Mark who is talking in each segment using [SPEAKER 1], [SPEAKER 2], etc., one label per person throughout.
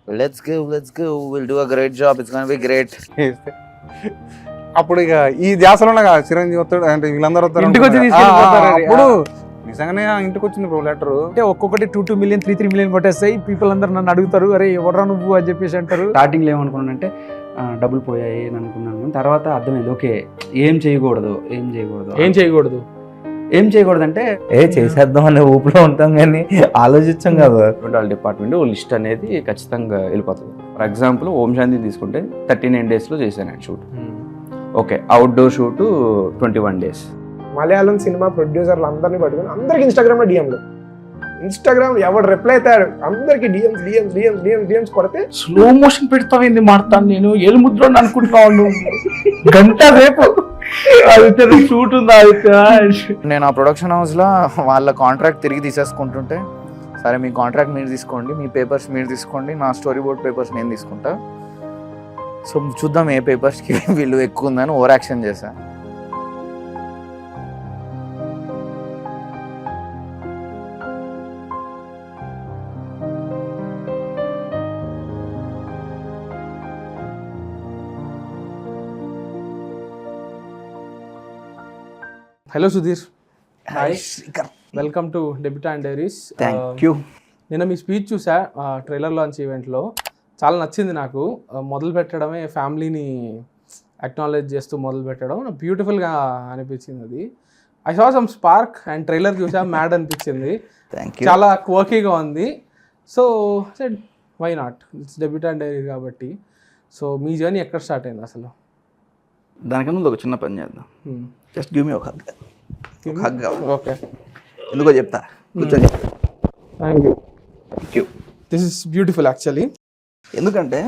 [SPEAKER 1] let's go, we'll do a great job, it's gonna be great.
[SPEAKER 2] అప్పుడు ఇక ఈ ధ్యాసలోనే కదా చిరంజీవి వస్తాడు అంటే వీళ్ళందరూ వస్తారు
[SPEAKER 3] ఇంటికి వచ్చి
[SPEAKER 2] అనుకున్నా.
[SPEAKER 3] తీసుకెళ్ళిపోతారు అది.
[SPEAKER 2] అప్పుడు నిజంగానే ఇంటికి వచ్చింది బ్రో లెటర్.
[SPEAKER 3] అంటే ఒక్కొక్కటి 2 మిలియన్ 3 మిలియన్ కొట్టేస్తాయి. పీపుల్ అందరు నన్ను అడుగుతారు, అరే ఎవడరా నువ్వు అని చెప్పేసి అంటారు.
[SPEAKER 4] స్టార్టింగ్లో ఏమనుకున్నానంటే డబ్బులు పోయాయి అని అనుకున్నాను, కానీ తర్వాత అర్థమైంది ఓకే ఏం చేయకూడదు అంటే
[SPEAKER 1] చేసేద్దాం అనే ఊపిలో ఉంటాం కానీ ఆలోచించాం కదా. వాళ్ళ డిపార్ట్మెంట్ లిస్ట్ అనేది ఖచ్చితంగా వెళ్ళిపోతుంది. ఫర్ ఎగ్జాంపుల్ ఓం శాంతి తీసుకుంటే 39 డేస్లో చేశాను ఆయన shoot. Okay, outdoor shoot 21 days.
[SPEAKER 5] Malayalam cinema ప్రొడ్యూసర్లు అందరినీ పట్టుకుని అందరికి ఇన్స్టాగ్రామ్లో డిఎంలు. ఇన్స్టాగ్రామ్ ఎవడు రిప్లై అవుతాడు అందరికి డిఎమ్స్ కొడితే
[SPEAKER 3] స్లో మోషన్ పెడతావేంది మాడతాను నేను ఏలు ముద్ర అనుకుంటున్నాను గంట రేపు షూట్ ఉందా.
[SPEAKER 1] నేను ఆ ప్రొడక్షన్ హౌస్లో వాళ్ళ కాంట్రాక్ట్ తిరిగి తీసేసుకుంటుంటే, సరే మీ కాంట్రాక్ట్ మీరు తీసుకోండి, మీ పేపర్స్ మీరు తీసుకోండి, నా స్టోరీ బోర్డ్ పేపర్స్ నేను తీసుకుంటా, సో చూద్దాం ఏ పేపర్స్కి వీళ్ళు ఎక్కువ ఉందని ఓవర్ యాక్షన్ చేశా.
[SPEAKER 3] Hello Sudheer,
[SPEAKER 1] Srikar,
[SPEAKER 3] welcome to debutant diaries.
[SPEAKER 1] Thank you.
[SPEAKER 3] నిన్న మీ స్పీచ్ చూసా ట్రైలర్ లాంచ్ ఈవెంట్లో, చాలా నచ్చింది నాకు. మొదలు పెట్టడమే ఫ్యామిలీని అక్నాలెడ్జ్ చేస్తూ మొదలు పెట్టడం బ్యూటిఫుల్గా అనిపించింది. అది I saw some spark and trailer చూసా మ్యాడ్ అనిపించింది.
[SPEAKER 1] Thank you.
[SPEAKER 3] చాలా క్వర్కీగా ఉంది. So said why not, it's Debutante Diaries కాబట్టి. సో మీ జర్నీ ఎక్కడ స్టార్ట్ అయింది అసలు?
[SPEAKER 1] దానికన్నా ముందు ఒక చిన్న పని చేద్దాం. జస్ట్ గివ్ మీ ఒక హగ్.
[SPEAKER 3] ఓకే,
[SPEAKER 1] ఎందుకో చెప్తా, కూర్చొని చెప్తా.
[SPEAKER 3] Thank you.
[SPEAKER 1] Thank you.
[SPEAKER 3] This is beautiful actually.
[SPEAKER 1] ఎందుకంటే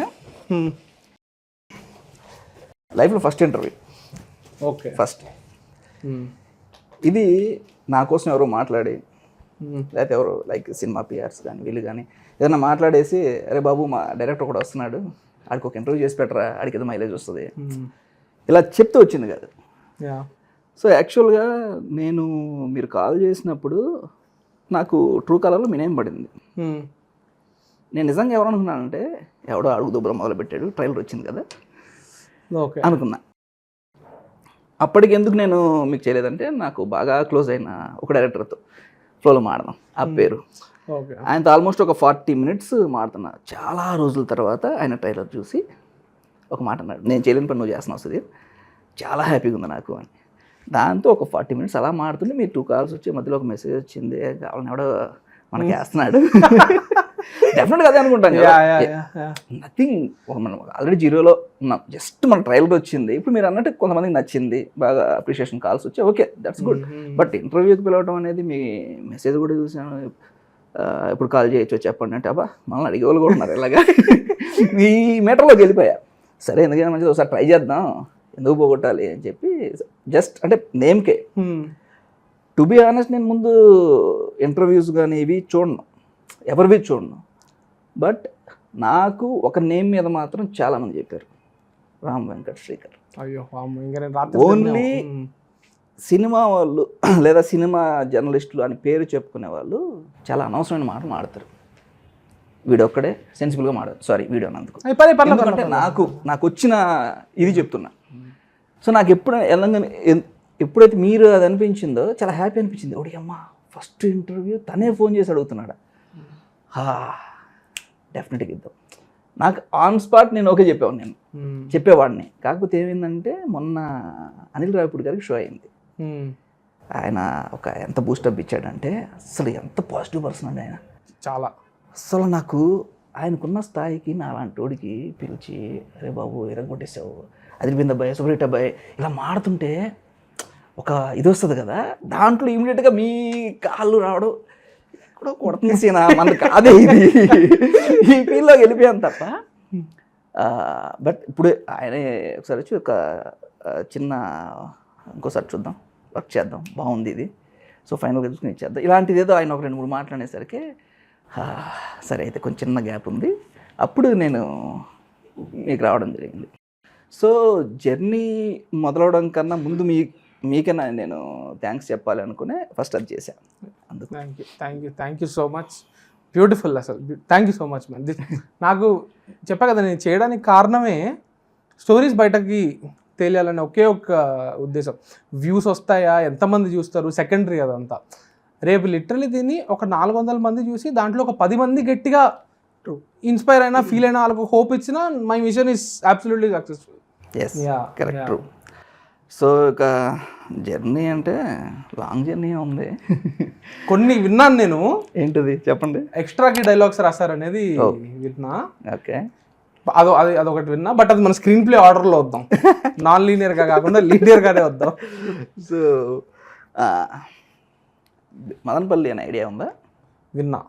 [SPEAKER 1] లైఫ్లో ఫస్ట్ ఇంటర్వ్యూ,
[SPEAKER 3] ఓకే
[SPEAKER 1] ఫస్ట్ ఇది నా కోసం ఎవరో మాట్లాడి, లేకపోతే ఎవరు లైక్ సినిమా పిఆర్స్ కానీ వీళ్ళు కానీ ఏదైనా మాట్లాడేసి, అరే బాబు మా డైరెక్టర్ కూడా వస్తున్నాడు, ఆడికి ఒక ఇంటర్వ్యూ చేసి పెట్టరా, ఆడికి ఏదో మైలేజ్ వస్తుంది, ఇలా చెప్తూ వచ్చింది కాదు. సో యాక్చువల్గా నేను మీరు కాల్ చేసినప్పుడు నాకు ట్రూ కలర్లో మీ నేమ్ పడింది. నేను నిజంగా ఎవరు అనుకున్నానంటే ఎవడో అడుగు దుబ్బరం మొదలుపెట్టాడు, ట్రైలర్ వచ్చింది కదా అనుకున్నా. అప్పటికి ఎందుకు నేను మీకు చేయలేదంటే, నాకు బాగా క్లోజ్ అయిన ఒక డైరెక్టర్తో ఫ్లోలో మాడదాం ఆ పేరు, ఆయనతో ఆల్మోస్ట్ ఒక 40 minutes మాడుతున్నా. చాలా రోజుల తర్వాత ఆయన ట్రైలర్ చూసి ఒక మాట అన్నాడు, నేను చేయలేని పని నువ్వు చేస్తున్నావు సుధీర్, చాలా హ్యాపీగా ఉంది నాకు అని. దాంతో ఒక 40 minutes అలా మాడుతుంటే మీరు 2 calls వచ్చి మధ్యలో ఒక మెసేజ్ వచ్చింది, కావాలని ఎవడో మనకి వేస్తున్నాడు. డెఫినెట్గా అదే అనుకుంటాం కదా, నథింగ్, మనం ఆల్రెడీ 0లో ఉన్నాం, జస్ట్ మన ట్రైలర్ వచ్చింది. ఇప్పుడు మీరు అన్నట్టు కొంతమందికి నచ్చింది, బాగా అప్రిషియేషన్ కాల్స్ వచ్చాయి, ఓకే దట్స్ గుడ్. బట్ ఇంటర్వ్యూకి పిలవడం అనేది, మీ మెసేజ్ కూడా చూసాను, ఇప్పుడు కాల్ చేయొచ్చు చెప్పండి అంటే, అబ్బా మనల్ని అడిగే వాళ్ళు కూడా ఉన్నారు ఇలాగా. ఈ మీటర్లోకి వెళ్ళిపోయా. సరే ఎందుకైనా మంచిది ఒకసారి ట్రై చేద్దాం, ఎందుకు పోగొట్టాలి అని చెప్పి జస్ట్ అంటే నేమ్కే. టు బి ఆనెస్ట్, నేను ముందు ఇంటర్వ్యూస్ కానీ ఇవి చూడను, ఎవరివి చూడను. బట్ నాకు ఒక నేమ్ మీద మాత్రం చాలామంది చెప్పారు, రామ్ వెంకట్ శ్రీకర్. ఓన్లీ సినిమా వాళ్ళు లేదా సినిమా జర్నలిస్టులు అని పేరు చెప్పుకునే వాళ్ళు చాలా అనవసరమైన మాటలు మాడతారు. వీడియో ఒక్కడే సెన్సిబుల్గా మాడదు, సారీ వీడియో అన్నందుకు. ఎందుకంటే నాకు వచ్చిన ఇది చెప్తున్నా. సో నాకు ఎప్పుడైతే మీరు అది అనిపించిందో చాలా హ్యాపీ అనిపించింది. ఓడి అమ్మ, ఫస్ట్ ఇంటర్వ్యూ తనే ఫోన్ చేసి అడుగుతున్నాడా, డెఫినెట్గా ఇద్దాం. నాకు ఆన్ స్పాట్ నేను ఓకే చెప్పేవాడిని. కాకపోతే ఏమైందంటే, మొన్న అనిల్ రావిపూడి గారికి షో అయింది. ఆయన ఒక ఎంత బూస్టప్ ఇచ్చాడంటే, అసలు ఎంత పాజిటివ్ పర్సన్ అండి ఆయన, చాలా. అసలు నాకు ఆయనకున్న స్థాయికి నా అలాంటి వాడికి పిలిచి, అరే బాబు ఎరగొట్టేసావు, అదిరిపోయింది అబ్బాయి, సూపర్ అబ్బాయి, ఇలా మాడుతుంటే ఒక ఇది వస్తుంది కదా, దాంట్లో ఇమీడియట్గా మీ కాళ్ళు రావడం, ఎక్కడో కొడుతుంది సీనా, మనకు కాదే ఇది, ఈ ఫీల్డ్లోకి వెళ్ళిపోయాను తప్ప. బట్ ఇప్పుడు ఆయనే ఒకసారి వచ్చి ఒక చిన్న ఇంకోసారి చూద్దాం, వర్క్ చేద్దాం, బాగుంది ఇది, సో ఫైనల్గా చూసుకుని ఇచ్చేద్దాం, ఇలాంటిది ఏదో ఆయన ఒక 2-3 మాట్లాడేసరికి సరే అయితే కొంచెం చిన్న గ్యాప్ ఉంది, అప్పుడు నేను మీకు రావడం జరిగింది. సో జర్నీ మొదలవడం కన్నా ముందు మీకైనా నేను థ్యాంక్స్ చెప్పాలి అనుకునే ఫస్ట్ అది చేశాను. అందుకు
[SPEAKER 3] thank you so much. Beautiful అసలు. Thank you so much man. నాకు చెప్పా కదా, నేను చేయడానికి కారణమే స్టోరీస్ బయటకి తెలియాలనే ఒకే ఒక్క ఉద్దేశం. వ్యూస్ వస్తాయా, ఎంతమంది చూస్తారు, సెకండరీ అదంతా. రేపు లిటరలీ దీన్ని ఒక 400 మంది చూసి దాంట్లో ఒక 10 మంది గట్టిగా ఇన్స్పైర్ అయినా, ఫీల్ అయినా, వాళ్ళకు హోప్ ఇచ్చినా my mission is absolutely successful.
[SPEAKER 1] Yes, correct. So ఇక జర్నీ అంటే లాంగ్ జర్నీ ఉంది.
[SPEAKER 3] కొన్ని విన్నాను నేను.
[SPEAKER 1] ఏంటిది చెప్పండి.
[SPEAKER 3] ఎక్స్ట్రాకి డైలాగ్స్ రాశారనేది విన్నా.
[SPEAKER 1] ఓకే,
[SPEAKER 3] అదొకటి విన్నా. బట్ అది మన స్క్రీన్ ప్లే ఆర్డర్లో వద్దాం, నాన్ లీనియర్గా కాకుండా లీనియర్గానే వద్దాం.
[SPEAKER 1] సో మదనపల్లి అనే ఐడియా ఉందా?
[SPEAKER 3] విన్నా.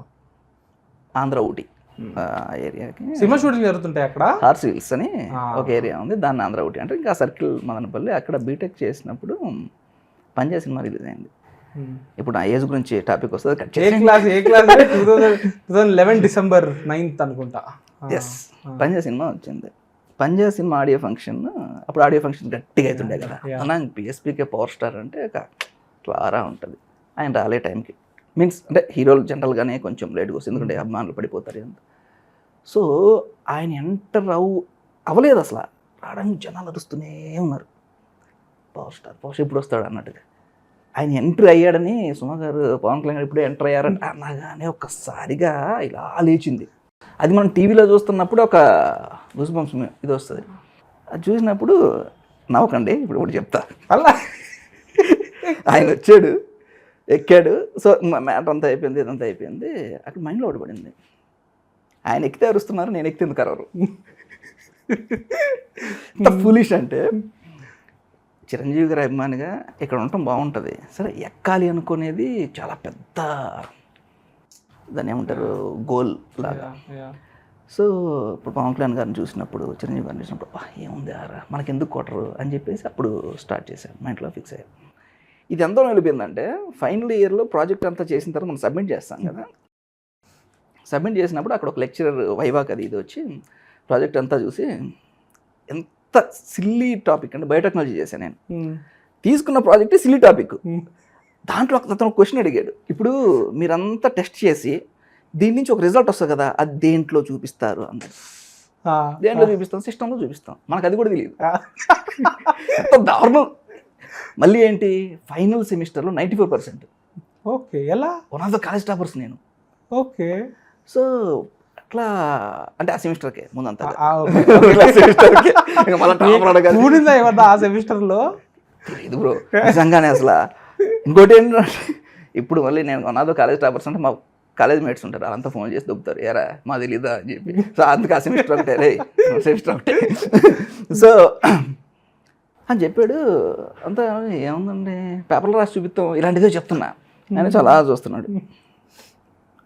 [SPEAKER 1] ఆంధ్ర ఊటీ ఏరియాకి
[SPEAKER 3] సినిమా షూటింగ్ జరుగుతుంటాయి అక్కడ.
[SPEAKER 1] హార్స్ హిల్స్ అని ఒక ఏరియా ఉంది, దాన్ని ఆంధ్ర ఊటీ అంటే. ఇంకా సర్కిల్ మదనపల్లి. అక్కడ బీటెక్ చేసినప్పుడు పంజా సినిమా రిలీజ్ అయింది. ఇప్పుడు నా ఏజ్ గురించి టాపిక్ వస్తుంది.
[SPEAKER 3] ఏ క్లాస్ 2011 December 9th అనుకుంటా.
[SPEAKER 1] ఎస్, పంజా సినిమా వచ్చింది. పంజా సినిమా ఆడియో ఫంక్షన్, అప్పుడు ఆడియో ఫంక్షన్ గట్టిగా అవుతుండే కదా. అన్నా పిఎస్పీకే పవర్ స్టార్ అంటే ఒక క్లారా ఉంటుంది. ఆయన రాలే టైంకి, మీన్స్ అంటే హీరోలు జనరల్గానే కొంచెం లేట్గా వస్తుంది, ఎందుకంటే అభిమానులు పడిపోతారు అంత. సో ఆయన ఎంటర్ అవ్వలేదు అసలు. రావడానికి జనాలు అరుస్తూనే ఉన్నారు, పవర్ స్టార్ ఇప్పుడు వస్తాడు అన్నట్టుగా. ఆయన ఎంట్రీ అయ్యాడని సుమ గారు, పవన్ కళ్యాణ్ ఇప్పుడే ఎంటర్ అయ్యారంటే అనగానే ఒక్కసారిగా ఇలా లేచింది. అది మనం టీవీలో చూస్తున్నప్పుడు ఒక గూస్ బంప్స్ ఇది వస్తుంది. అది చూసినప్పుడు నవ్వకండి, ఇప్పుడు కూడా చెప్తా. అలా ఆయన వచ్చాడు, ఎక్కాడు. సో మ్యాటర్ అంతా అయిపోయింది, ఇదంతా అయిపోయింది. అక్కడ మైండ్లో ఒకటి పడింది, ఆయన ఎక్కితే అరుస్తున్నారు, నేను ఎక్కితే ఎందుకు అరవరు. ఎంత ఫులిష్ అంటే, చిరంజీవి గారి అభిమానిగా ఇక్కడ ఉండటం బాగుంటుంది, సరే ఎక్కాలి అనుకునేది చాలా పెద్ద, దాన్ని ఏమంటారు, గోల్ లాగా. సో ఇప్పుడు పవన్ కళ్యాణ్ గారిని చూసినప్పుడు, చిరంజీవి గారిని చూసినప్పుడు ఏముంది ఆరా, మనకి ఎందుకు కొట్టరు అని చెప్పేసి అప్పుడు స్టార్ట్ చేశాను, మైండ్లో ఫిక్స్ అయ్యాను. ఇది ఎంతో నిలిపిందంటే, ఫైనల్ ఇయర్లో ప్రాజెక్ట్ అంతా చేసిన తర్వాత మనం సబ్మిట్ చేస్తాం కదా. సబ్మిట్ చేసినప్పుడు అక్కడ ఒక లెక్చరర్ వైవాక్ అది ఇది వచ్చి ప్రాజెక్ట్ అంతా చూసి, ఎంత సిల్లీ టాపిక్ అంటే, బయోటెక్నాలజీ చేశాను నేను. తీసుకున్న ప్రాజెక్టే సిల్లీ టాపిక్. దాంట్లో అతను క్వశ్చన్ అడిగాడు, ఇప్పుడు మీరంతా టెస్ట్ చేసి దీని నుంచి ఒక రిజల్ట్ వస్తుంది కదా, అది దేంట్లో చూపిస్తారు అన్నాడు. దేంట్లో చూపిస్తాం? సిస్టంలో చూపిస్తాం. మనకు అది కూడా తెలియదు. ఎంత దారుణం. మళ్ళీ ఏంటి, ఫైనల్ సెమిస్టర్లో 94%.
[SPEAKER 3] ఓకే, ఎలా?
[SPEAKER 1] One of the college toppers నేను.
[SPEAKER 3] ఓకే.
[SPEAKER 1] సో అట్లా అంటే ఆ సెమిస్టర్కే ముందంతా
[SPEAKER 3] ఆ సెమిస్టర్లో
[SPEAKER 1] తెలియదు బ్రో, నిజంగానే అసలు. ఇంకోటి ఏంటంటే, ఇప్పుడు మళ్ళీ నేను one of the college toppers అంటే మా కాలేజ్ మేట్స్ ఉంటారు, వాళ్ళంతా ఫోన్ చేసి దొబ్బుతారు, ఏరా మా తెలీదా అని చెప్పి. సో అందుకు ఆ సెమిస్టర్ ఒకటే, రే సెమిస్టర్ ఒకటే. సో అని చెప్పాడు. అంతా ఏముందండి, పేపర్లో రాసి చూపిస్తాం, ఇలాంటిదే చెప్తున్నా. ఆయన చాలా చూస్తున్నాడు.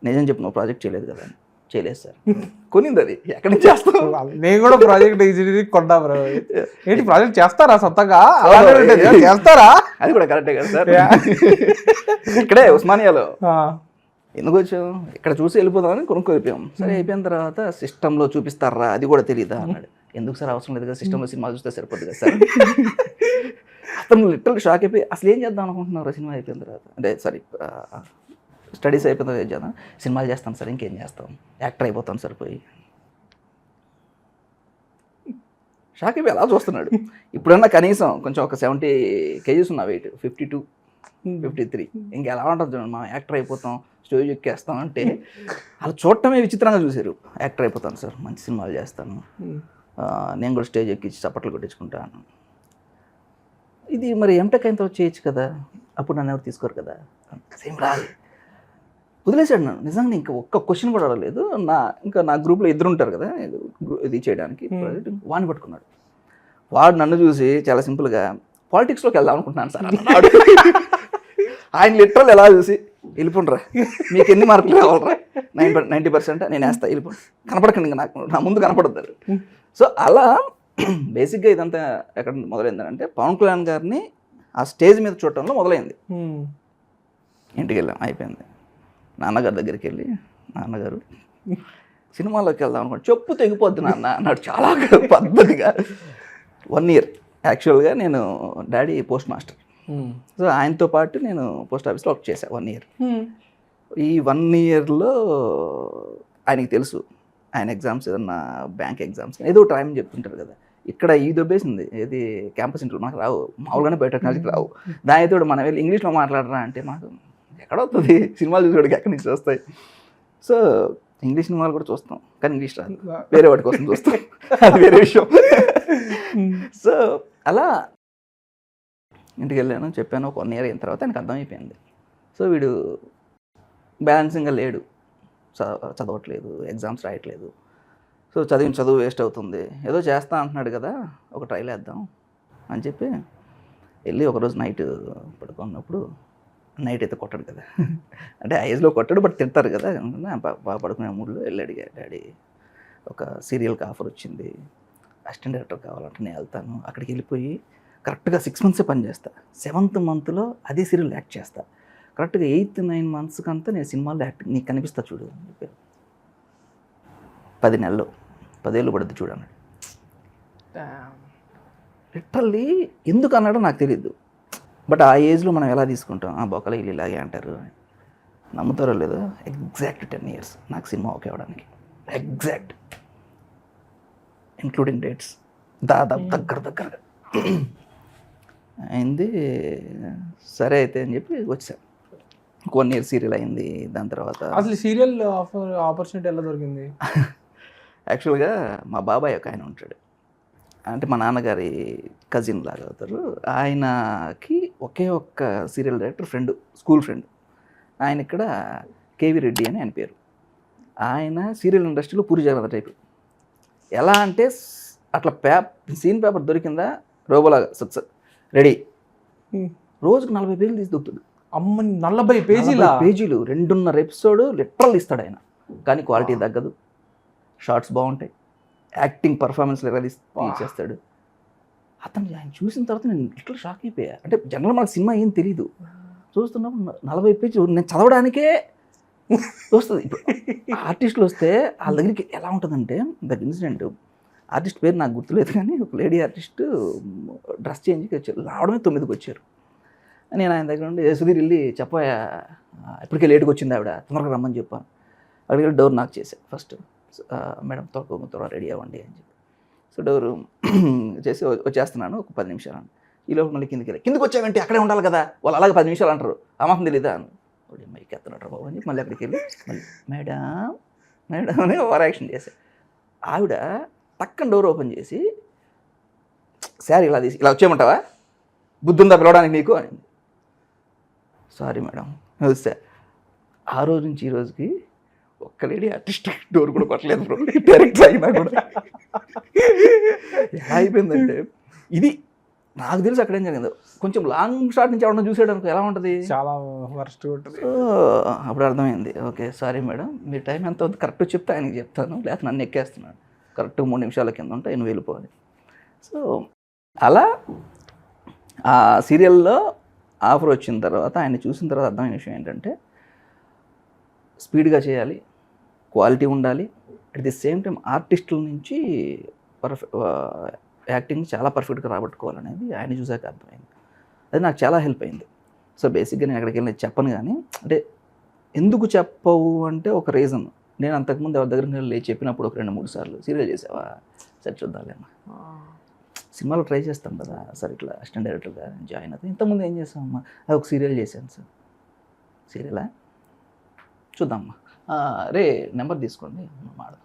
[SPEAKER 1] నిజం చెప్పు, నువ్వు ప్రాజెక్ట్ చేయలేదు కదా. చేయలేదు సార్. కొనింది అది, ఎక్కడి నుంచి చేస్తాం.
[SPEAKER 3] నేను కూడా ప్రాజెక్ట్ ఇంజనీరింగ్ కొన్నా బ్రో. ఏంటి ప్రాజెక్ట్ చేస్తారా సొంతగా? చేస్తారా?
[SPEAKER 1] అది కూడా కరెక్టే కదా సార్. ఇక్కడే ఉస్మానియాలో ఎందుకు వచ్చావు, ఇక్కడ చూసి వెళ్ళిపోదామని కొనుక్కోపోయాం. సరే అయిపోయిన తర్వాత సిస్టంలో చూపిస్తారా, అది కూడా తెలియదా అన్నాడు. ఎందుకు సార్, అవసరం లేదు కదా, సిస్టంలో సినిమా చూస్తే సరిపోద్ది కదా సార్. అతను లిటరల్ షాక్ అయిపోయి, అసలు ఏం చేద్దాం అనుకుంటున్నారు సినిమా అయిపోయిన తర్వాత, అంటే సారీ స్టడీస్ అయిపోయిన తర్వాత ఏం చేద్దాం, సినిమాలు చేస్తాను సార్, ఇంకేం చేస్తాం, యాక్టర్ అయిపోతాను సార్ పోయి. షాక్ అయిపోయి అలా చూస్తున్నాడు. ఇప్పుడన్నా కనీసం కొంచెం ఒక 70 kgs ఉన్న వెయిట్, 52, 53, ఇంకెలా ఉంటుంది చూడండి, మా యాక్టర్ అయిపోతాం, స్టేజ్ ఎక్కేస్తాం అంటే అలా చూడటమే విచిత్రంగా చూశారు. యాక్టర్ అయిపోతాను సార్, మంచి సినిమాలు చేస్తాను, నేను కూడా స్టేజ్ ఎక్కించి చప్పట్లు కొట్టించుకుంటాను. ఇది మరి ఎంటెక్ అయిన తర్వాత చేయొచ్చు కదా, అప్పుడు నన్ను ఎవరు తీసుకోరు కదా. సేమ్ రాదు, వదిలేశాడు నన్ను. నిజంగా ఇంకా ఒక్క క్వశ్చన్ కూడా అడగలేదు. ఇంకా నా గ్రూప్లో 2 ఉంటారు కదా ఇది చేయడానికి, వాడిని పట్టుకున్నాడు. వాడు నన్ను చూసి చాలా సింపుల్గా, పాలిటిక్స్లోకి వెళ్దాం అనుకుంటున్నాను సార్ అన్నాడు. ఆయన లిటరల్ ఎలా చూసి, వెళ్ళిపోండ్రా, మీకు ఎన్ని మార్కులు కావాలరా, 90% నేను వేస్తా, వెళ్ళిపోండి, కనపడకండి ఇంకా నాకు, నా ముందు కనపడతారు. సో అలా బేసిక్గా ఇదంతా ఎక్కడ మొదలైందంటే, పవన్ కళ్యాణ్ గారిని ఆ స్టేజ్ మీద చూడటంలో మొదలైంది. ఇంటికి వెళ్ళాం, అయిపోయింది. నాన్నగారి దగ్గరికి వెళ్ళి, నాన్నగారు సినిమాలోకి వెళ్దాం అనుకోండి, చెప్పు తెగిపోద్ది నాన్న అన్నాడు చాలా పద్ధతిగా. 1 year యాక్చువల్గా నేను డాడీ పోస్ట్ మాస్టర్, సో ఆయనతో పాటు నేను పోస్ట్ ఆఫీస్లో వర్క్ చేశాను 1 year. ఈ 1 yearలో ఆయనకి తెలుసు ఆయన ఎగ్జామ్స్ ఏదన్నా బ్యాంక్ ఎగ్జామ్స్ ఏదో టైం చెప్తుంటారు కదా, ఇక్కడ ఈ దొబ్బేసింది ఏది క్యాంపస్ ఇంటర్వ్యూ మనకు రావు, మామూలుగానే బయోటెక్నాలజీకి రావు. దానితో మనం వెళ్ళి ఇంగ్లీష్లో మాట్లాడరా అంటే మాకు ఎక్కడవుతుంది, సినిమాలు చూసేవాడికి ఎక్కడి నుంచి వస్తాయి. సో ఇంగ్లీష్ సినిమాలు కూడా చూస్తాం కానీ ఇంగ్లీష్ రాదు, వేరే వాటి కోసం చూస్తాం, అది వేరే విషయం. సో అలా ఇంటికి వెళ్ళాను, చెప్పాను. ఒక 1 year అయిన తర్వాత ఆయనకు అర్థమైపోయింది. సో వీడు బ్యాలెన్సింగ్గా లేడు, చదవట్లేదు, ఎగ్జామ్స్ రాయట్లేదు. సో చదువు వేస్ట్ అవుతుంది, ఏదో చేస్తా అంటున్నాడు కదా, ఒక ట్రైల్ వేద్దాం అని చెప్పి వెళ్ళి ఒకరోజు నైట్ పడుకున్నప్పుడు, నైట్ అయితే కొట్టాడు కదా, అంటే ఆ ఏజ్లో కొట్టాడు బట్ తింటారు కదా, బాగా పడుకునే మూడ్లో వెళ్ళి అడిగాడు, డాడీ ఒక సీరియల్కి ఆఫర్ వచ్చింది, అసిస్టెంట్ డైరెక్టర్ కావాలంటే నేను వెళ్తాను. అక్కడికి వెళ్ళిపోయి కరెక్ట్గా 6 months పని చేస్తా, 7th monthలో అదే సీరియల్ యాక్ట్ చేస్తా, కరెక్ట్గా 8-9 months కంతా నేను సినిమాల్లో యాక్ట్ నీకు కనిపిస్తా చూడు అని చెప్పారు. 10 నెలలు 10 ఏళ్ళు పడుద్ది చూడండి. లిటరల్లీ ఎందుకు అన్నాడో నాకు తెలియదు, బట్ ఆ ఏజ్లో మనం ఎలా తీసుకుంటాం, ఆ బొక్కలు వీళ్ళు ఇలాగే అంటారు అని. నమ్ముతారో లేదో ఎగ్జాక్ట్ 10 years నాకు సినిమా ఓకే అవ్వడానికి, ఎగ్జాక్ట్ ఇంక్లూడింగ్ డేట్స్ దాదాపు దగ్గరగా అయింది. సరే అయితే అని చెప్పి వచ్చాను. 1 year సీరియల్ అయింది. దాని తర్వాత
[SPEAKER 3] అసలు సీరియల్ ఆపర్చునిటీ ఎలా దొరికింది?
[SPEAKER 1] యాక్చువల్గా మా బాబాయ్ ఒక ఆయన ఉంటాడు, అంటే మా నాన్నగారి కజిన్ లాగా అవుతారు. ఆయనకి ఒకే ఒక్క serial director friend, school friend. ఆయన ఇక్కడ కేవి రెడ్డి అని ఆయన పేరు. ఆయన సీరియల్ ఇండస్ట్రీలో పూరి జగన్నాథ్ టైపు. ఎలా అంటే అట్లా సీన్ పేపర్ దొరికిందా రోబోలాగా రెడీ, రోజుకు 40 పేజీలు తీసి దొక్కుతుంది.
[SPEAKER 3] అమ్మ 40 పేజీలు
[SPEAKER 1] 2.5 episode లిటరల్ ఇస్తాడు ఆయన, కానీ క్వాలిటీ తగ్గదు, షార్ట్స్ బాగుంటాయి, యాక్టింగ్ పర్ఫార్మెన్స్లు ఎలా తీసేస్తాడు. అతను ఆయన చూసిన తర్వాత నేను లిటరల్ షాక్ అయిపోయా. అంటే జనరల్ మనకు సినిమా ఏం తెలీదు, చూస్తున్నప్పుడు 40 పేజీలు నేను చదవడానికే వస్తుంది. ఇప్పుడు ఆర్టిస్టులు వస్తే వాళ్ళ దగ్గరికి ఎలా ఉంటుందంటే, దట్ ఇన్సిడెంట్ ఆర్టిస్ట్ పేరు నాకు గుర్తులేదు కానీ ఒక లేడీ ఆర్టిస్ట్ డ్రెస్ చేంజ్కి వచ్చారు, రావడమే 9కి వచ్చారు. నేను ఆయన దగ్గర ఉండి సుధీర్ వెళ్ళి చెప్పాయా ఇప్పటికే లేట్గా వచ్చింది ఆవిడ, తొందరగా రమ్మని చెప్పాను. అక్కడికి వెళ్ళి డోర్ నాక్ చేశాను ఫస్ట్, మేడం త్వరగా రెడీ అవ్వండి అని చెప్పి. సో డోరు చేసి వచ్చేస్తున్నాను ఒక 10 నిమిషాలు అని. ఈ లోపల మళ్ళీ కిందకి వచ్చావంటే అక్కడే ఉండాలి కదా, వాళ్ళు అలాగే 10 నిమిషాలు అంటారు, అమ్మకం తెలీదా అని మైకి ఎత్తున్నాడు బాబు అని చెప్పి మళ్ళీ అక్కడికి వెళ్ళి మళ్ళీ మేడం అని ఓవర్ యాక్షన్ చేశాను. ఆవిడ పక్కన డోర్ ఓపెన్ చేసి సారీ ఇలా తీసి, ఇలా వచ్చేయమంటావా, బుద్ధుందా పిలవడానికి నీకు అని. సారీ మేడం వస్తే. ఆ రోజు నుంచి ఈ రోజుకి ఒక్క లేడీ ఆర్టిస్ట్ డోర్ కూడా కొట్టలేదు బ్రో, డైరెక్ట్ అయినా కూడా. ఎలా అయిపోయిందంటే ఇది నాకు తెలిసి అక్కడ ఏం జరిగింది, కొంచెం లాంగ్ షాట్ నుంచి ఎవరన్నా చూసాడు అనుకో ఎలా ఉంటుంది,
[SPEAKER 3] చాలా వర్స్ట్ ఉంటుంది.
[SPEAKER 1] అప్పుడు అర్థమైంది, ఓకే సారీ మేడం మీ టైం ఎంత అవుతుంది కరెక్ట్ చెప్తే ఆయనకి చెప్తాను, లేకపోతే నన్ను ఎక్కేస్తున్నాడు, కరెక్ట్ 3 నిమిషాల కింద ఉంటాయి నువ్వు వెళ్ళిపోవాలి. సో అలా ఆ సీరియల్లో ఆఫర్ వచ్చిన తర్వాత ఆయన చూసిన తర్వాత అర్థమైన విషయం ఏంటంటే, స్పీడ్గా చేయాలి, క్వాలిటీ ఉండాలి, అట్ ది సేమ్ టైం ఆర్టిస్టుల నుంచి యాక్టింగ్ చాలా పర్ఫెక్ట్గా రాబట్టుకోవాలనేది ఆయన చూసాక అర్థమైంది. అది నాకు చాలా హెల్ప్ అయింది. సో బేసిక్గా నేను ఎక్కడికి వెళ్ళి చెప్పను, కానీ అంటే ఎందుకు చెప్పవు అంటే ఒక రీజన్, నేను అంతకుముందు ఎవరి దగ్గరికి వెళ్ళి చెప్పినప్పుడు ఒక 2-3 సార్లు సీరియల్ చేసావా సరే చూద్దాలేమ్మా, సినిమాలో ట్రై చేస్తాం కదా సార్, ఇట్లా అసిస్టెంట్ డైరెక్టర్గా జాయిన్ అవుతాం, ఇంతకుముందు ఏం చేస్తామమ్మా, అది ఒక సీరియల్ చేశాను సార్. సీరియలా చూద్దామమ్మా, రే నెంబర్ తీసుకోండి మాడదాం,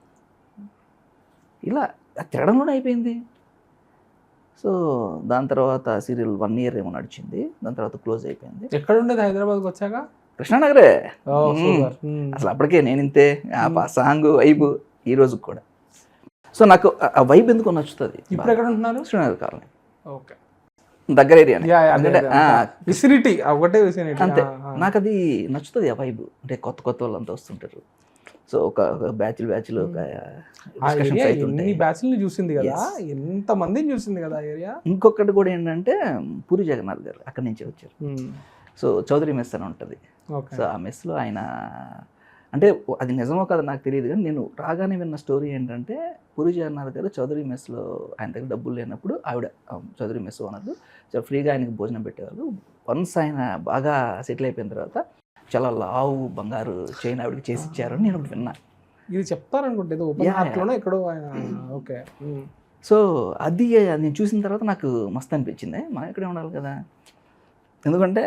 [SPEAKER 1] ఇలా తిరగడంలోనే అయిపోయింది. సో దాని తర్వాత సీరియల్ 1 year ఏమో నడిచింది, దాని తర్వాత క్లోజ్ అయిపోయింది.
[SPEAKER 3] ఎక్కడ ఉండేది హైదరాబాద్కి వచ్చాక?
[SPEAKER 1] కృష్ణానగరే. అసలు అప్పటికే నేను ఇంతే, ఆ సాంగ్ వైబ్ ఈ రోజుకి కూడా. సో నాకు ఆ వైబ్ ఎందుకు నచ్చుతుంది.
[SPEAKER 3] ఇప్పుడు ఎక్కడ ఉంటున్నారు?
[SPEAKER 1] కృష్ణానగర్ కాలనీ.
[SPEAKER 3] ఓకే,
[SPEAKER 1] దగ్గర ఏరియా
[SPEAKER 3] విసినిటీ, ఒకటే విసినిటీ.
[SPEAKER 1] అంతే, నాకు అది నచ్చుతుంది ఆ వైబ్. అంటే కొత్త వాళ్ళంతా వస్తుంటారు. సో ఒక బ్యాచ్లు
[SPEAKER 3] బ్యాచ్ని చూసింది కదా, ఎంత మందిని చూసింది కదా ఏరియా.
[SPEAKER 1] ఇంకొకటి కూడా ఏంటంటే పూరి జగన్నాథ్ గారు అక్కడి నుంచే వచ్చారు. సో చౌదరి మెస్ అని ఉంటుంది. సో ఆ మెస్లో ఆయన, అంటే అది నిజమో కదా నాకు తెలియదు కానీ నేను రాగానే విన్న స్టోరీ ఏంటంటే, పూరి జగన్నాథ్ గారు చౌదరి మెస్లో ఆయన దగ్గర డబ్బులు లేనప్పుడు ఆవిడ చౌదరి మెస్ ఓనర్లు ఫ్రీగా ఆయనకి భోజనం పెట్టేవాళ్ళు. వన్స్ ఆయన బాగా సెటిల్ అయిపోయిన తర్వాత చాలా లావు బంగారు చైన్ ఆవిడకి చేసి ఇచ్చారని నేను ఒకటి విన్నా.
[SPEAKER 3] ఇది చెప్తారనుకుంటే ఏదో ఓపెన్ హార్ట్లోనే ఎక్కడో ఆయన. ఓకే.
[SPEAKER 1] సో అది నేను చూసిన తర్వాత నాకు మస్తు అనిపించింది, మనం ఇక్కడే ఉండాలి కదా. ఎందుకంటే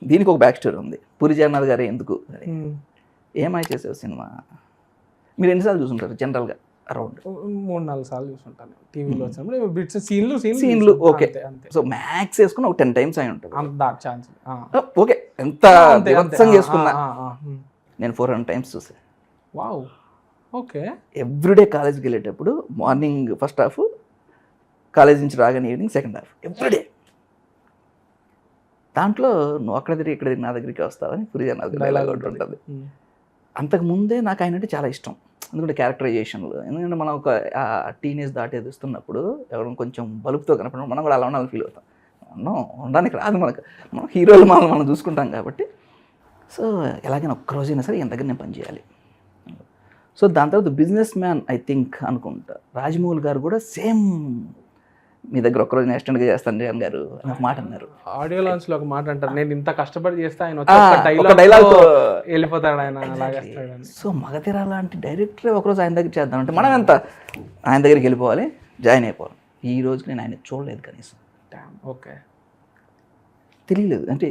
[SPEAKER 1] దీనికి ఒక బ్యాక్ స్టోరీ ఉంది. పూరి జగన్నాథ్ గారు ఎందుకు ఏమై చేసావు సినిమా మీరు ఎన్నిసార్లు చూసుంటారు జనరల్గా? అరౌండ్
[SPEAKER 3] 3-4 సార్లు చూసుంటాను టీవీలో వచ్చినప్పుడు. బిట్స్
[SPEAKER 1] సీన్లు ఓకే. సో మ్యాక్స్ వేసుకుని ఒక 10 times అయి ఉంటుంది.
[SPEAKER 3] ఛాన్స్
[SPEAKER 1] ఓకే, ఎంత వివత్సంగా వేసుకున్నా నేను 400 times చూసాను.
[SPEAKER 3] వావ్. ఓకే.
[SPEAKER 1] ఎవ్రీడే కాలేజ్కి వెళ్ళేటప్పుడు మార్నింగ్ ఫస్ట్ హాఫ్, కాలేజ్ నుంచి రాగానే ఈవినింగ్ సెకండ్ హాఫ్, ఎవ్రీడే. దాంట్లో నువ్వు అక్కడ తిరిగి ఇక్కడ తిరిగి నా దగ్గరికి వస్తావని పూరి జగన్నాథ్ డైలాగ్ ఒకటి ఉంటుంది. అంతకుముందే నాకు ఆయన అంటే చాలా ఇష్టం, ఎందుకంటే క్యారెక్టరైజేషన్లు. ఎందుకంటే మనం ఒక టీనేజ్ దాటేది వస్తున్నప్పుడు ఎవరైనా కొంచెం బలుపుతో కనపడిన మనం కూడా అలా ఉండాలని ఫీల్ అవుతాం. మనం ఉండడానికి రాదు మనకు, మనం హీరోలు మనం చూసుకుంటాం కాబట్టి. సో ఎలాగైనా ఒక్కరోజైనా సరే ఈయన దగ్గర నేను పనిచేయాలి. సో దాని తర్వాత బిజినెస్ మ్యాన్ ఐ థింక్ అనుకుంటా రాజమౌళి గారు కూడా సేమ్, మీ దగ్గర ఒక్కరోజు అసిస్టెంట్గా చేస్తాను జగన్ గారు అని ఒక మాట అన్నారు.
[SPEAKER 3] ఆడియో లాంచ్ లో ఒక మాట అంటారు, నేను ఇంత కష్టపడి చేస్తే ఆయన
[SPEAKER 1] ఒక డైలాగ్తో
[SPEAKER 3] వెళ్ళిపోతాడు ఆయన అలాగేస్తాడని.
[SPEAKER 1] సో మగధీర లాంటి డైరెక్టరే ఒకరోజు ఆయన దగ్గర చేద్దామంటే మనం ఎంత ఆయన దగ్గరికి వెళ్ళిపోవాలి, జాయిన్ అయిపోవాలి. ఈ రోజుకి నేను ఆయన చూడలేదు కనీసం.
[SPEAKER 3] ఓకే.
[SPEAKER 1] తెలియలేదు, అంటే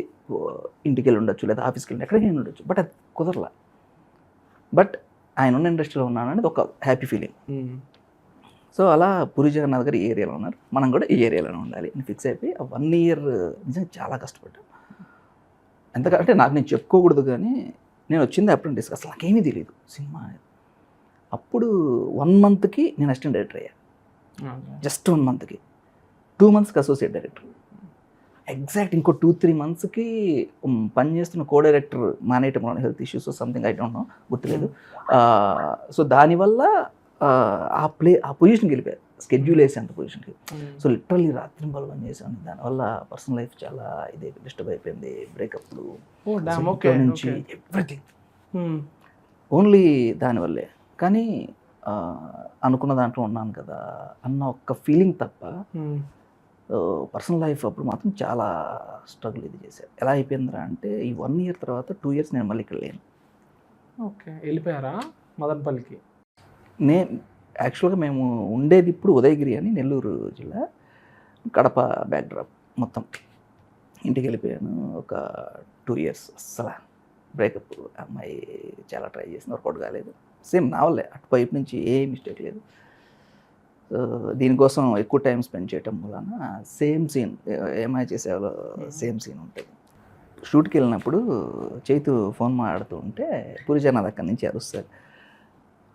[SPEAKER 1] ఇంటికి వెళ్ళి ఉండొచ్చు లేదా ఆఫీస్కి వెళ్ళి ఎక్కడికి వెళ్ళి ఉండొచ్చు, బట్ అది కుదరలా. బట్ ఆయన ఉన్న ఇండస్ట్రీలో ఉన్నాను అనేది ఒక హ్యాపీ ఫీలింగ్. సో అలా పూరి జగన్నాథ్ గారు ఈ ఏరియాలో ఉన్నారు, మనం కూడా ఈ ఏరియాలోనే ఉండాలి అని ఫిక్స్ అయిపోయి ఆ 1 year నిజంగా చాలా కష్టపడ్డాను. ఎంతకంటే నాకు నేను చెప్పుకోకూడదు కానీ నేను వచ్చింది అప్రెంటిస్, అసలు నాకేమీ తెలియదు సినిమా. అప్పుడు 1 monthకి నేను అసిస్టెంట్ డైరెక్టర్ అయ్యా, జస్ట్ 1 monthకి. 2 monthsకి అసోసియేట్ డైరెక్టర్. ఎగ్జాక్ట్ ఇంకో 2-3 monthsకి పని చేస్తున్న కో డైరెక్టర్ మానేయటం health issues something I don't know, గుర్తులేదు. సో దానివల్ల ఆ పొజిషన్కి వెళ్ళిపోయారు, స్కెడ్యూల్ వేసి అంత పొజిషన్కి. సో లిటరల్లీ రాత్రి పని చేశాను. దానివల్ల పర్సనల్ లైఫ్ చాలా ఇదే డిస్టర్బ్ అయిపోయింది, బ్రేకప్లు నుంచి ఎవ్రీథింగ్ ఓన్లీ దానివల్లే. కానీ అనుకున్న దాంట్లో ఉన్నాను కదా అన్న ఒక్క ఫీలింగ్ తప్ప పర్సనల్ లైఫ్ అప్పుడు మాత్రం చాలా స్ట్రగుల్ ఇది చేశారు. ఎలా అయిపోయిందిరా అంటే ఈ 1 year తర్వాత 2 years నేను మళ్ళీ ఇక్కడ లేను.
[SPEAKER 3] ఓకే. వెళ్ళిపోయారా మదనపల్లికి?
[SPEAKER 1] యాక్చువల్గా మేము ఉండేది ఇప్పుడు ఉదయగిరి అని, నెల్లూరు జిల్లా, కడప బ్యాక్డ్రాప్ మొత్తం. ఇంటికి వెళ్ళిపోయాను. ఒక 2 years అస్సలు బ్రేకప్. అమ్మాయి చాలా ట్రై చేసింది, వర్కౌట్ కాలేదు. సేమ్ నా వల్లే, అటువైపు నుంచి ఏ మిస్టేక్ లేదు. దీనికోసం ఎక్కువ టైం స్పెండ్ చేయటం వలన సేమ్ సీన్ ఏమై చేసేవాళ్ళు సేమ్ సీన్ ఉంటుంది. షూట్కి వెళ్ళినప్పుడు చైతు ఫోన్ మాట్లాడుతూ ఉంటే పూరి జగన్నాథ్ అక్కడి నుంచి అరుస్తారు,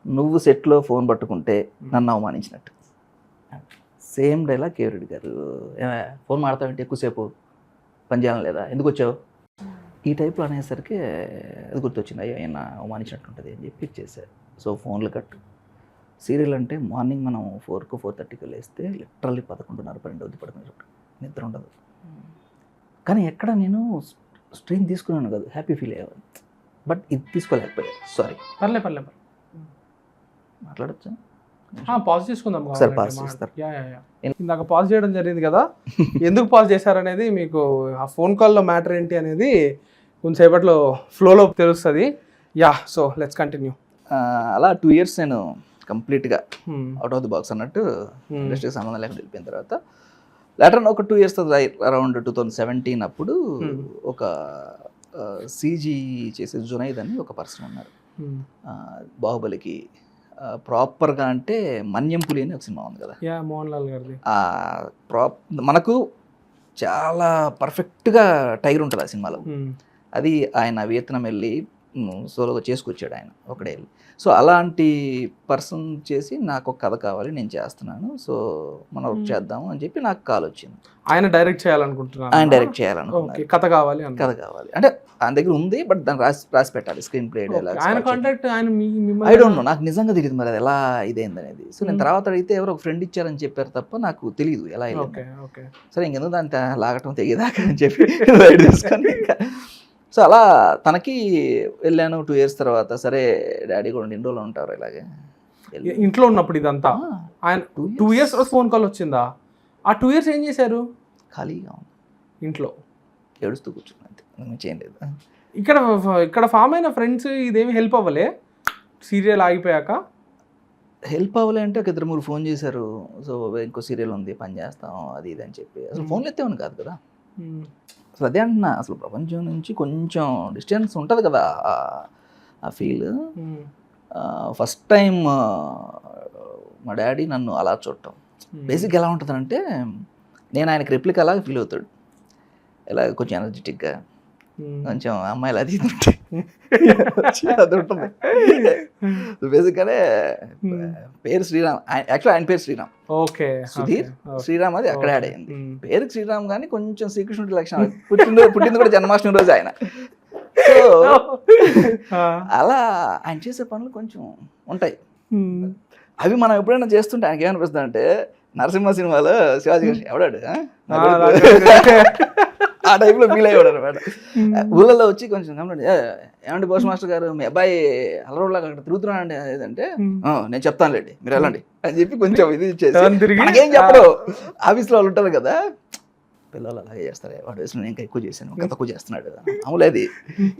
[SPEAKER 1] నువ్వు సెట్లో ఫోన్ పట్టుకుంటే నన్ను అవమానించినట్టు. సేమ్ డైలాగ్ కేవరెడ్డి గారు, ఫోన్ మాట్లాడతావంటే ఎక్కువసేపు పని చేయాలి లేదా, ఎందుకు వచ్చావు, ఈ టైప్లో అనేసరికి అది గుర్తొచ్చింది, అయ్యో ఆయన అవమానించినట్టు ఉంటుంది అని చెప్పి ఇచ్చేసారు. సో ఫోన్లు కట్టు. సీరియల్ అంటే మార్నింగ్ మనం 4-4:30కి లేస్తే లిటరల్లీ 11:30-12 పడుకునేటప్పుడు నిద్ర ఉండదు. కానీ ఎక్కడ నేను స్ట్రెయిన్ తీసుకున్నాను కాదు, హ్యాపీ ఫీల్ అయ్యేవాడు. బట్ ఇది తీసుకోలేకపోయా. సారీ.
[SPEAKER 3] పర్లే
[SPEAKER 1] మాట్లాడచ్చా?
[SPEAKER 3] పాజ్ చేసుకుందాం.
[SPEAKER 1] సార్ పాజ్ చేస్తారు.
[SPEAKER 3] ఇందాక పాజ్ చేయడం జరిగింది కదా, ఎందుకు పాజ్ చేశారనేది మీకు ఆ ఫోన్ కాల్లో మ్యాటర్ ఏంటి అనేది కొంచెంసేపట్లో ఫ్లోలో తెలుస్తుంది. So let's continue.
[SPEAKER 1] అలా 2 years నేను కంప్లీట్గా అవుట్ ఆఫ్ ది బాక్స్ అన్నట్టు ఇండస్ట్రీకి సంబంధం లేకుండా వెళ్ళిపోయిన తర్వాత లేటర్ ఒక 2 years అరౌండ్ 2017 అప్పుడు ఒక సీజీ చేసే జునైద్ అని ఒక పర్సన్ ఉన్నారు. బాహుబలికి ప్రాపర్గా అంటే మన్యంపులి అని ఒక సినిమా ఉంది కదా,
[SPEAKER 3] మోహన్ లాల్ గారిది.
[SPEAKER 1] మనకు చాలా పర్ఫెక్ట్గా టైగర్ ఉంటుంది ఆ సినిమాలో. అది ఆయన వియత్నాం వెళ్ళి సోలోగా చేసుకొచ్చాడు ఆయన ఒకడే వెళ్ళి. సో అలాంటి పర్సన్ చేసి నాకు ఒక కథ కావాలి, నేను చేస్తున్నాను, సో మనం వర్క్ చేద్దాము అని చెప్పి నాకు కాల్ వచ్చింది.
[SPEAKER 3] ఆయన డైరెక్ట్ చేయాలనుకుంటున్నాను.
[SPEAKER 1] ఆయన డైరెక్ట్ చేయాలనుకుంటున్నాను.
[SPEAKER 3] కథ కావాలి అంటే
[SPEAKER 1] ఆయన దగ్గర ఉంది, బట్ దాన్ని రాసి పెట్టాలి, స్క్రీన్ ప్లే డైలాగ్స్.
[SPEAKER 3] ఆయన కాంటాక్ట్
[SPEAKER 1] ఐ డోంట్ నో, నాకు నిజంగా తెలియదు మరి అది ఎలా ఇదేంది అనేది. సో నేను తర్వాత అడిగితే ఎవరో ఒక ఫ్రెండ్ ఇచ్చారని చెప్పారు తప్ప నాకు తెలియదు ఎలా అయింది. సరే ఇంకెందుకు దాన్ని లాగటం తెగేదాకా అని చెప్పి రైడ్ తీసుకొని సో అలా తనకి వెళ్ళాను. 2 years తర్వాత సరే డాడీ కూడా 2 రోజులు ఉంటారు ఇలాగే
[SPEAKER 3] ఇంట్లో ఉన్నప్పుడు. ఇదంతా ఆయన 2 years ఫోన్ కాల్ వచ్చిందా? ఆ 2 years ఏం చేశారు?
[SPEAKER 1] ఖాళీగా ఉంది,
[SPEAKER 3] ఇంట్లో
[SPEAKER 1] ఏడుస్తూ కూర్చున్నా, అంతే, చేయలేదు.
[SPEAKER 3] ఇక్కడ ఫామ్ అయిన ఫ్రెండ్స్ ఇదేమి హెల్ప్ అవ్వలే సీరియల్ ఆగిపోయాక?
[SPEAKER 1] హెల్ప్ అవ్వలే అంటే ఒక 2-3 ఫోన్ చేశారు. సో ఇంకో సీరియల్ ఉంది పని చేస్తాం అది ఇది అని చెప్పి అసలు ఫోన్లు ఎత్తేవాని కాదు కదా. అసలు అదే అంటున్నా, అసలు ప్రపంచం నుంచి కొంచెం డిస్టెన్స్ ఉంటుంది కదా ఆ ఫీల్. ఫస్ట్ టైం మా డాడీ నన్ను అలా చూడటం బేసిక్ ఎలా ఉంటుందంటే, నేను ఆయనకి రిప్లిక్ అలాగే ఫీల్ అవుతాడు, ఇలా కొంచెం ఎనర్జెటిక్గా, కొంచెం అమ్మాయిలు అది ఉంటే అది ఉంటుంది. బేసిక్గానే పేరు శ్రీరామ్, యాక్చువల్ ఆయన పేరు శ్రీరామ్.
[SPEAKER 3] ఓకే,
[SPEAKER 1] సుధీర్ శ్రీరామ్ అది అక్కడ యాడ్ అయింది. పేరుకి శ్రీరామ్ కానీ కొంచెం శ్రీకృష్ణుడి లక్షణం, పుట్టింది కూడా జన్మాష్టమి రోజు ఆయన. సో అలా ఆయన చేసే పనులు కొంచెం ఉంటాయి. అవి మనం ఎప్పుడైనా చేస్తుంటే ఆయనకి ఏమనిపిస్తుంది అంటే, నరసింహ సినిమాలో శివాజీ గారు ఎవడాడు ఆ టైప్లో ఫీల్ అయ్యాడు అనమాట. ఊళ్ళలో వచ్చి కొంచెం ఏమంటే పోస్ట్ మాస్టర్ గారు మీ అబ్బాయి అలరోడ్లాగా అక్కడ తిరుగుతున్నాడు అంటే, నేను చెప్తానులేండి మీరు వెళ్ళండి అని చెప్పి కొంచెం ఇది ఇచ్చేసి ఏం చెప్పరు. ఆఫీస్లో వాళ్ళు ఉంటారు కదా, పిల్లలు అలాగే చేస్తారు, వాడు వేసిన నేను ఇంకా ఎక్కువ చేశాను, ఇంకా తక్కువ చేస్తున్నాడు అమలేది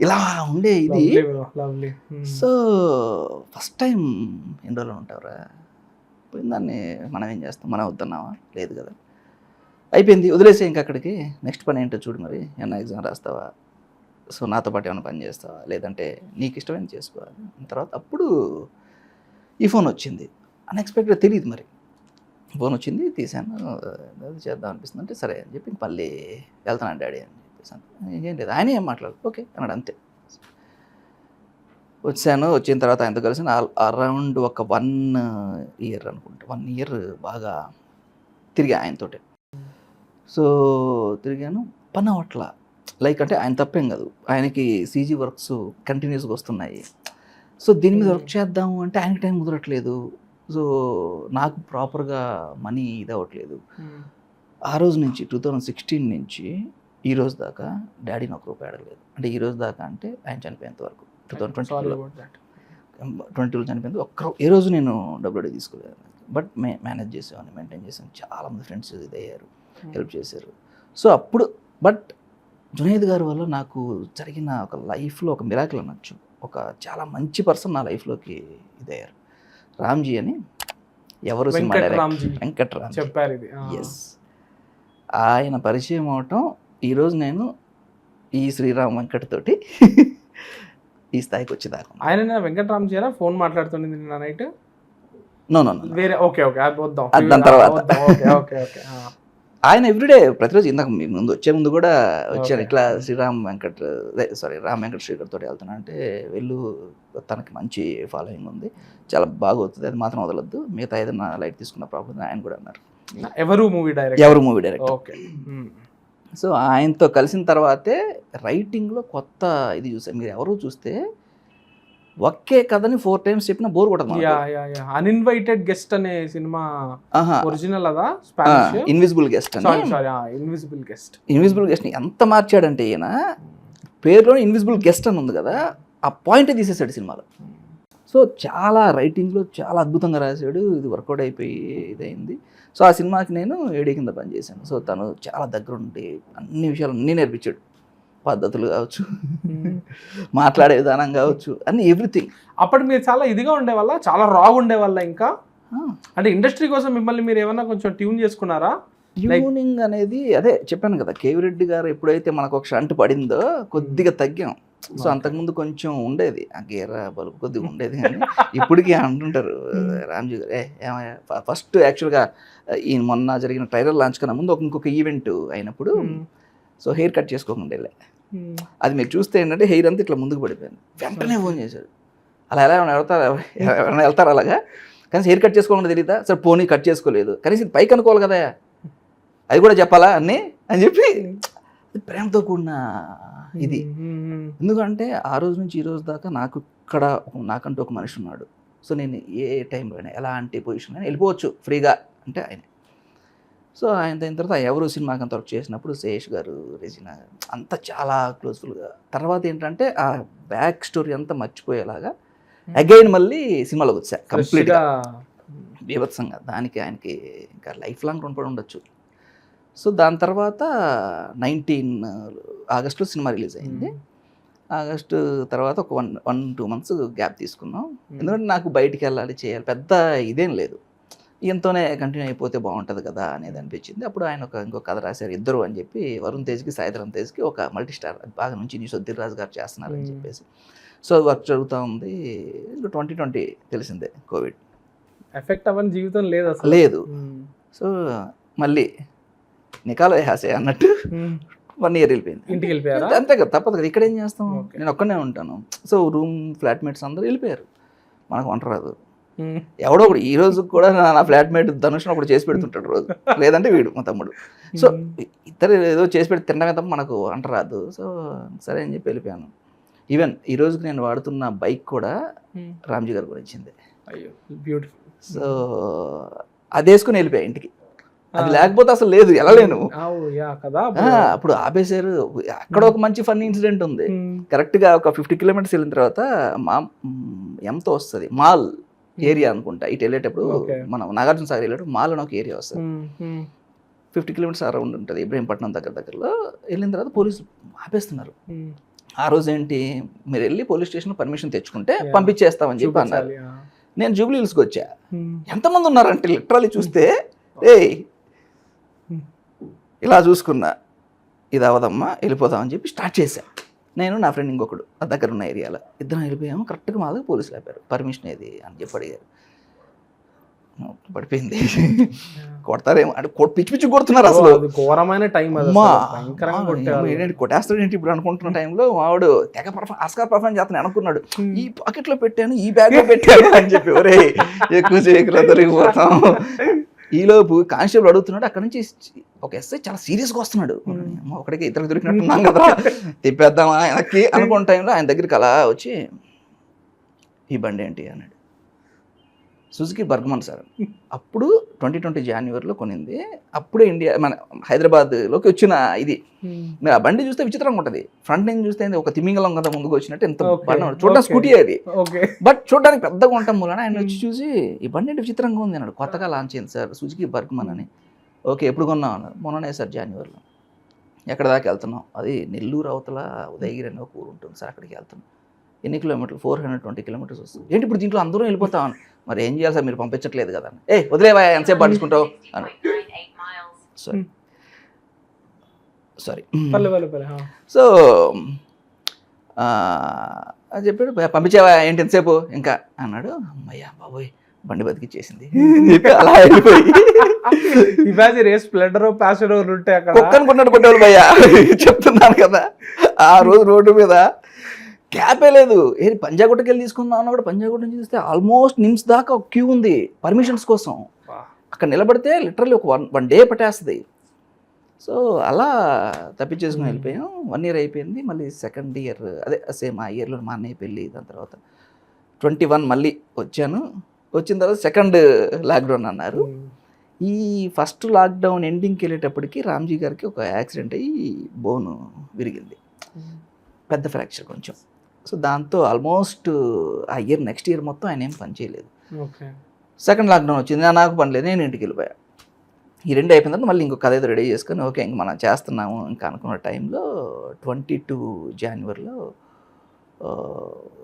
[SPEAKER 1] ఇలా ఉండే ఇది. సో ఫస్ట్ టైం ఎన్ని రోజులు ఉంటావురా, పోయిన దాన్ని మనం ఏం చేస్తాం, మనం వద్దన్నావా, లేదు కదా, అయిపోయింది వదిలేసే ఇంకా అక్కడికి, నెక్స్ట్ పని ఏంటో చూడు, మరి ఏమన్నా ఎగ్జామ్ రాస్తావా, సో నాతో పాటు ఏమైనా పని చేస్తావా, లేదంటే నీకు ఇష్టమైనది చేసుకోవాలి. తర్వాత అప్పుడు ఈ ఫోన్ వచ్చింది, అన్ఎక్స్పెక్టెడ్, తెలియదు మరి ఫోన్ వచ్చింది, తీసాను, అది చేద్దాం అనిపిస్తుంది అంటే సరే అని చెప్పి మళ్ళీ వెళ్తాను డాడీ అని చెప్పేసాను. ఏం లేదు, ఆయన ఏం మాట్లాడు ఓకే అన్నాడు అంతే. వచ్చాను, వచ్చిన తర్వాత ఆయనతో కలిసి అరౌండ్ ఒక 1 ఇయర్ అనుకుంటా, 1 ఇయర్ బాగా తిరిగా ఆయనతోటే. సో తిరిగాను, పని అవట్లా, లైక్ అంటే ఆయన తప్పేం కాదు, ఆయనకి సీజీ వర్క్స్ కంటిన్యూస్గా వస్తున్నాయి. సో దీని మీద వర్క్ చేద్దాము అంటే ఆయనకి టైం కుదరట్లేదు. సో నాకు ప్రాపర్గా మనీ ఇది అవ్వట్లేదు. ఆ రోజు నుంచి 2016 నుంచి ఈ రోజు దాకా డాడీని ఒక రూపాయి అడగలేదు. అంటే ఈ రోజు దాకా అంటే ఆయన చనిపోయేంత వరకు 2022 చనిపోయింది, ఏ రోజు నేను డబ్బులు తీసుకోలేదు. బట్ మేనేజ్ చేసేవాడిని, మెయింటైన్ చేసాను, చాలామంది ఫ్రెండ్స్ ఇదయ్యారు, హెల్ప్ చేశారు. సో అప్పుడు బట్ జునైద్ గారి వల్ల నాకు జరిగిన ఒక లైఫ్లో ఒక మిరాకిల్ అనొచ్చు, ఒక చాలా మంచి పర్సన్ నా లైఫ్లోకి ఇదయ్యారు. రామ్జీ అని, ఎవరు వెంకట్ రామ్
[SPEAKER 3] చెప్పారు ఇది.
[SPEAKER 1] ఎస్, ఆయన పరిచయం అవటం ఈరోజు నేను ఈ శ్రీరామ్ వెంకట్ తోటి ఈ స్థాయికి వచ్చేదాకా.
[SPEAKER 3] ఆయన వెంకటరామ్ జీరా ఫోన్ మాట్లాడుతుంది నిన్న నైట్?
[SPEAKER 1] నో
[SPEAKER 3] వేరే, ఓకే
[SPEAKER 1] దాని తర్వాత
[SPEAKER 3] ఓకే
[SPEAKER 1] ఆయన ఎవ్రీడే ప్రతిరోజు, ఇందాక వచ్చే ముందు కూడా వచ్చాను, ఇట్లా రామ్ వెంకట్ శ్రీకర్ తోటి వెళ్తున్నా అంటే, వెళ్ళు, తనకి మంచి ఫాలోయింగ్ ఉంది, చాలా బాగా అవుతుంది, అది మాత్రం వదలొద్దు, మిగతా ఏదైనా లైట్ తీసుకున్న ప్రాబ్లం ఆయన కూడా అన్నారు.
[SPEAKER 3] ఎవరు మూవీ డైరెక్టర్.
[SPEAKER 1] ఓకే. సో ఆయనతో కలిసిన తర్వాతే రైటింగ్లో కొత్త ఇది చూసాను. మీరు ఎవరు చూస్తే ఒకే కథని 4 times చెప్పినా బోర్ కొట్టదు.
[SPEAKER 3] అన్ఇన్వైటెడ్ గెస్ట్ అనే సినిమా ఒరిజినల్ అదా, స్పానిష్?
[SPEAKER 1] ఇన్విజిబుల్ గెస్ట్ అని. ఇన్విజిబుల్ గెస్ట్ ని ఎంత మార్చాడంటే, ఈయన పేరులోనే ఇన్విజిబుల్ గెస్ట్ అని ఉంది కదా, ఆ పాయింట్ తీసేసాడు సినిమాలో. సో చాలా రైటింగ్లో చాలా అద్భుతంగా రాశాడు, ఇది వర్కౌట్ అయిపోయి ఇదైంది. సో ఆ సినిమాకి నేను ఏడీ కింద పనిచేశాను. సో తను చాలా దగ్గరుండి అన్ని విషయాలు అన్నీ నేర్పించాడు, పద్ధతులు కావచ్చు, మాట్లాడే విధానం కావచ్చు, అన్ని ఎవ్రీథింగ్.
[SPEAKER 3] అప్పుడు మీరు చాలా ఇదిగా ఉండేవాళ్ళ, చాలా రాగా ఉండేవాళ్ళ ఇంకా, అంటే ఇండస్ట్రీ కోసం మిమ్మల్ని మీరు ఏమన్నా కొంచెం ట్యూన్ చేసుకున్నారా?
[SPEAKER 1] ట్యూనింగ్ అనేది అదే చెప్పాను కదా, కేవీ రెడ్డి గారు ఎప్పుడైతే మనకు ఒక షంట్ పడిందో కొద్దిగా తగ్గాం. సో అంతకుముందు కొంచెం ఉండేది, ఆ గేర బలుపు కొద్దిగా ఉండేది, కానీ ఇప్పటికీ అంటుంటారు రామ్జీ గారు, ఏమయ్యా ఫస్ట్ యాక్చువల్గా ఈ మొన్న జరిగిన ట్రైలర్ లాంచ్ కన్నా ముందు ఇంకొక ఈవెంట్ అయినప్పుడు, సో హెయిర్ కట్ చేసుకోకుండా, అది మీరు చూస్తే ఏంటంటే హెయిర్ అంతా ఇట్లా ముందుకు పడిపోయింది. వెంటనే ఫోన్ చేశాడు, అలా ఎలా ఎవరైనా వెళ్తారు అలాగా, కానీ హెయిర్ కట్ చేసుకోకుండా తెలియదా, సరే పోనీ కట్ చేసుకోలేదు, కనీసం ఇది పైకి అనుకోవాలి కదా, అది కూడా చెప్పాలా అని చెప్పి ప్రేమతో కూడిన ఇది. ఎందుకంటే ఆ రోజు నుంచి ఈ రోజు దాకా నాకు ఇక్కడ నాకంటూ ఒక మనిషి ఉన్నాడు. సో నేను ఏ టైంలో అయినా ఎలాంటి పొజిషన్ అయినా వెళ్ళిపోవచ్చు ఫ్రీగా అంటే ఆయన. సో ఆయన అయిన తర్వాత ఎవరు సినిమాకి అంత వర్క్ చేసినప్పుడు శేష్ గారు, రెజినా అంతా చాలా క్లోజ్ఫుల్గా. తర్వాత ఏంటంటే ఆ బ్యాక్ స్టోరీ అంతా మర్చిపోయేలాగా అగైన్ మళ్ళీ సినిమాలోకి వచ్చా కంప్లీట్గా బీభత్సంగా. దానికి ఆయనకి ఇంకా లైఫ్ లాంగ్ రుణపడి ఉండొచ్చు. సో దాని తర్వాత 19 ఆగస్టులో సినిమా రిలీజ్ అయింది. ఆగస్టు తర్వాత ఒక 1-2 మంత్స్ గ్యాప్ తీసుకున్నాం. ఎందుకంటే నాకు బయటికి వెళ్ళాలి చేయాలి పెద్ద ఇదేం లేదు, ఈయనతోనే కంటిన్యూ అయిపోతే బాగుంటుంది కదా అనేది అనిపించింది. అప్పుడు ఆయన ఇంకో కథ రాశారు ఇద్దరు అని చెప్పి, వరుణ్ తేజ్కి సాయిధరం తేజ్కి ఒక మల్టీ స్టార్ బాగా నుంచి న్యూస్ రాజు గారు చేస్తున్నారని చెప్పేసి. సో వర్క్ జరుగుతూ ఉంది. ఇంకా 2020 తెలిసిందే కోవిడ్
[SPEAKER 3] ఎఫెక్ట్ అవ్వని జీవితం లేదు అసలు.
[SPEAKER 1] లేదు. సో మళ్ళీ నికాలో హాసే అన్నట్టు 1 year వెళ్ళిపోయింది.
[SPEAKER 3] ఇంటికి వెళ్ళిపోయారా?
[SPEAKER 1] అంతే కదా, తప్పదు కదా, ఇక్కడ ఏం చేస్తాం,
[SPEAKER 3] Okay.
[SPEAKER 1] నేను ఒక్కనే ఉంటాను. సో రూమ్ ఫ్లాట్మేట్స్ అందరూ వెళ్ళిపోయారు, మనకు వంట రాదు. ఎవడో ఒకడు ఈ రోజు కూడా నా ఫ్లాట్మేట్ ధనుష్ ఒకటి చేసి పెడుతుంటాడు రోజు, లేదంటే వీడు మా తమ్ముడు. సో ఇద్దరు ఏదో చేసి పెట్టి తినడమే తప్ప మనకు వంట రాదు. సో సరే అని చెప్పి వెళ్ళిపోయాను. ఈవెన్ ఈ రోజుకి నేను వాడుతున్న బైక్ కూడా రామ్జీ గారు కూడా ఇచ్చింది.
[SPEAKER 3] అయ్యో బ్యూటిఫుల్.
[SPEAKER 1] సో అది వేసుకుని వెళ్ళిపోయా ఇంటికి. అది లేకపోతే అసలు లేదు, వెళ్ళలేను.
[SPEAKER 3] కదా
[SPEAKER 1] అప్పుడు ఆపేశారు. అక్కడ ఒక మంచి ఫన్ ఇన్సిడెంట్ ఉంది. కరెక్ట్గా ఒక 50 kilometers వెళ్ళిన తర్వాత ఎంతో వస్తుంది మాల్ ఏరియా అనుకుంటా. ఇటు వెళ్ళేటప్పుడు మనం నాగార్జున సాగర్ వెళ్ళేటప్పుడు మాల్ అని ఒక ఏరియా వస్తుంది. 50 kilometers అరౌండ్ ఉంటుంది, ఇబ్రహీంపట్నం దగ్గరలో. వెళ్ళిన తర్వాత పోలీసులు ఆపేస్తున్నారు. ఆ రోజు ఏంటి, మీరు వెళ్ళి పోలీస్ స్టేషన్ పర్మిషన్ తెచ్చుకుంటే పంపించేస్తామని చెప్పి అన్నారు. నేను జూబ్లీ హిల్స్కి వచ్చా. ఎంతమంది ఉన్నారంటే లిటరల్లీ చూస్తే ఇలా చూసుకున్నా, ఇది అవదమ్మా వెళ్ళిపోదామని చెప్పి స్టార్ట్ చేశా. నేను నా ఫ్రెండ్ ఇంకొకడు ఆ దగ్గర ఉన్న ఏరియాలో ఇద్దరం వెళ్ళిపోయాము. కరెక్ట్గా మా దగ్గర పోలీసులు ఆపారు. పర్మిషన్ ఏది అని చెప్పి అడిగారు. పడిపోయింది. కొడతారేమో అంటే పిచ్చి పిచ్చి కొడుతున్నారు అసలు.
[SPEAKER 3] ఘోరమైన టైం
[SPEAKER 1] కొట్టేస్తాడు ఏంటి ఇప్పుడు అనుకుంటున్న టైంలో వాడు తెగ ఆస్కార్ పర్ఫార్మ్ చేస్తాను అనుకున్నాడు. ఈ పాకెట్లో పెట్టాను, ఈ బ్యాగ్లో పెట్టాను అని చెప్పి ఒరే ఎక్కువ చేయకురా దొరికిపోతాం. ఈలోపు కానిస్టేబుల్ అడుగుతున్నాడు. అక్కడ నుంచి ఒక ఎస్ఐ చాలా సీరియస్గా వస్తున్నాడు. ఒకటికి ఇద్దరికి దొరికినట్టున్నాం కదా, తిప్పేద్దామా ఆయనకి అనుకున్న టైంలో ఆయన దగ్గరికి అలా వచ్చి ఈ బండి ఏంటి అన్నాడు. Suzuki Burgman sir. అప్పుడు 2020 Januaryలో కొనింది. అప్పుడే ఇండియా మన హైదరాబాద్లోకి వచ్చిన ఇది. మీరు ఆ బండి చూస్తే విచిత్రంగా ఉంటుంది. ఫ్రంట్ నుంచి చూస్తే ఒక తిమింగలం కదా ముందుకు వచ్చినట్టు ఎంత చూడడానికి స్కూటీ అది, బట్ చూడడానికి పెద్దగా ఉంటాం మూలన ఆయన వచ్చి చూసి ఈ బండి అంటే విచిత్రంగా ఉంది అన్నాడు. కొత్తగా లాంచ్ అయింది సార్ సుజుకి బర్గ్మన్ అని. ఓకే ఎప్పుడు కొన్నాం అన్నారు. మొన్ననే సార్ Januaryలో. ఎక్కడ దాకా వెళ్తున్నాం, అది నెల్లూరు అవతల ఉదయగిరి అనే ఒక ఊరు ఉంటుంది సార్, అక్కడికి వెళ్తున్నాం. ఎన్ని కిలోమీటర్లు? 420 kilometers వస్తుంది. ఏంటి ఇప్పుడు దీంట్లో అందరూ వెళ్ళిపోతామని. మరి ఏం చేయాలి సార్, మీరు పంపించట్లేదు కదా. వదిలేవా ఎంతసేపు పడుచుకుంటావు అని. సారీ సో అని చెప్పాడు. పంపించావా ఏంటి ఎంతసేపు ఇంకా అన్నాడు. అమ్మయ్యా బాబోయ్ బండి బతికిచ్చేసింది అలా వెళ్ళిపోయి. కుక్కనుకున్నట్టు కొట్టేవాళ్ళు భయ్యా, చెప్తున్నాను కదా. ఆ రోజు రోడ్డు మీద క్యాపే లేదు. ఏది పంజాగుట్టకి వెళ్ళి తీసుకుందాం అన్న కూడా పంజాగుట్ట నుంచి చూస్తే ఆల్మోస్ట్ నిమ్స్ దాకా ఒక క్యూ ఉంది పర్మిషన్స్ కోసం. అక్కడ నిలబడితే లిటరల్లీ ఒక వన్ డే పట్టేస్తుంది. సో అలా తప్పించేసుకుని వెళ్ళిపోయాం. 1 year అయిపోయింది. మళ్ళీ సెకండ్ ఇయర్ అదే సేమ్ ఆ ఇయర్లో మా అన్నయ్య పెళ్ళి. దాని తర్వాత 21 మళ్ళీ వచ్చాను. వచ్చిన తర్వాత సెకండ్ లాక్డౌన్ అన్నారు. ఈ ఫస్ట్ లాక్డౌన్ ఎండింగ్కి వెళ్ళేటప్పటికి రామ్జీ గారికి ఒక యాక్సిడెంట్ అయ్యి బోను విరిగింది, పెద్ద ఫ్రాక్చర్ కొంచెం. సో దాంతో ఆల్మోస్ట్ ఆ ఇయర్ నెక్స్ట్ ఇయర్ మొత్తం ఆయన ఏం పని చేయలేదు. సెకండ్ లాక్డౌన్ వచ్చింది, నాకు పని లేదు, నేను ఇంటికి వెళ్ళిపోయా. ఈ 2 అయిపోయిన తర్వాత మళ్ళీ ఇంకొక కథ ఏదో రెడీ చేసుకొని ఓకే ఇంక మనం చేస్తున్నాము ఇంకా అనుకున్న టైంలో 22 Januaryలో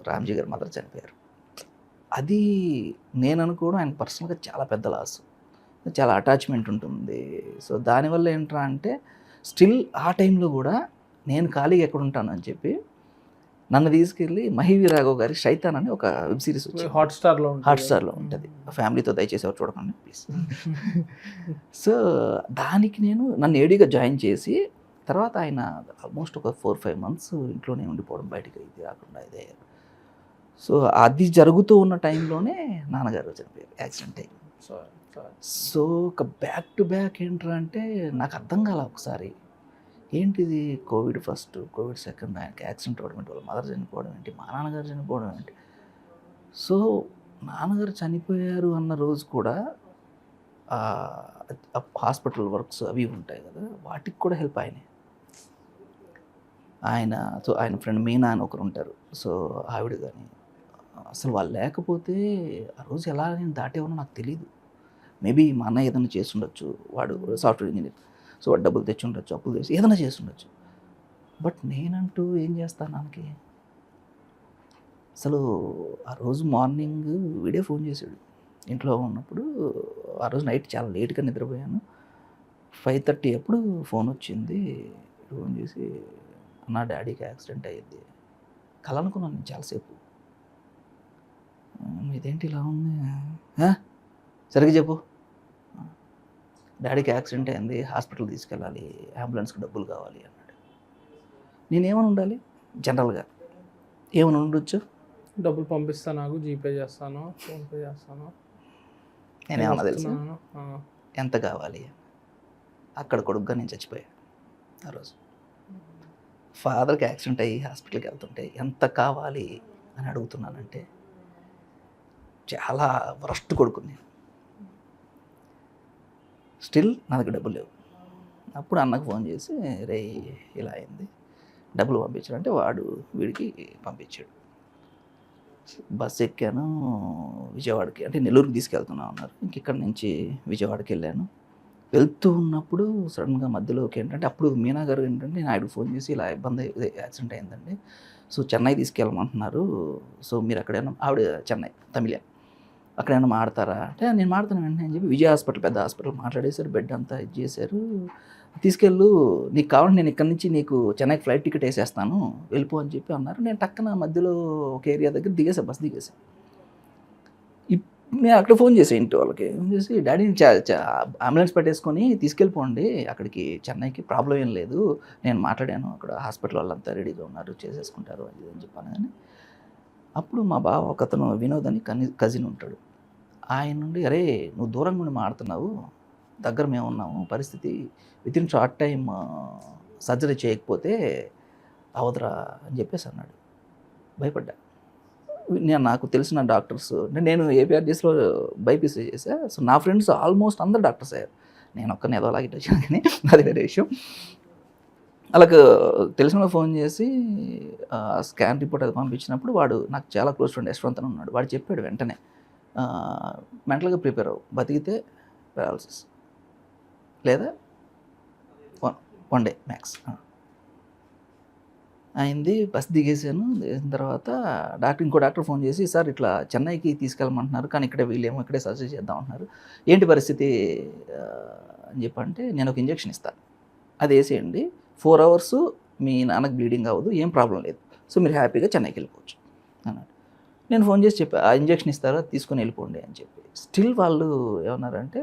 [SPEAKER 1] రామ్జీ గారి మదర్ చనిపోయారు. అది నేను అనుకోవడం ఆయన పర్సనల్గా చాలా పెద్ద లాస్, చాలా అటాచ్మెంట్ ఉంటుంది. సో దానివల్ల ఏంట్రా అంటే స్టిల్ ఆ టైంలో కూడా నేను ఖాళీగా ఎక్కడ ఉంటాను అని చెప్పి నన్ను తీసుకెళ్ళి మహివి రాఘవ్ గారి శైతాన్ అని ఒక వెబ్ సిరీస్ వచ్చింది, హాట్స్టార్లో ఉంటుంది. ఫ్యామిలీతో దయచేసి ఎవరు చూడకండి ప్లీజ్. సో దానికి నన్ను ఏడీగా జాయిన్ చేసి తర్వాత ఆయన ఆల్మోస్ట్ ఒక 4-5 months ఇంట్లోనే ఉండిపోవడం, బయటికి ఇది రాకుండా ఇదే. సో అది జరుగుతూ ఉన్న టైంలోనే నాన్నగారు చనిపోయారు, యాక్సిడెంట్ అయ్యి. సో ఒక బ్యాక్ టు బ్యాక్ ఏంట్రా అంటే నాకు అర్థం కాల ఒకసారి, ఏంటిది కోవిడ్ ఫస్ట్, కోవిడ్ సెకండ్, ఆయనకి యాక్సిడెంట్ అవ్వడం ఏంటి, వాళ్ళ మదర్ చనిపోవడం ఏంటి, మా నాన్నగారు చనిపోవడం ఏంటి. సో నాన్నగారు చనిపోయారు అన్న రోజు కూడా హాస్పిటల్ వర్క్స్ అవి ఉంటాయి కదా, వాటికి కూడా హెల్ప్ ఆయన ఫ్రెండ్ మీనా అని ఒకరు ఉంటారు. సో ఆవిడ కానీ అసలు వాళ్ళు లేకపోతే ఆ రోజు ఎలా నేను దాటేవనో నాకు తెలియదు. మేబీ మా అన్న ఏదైనా చేసి ఉండొచ్చు, వాడు సాఫ్ట్వేర్ ఇంజనీర్, సో వాడు డబ్బులు తెచ్చి ఉండొచ్చు, అప్పులు తెచ్చి ఏదైనా చేసి ఉండొచ్చు. బట్ నేనంటూ ఏం చేస్తాను, నాన్నకి అసలు ఆ రోజు మార్నింగ్ వీడే ఫోన్ చేశాడు ఇంట్లో ఉన్నప్పుడు. ఆ రోజు నైట్ చాలా లేట్గా నిద్రపోయాను. 5:30 అప్పుడు ఫోన్ వచ్చింది. ఫోన్ చేసి నా డాడీకి యాక్సిడెంట్ అయ్యింది. కల అనుకున్నాను నేను చాలాసేపు. ఇదేంటి ఇలా ఉంది, సరిగ్గా చెప్పు. డాడీకి యాక్సిడెంట్ అయింది, హాస్పిటల్ తీసుకెళ్ళాలి, అంబులెన్స్కి డబ్బులు కావాలి అన్నాడు. నేనేమని ఉండాలి జనరల్గా, ఏమని ఉండొచ్చు?
[SPEAKER 3] డబ్బులు పంపిస్తాను, నాకు జీపే చేస్తాను, ఫోన్పే చేస్తాను.
[SPEAKER 1] నేనేమన్నా తెలుసు
[SPEAKER 3] వస్తున్నాను.
[SPEAKER 1] ఎంత కావాలి? అక్కడ కొడుకుగా నేను చచ్చిపోయా ఆ రోజు. ఫాదర్కి యాక్సిడెంట్ అయ్యి హాస్పిటల్కి వెళ్తుంటే ఎంత కావాలి అని అడుగుతున్నానంటే చాలా వరస్ట్ కొడుకుని నేను. స్టిల్ నా దగ్గర డబ్బులు లేవు. అప్పుడు అన్నకు ఫోన్ చేసి రే ఇలా అయింది, డబ్బులు పంపించాడంటే వాడు వీడికి పంపించాడు. బస్ ఎక్కాను విజయవాడకి, అంటే నెల్లూరుకి తీసుకెళ్తున్నాం అన్నారు. ఇంక ఇక్కడ నుంచి విజయవాడకి వెళ్ళాను. వెళ్తూ ఉన్నప్పుడు సడన్గా మధ్యలోకి ఏంటంటే అప్పుడు మీనా గారు ఏంటంటే నేను ఆయనకు ఫోన్ చేసి ఇలా ఇబ్బంది యాక్సిడెంట్ అయిందండి, సో చెన్నై తీసుకెళ్ళమంటున్నారు, సో మీరు అక్కడైనా, ఆవిడ చెన్నై తమిళన్, అక్కడైనా మాడతారా అంటే నేను మాడతాను వెంటనే అని చెప్పి విజయ హాస్పిటల్, పెద్ద హాస్పిటల్ మాట్లాడేశారు. బెడ్ అంతా ఇది చేశారు. తీసుకెళ్ళు, నీకు కావాలంటే నేను ఇక్కడ నుంచి నీకు చెన్నైకి ఫ్లైట్ టికెట్ వేసేస్తాను, వెళ్ళిపో అని చెప్పి అన్నారు. నేను టక్కన మధ్యలో ఒక ఏరియా దగ్గర దిగేసాను, బస్ దిగేసాను. నేను అక్కడ ఫోన్ చేసాను ఇంటి వాళ్ళకి, ఫోన్ చేసి డాడీని అంబులెన్స్ పెట్టేసుకొని తీసుకెళ్ళిపోండి అక్కడికి, చెన్నైకి, ప్రాబ్లం ఏం లేదు, నేను మాట్లాడాను, అక్కడ హాస్పిటల్ వాళ్ళంతా రెడీగా ఉన్నారు, చేసేసుకుంటారు అది అని చెప్పాను. కానీ అప్పుడు మా బావ ఒకతను వినోద్ అని కజిన్ ఉంటాడు, ఆయన నుండి అరే నువ్వు దూరంగా ఉండి మాడుతున్నావు, దగ్గర మేము ఉన్నాము, పరిస్థితి వితిన్ షార్ట్ టైం సర్జరీ చేయకపోతే అవదరా అని చెప్పేసి అన్నాడు. భయపడ్డా. నేను నాకు తెలిసిన డాక్టర్స్, నేను ఏపీఆర్జీఎస్లో బైపీసీ చేశా, సో నా ఫ్రెండ్స్ ఆల్మోస్ట్ అందరు డాక్టర్స్ అయ్యారు, నేను ఒక్కరిని ఏదో అలాగే వచ్చాను, కానీ అది వేరే విషయం. అలాగ తెలిసిన ఫోన్ చేసి స్కాన్ రిపోర్ట్ అది పంపించినప్పుడు వాడు నాకు చాలా క్లోజ్ ఫ్రెండ్ యశ్వంత్ అని ఉన్నాడు, వాడు చెప్పాడు వెంటనే మెంటల్గా ప్రిపేర్ అవ్వు, బతికితే పెరాలసిస్ లేదా 1 డే మ్యాక్స్ అయింది. బస్ దిగేసాను. దిగిన తర్వాత ఇంకో డాక్టర్ ఫోన్ చేసి సార్ ఇట్లా చెన్నైకి తీసుకెళ్ళమంటున్నారు, కానీ ఇక్కడే వీళ్ళేమో ఇక్కడే సర్జరీ చేద్దాం అంటున్నారు, ఏంటి పరిస్థితి అని చెప్పంటే నేను ఒక ఇంజెక్షన్ ఇస్తాను, అది వేసేయండి, 4 hours మీ నాన్నకు బ్లీడింగ్ అవ్వదు, ఏం ప్రాబ్లం లేదు, సో మీరు హ్యాపీగా చెన్నైకి వెళ్ళిపోవచ్చు అన్నాడు. నేను ఫోన్ చేసి చెప్పా, ఆ ఇంజెక్షన్ ఇస్తారా, తీసుకొని వెళ్ళిపోండి అని చెప్పి. స్టిల్ వాళ్ళు ఏమన్నారంటే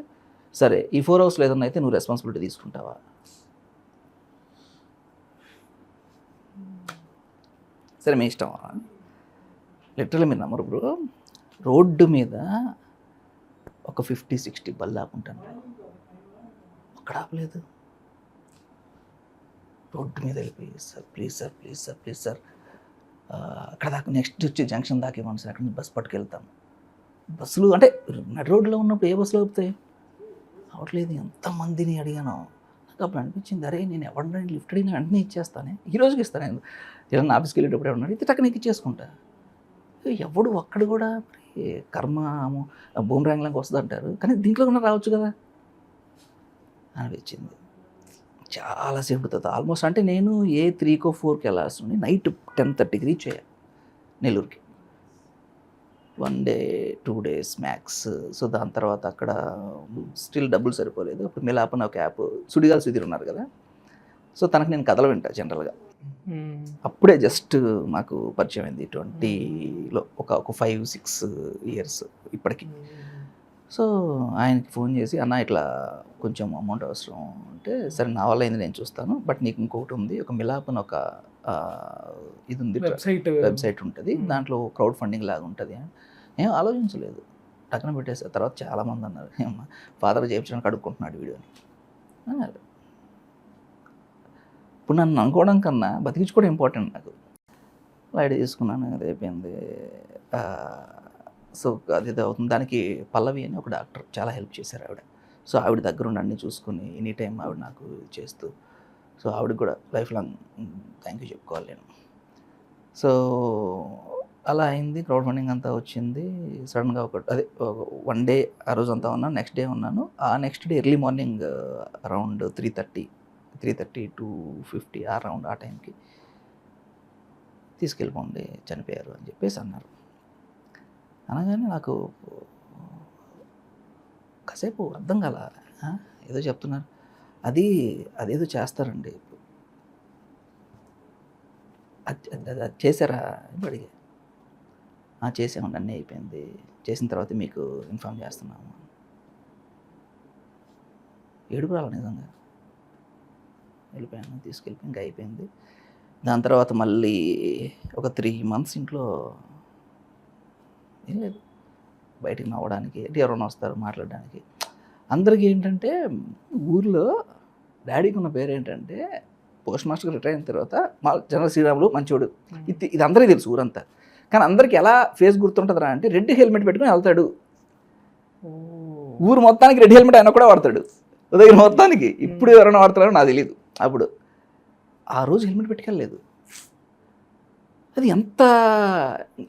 [SPEAKER 1] సరే ఈ 4 hours ఏదన్నా అయితే నువ్వు రెస్పాన్సిబిలిటీ తీసుకుంటావా? సరే మీ ఇష్టం. లిటరల్లీ మీరు నమ్మరు బ్రో, రోడ్డు మీద ఒక 50-60 బళ్ళు ఆపుంటాను, అక్కడ ఆపలేదు. రోడ్డు మీద వెళ్ళిపోయి sir please sir please sir please sir అక్కడ దాకా నెక్స్ట్ వచ్చి జంక్షన్ దాకా ఇవ్వండి సార్, అక్కడ నుంచి బస్సు పట్టుకెళ్తాము. బస్సులు అంటే నడి రోడ్లో ఉన్నప్పుడు ఏ బస్సులు అవుతాయి అవట్లేదు. ఎంతమందిని అడిగాను, నాకు అప్పుడు అనిపించింది అరే నేను ఎవరిని లిఫ్ట్ అడిగినా వెంటనే ఇచ్చేస్తానే, ఈ రోజుకి ఇస్తాను. నేను ఏదన్నా ఆఫీస్కి వెళ్ళేటప్పుడు ఎవరన్నా ఇది టక్కన ఇచ్చేసుకుంటా. ఎవడు ఒక్కడు కూడా మరి కర్మ బూమరాంగ్లాగా వస్తుంది అంటారు, కానీ దీంట్లో కూడా రావచ్చు కదా అనిపించింది. చాలాసేపు తర్వాత ఆల్మోస్ట్ అంటే నేను 3కో 4కి వెళ్ళాల్సింది, నైట్ 10:30కి రీచ్ అయ్యా నెల్లూరుకి. 1 day 2 days మ్యాక్స్. సో దాని తర్వాత అక్కడ స్టిల్ డబ్బులు సరిపోలేదు. అప్పుడు మిలాపన ఒక యాప్, సుడిగాలి సుధీర్ ఉన్నారు కదా, సో తనకు నేను కథలు వింటా జనరల్గా. అప్పుడే జస్ట్ మాకు పరిచయం అయింది 20లో, ఒక 5-6 years ఇప్పటికి. సో ఆయనకి ఫోన్ చేసి అన్న ఇట్లా కొంచెం అమౌంట్ అవసరం అంటే సరే నా వల్ల అయింది నేను చూస్తాను, బట్ నీకు ఇంకొకటి ఉంది, ఒక మిలాపన్ ఒక ఇది ఉంది, వెబ్సైట్ ఉంటుంది, దాంట్లో క్రౌడ్ ఫండింగ్ లాగా ఉంటుంది. ఏం ఆలోచించలేదు, టక్కన పెట్టేసారు. తర్వాత చాలామంది అన్నారు ఫాదర్ చేయించడానికి అడుక్కుంటున్నాడు వీడియో అని అన్నారు. ఇప్పుడు నన్ను అనుకోవడం కన్నా బతికించుకోవడం ఇంపార్టెంట్ నాకు. లైట్ తీసుకున్నాను, అది అయిపోయింది. సో అది అవుతుంది. దానికి పల్లవి అని ఒక డాక్టర్ చాలా హెల్ప్ చేశారు ఆవిడ. సో ఆవిడ దగ్గర ఉండి అన్నీ చూసుకొని ఎనీ టైం ఆవిడ నాకు చేస్తూ, సో ఆవిడకి కూడా లైఫ్ లాంగ్ థ్యాంక్ యూ చెప్పుకోవాలి నేను. సో అలా అయింది, క్రౌడ్ ఫండింగ్ అంతా వచ్చింది. సడన్గా అదే 1 day ఆ రోజు అంతా ఉన్నాను, నెక్స్ట్ డే ఉన్నాను. ఆ next day early morning around 3:30 to 2:50 ఆ టైంకి తీసుకెళ్ళిపోండి చనిపోయారు అని చెప్పేసి అన్నారు. అనగానే నాకు కాసేపు అర్థం కాల, ఏదో చెప్తున్నారు, అదేదో చేస్తారండి, అది చేశారా అని అడిగా. చేసామండి, అన్నీ అయిపోయింది, చేసిన తర్వాత మీకు ఇన్ఫామ్ చేస్తున్నాము. ఏడుపు రాలి నిజంగా. వెళ్ళిపోయాను, తీసుకెళ్ళిపోయి ఇంకా అయిపోయింది. దాని తర్వాత మళ్ళీ ఒక 3 months ఇంట్లో ఏం లేదు, బయటికి నవ్వడానికి ఎవరైనా వస్తారు మాట్లాడడానికి. అందరికీ ఏంటంటే ఊర్లో డాడీకి ఉన్న పేరు ఏంటంటే, పోస్ట్ మాస్టర్గా రిటైర్ అయిన తర్వాత మా జనరల్ శ్రీరాములు మంచోడు, ఇది అందరికీ తెలుసు ఊరంతా. కానీ అందరికి ఎలా ఫేస్ గుర్తుంటుందిరా అంటే, రెడ్ హెల్మెట్ పెట్టుకుని వెళ్తాడు ఊరు మొత్తానికి. రెడ్ హెల్మెట్ ఆయన కూడా వాడతాడు ఉదయం మొత్తానికి. ఇప్పుడు ఎవరైనా వాడతారో నాకు తెలియదు. అప్పుడు ఆ రోజు హెల్మెట్ పెట్టుకెళ్ళలేదు. అది ఎంత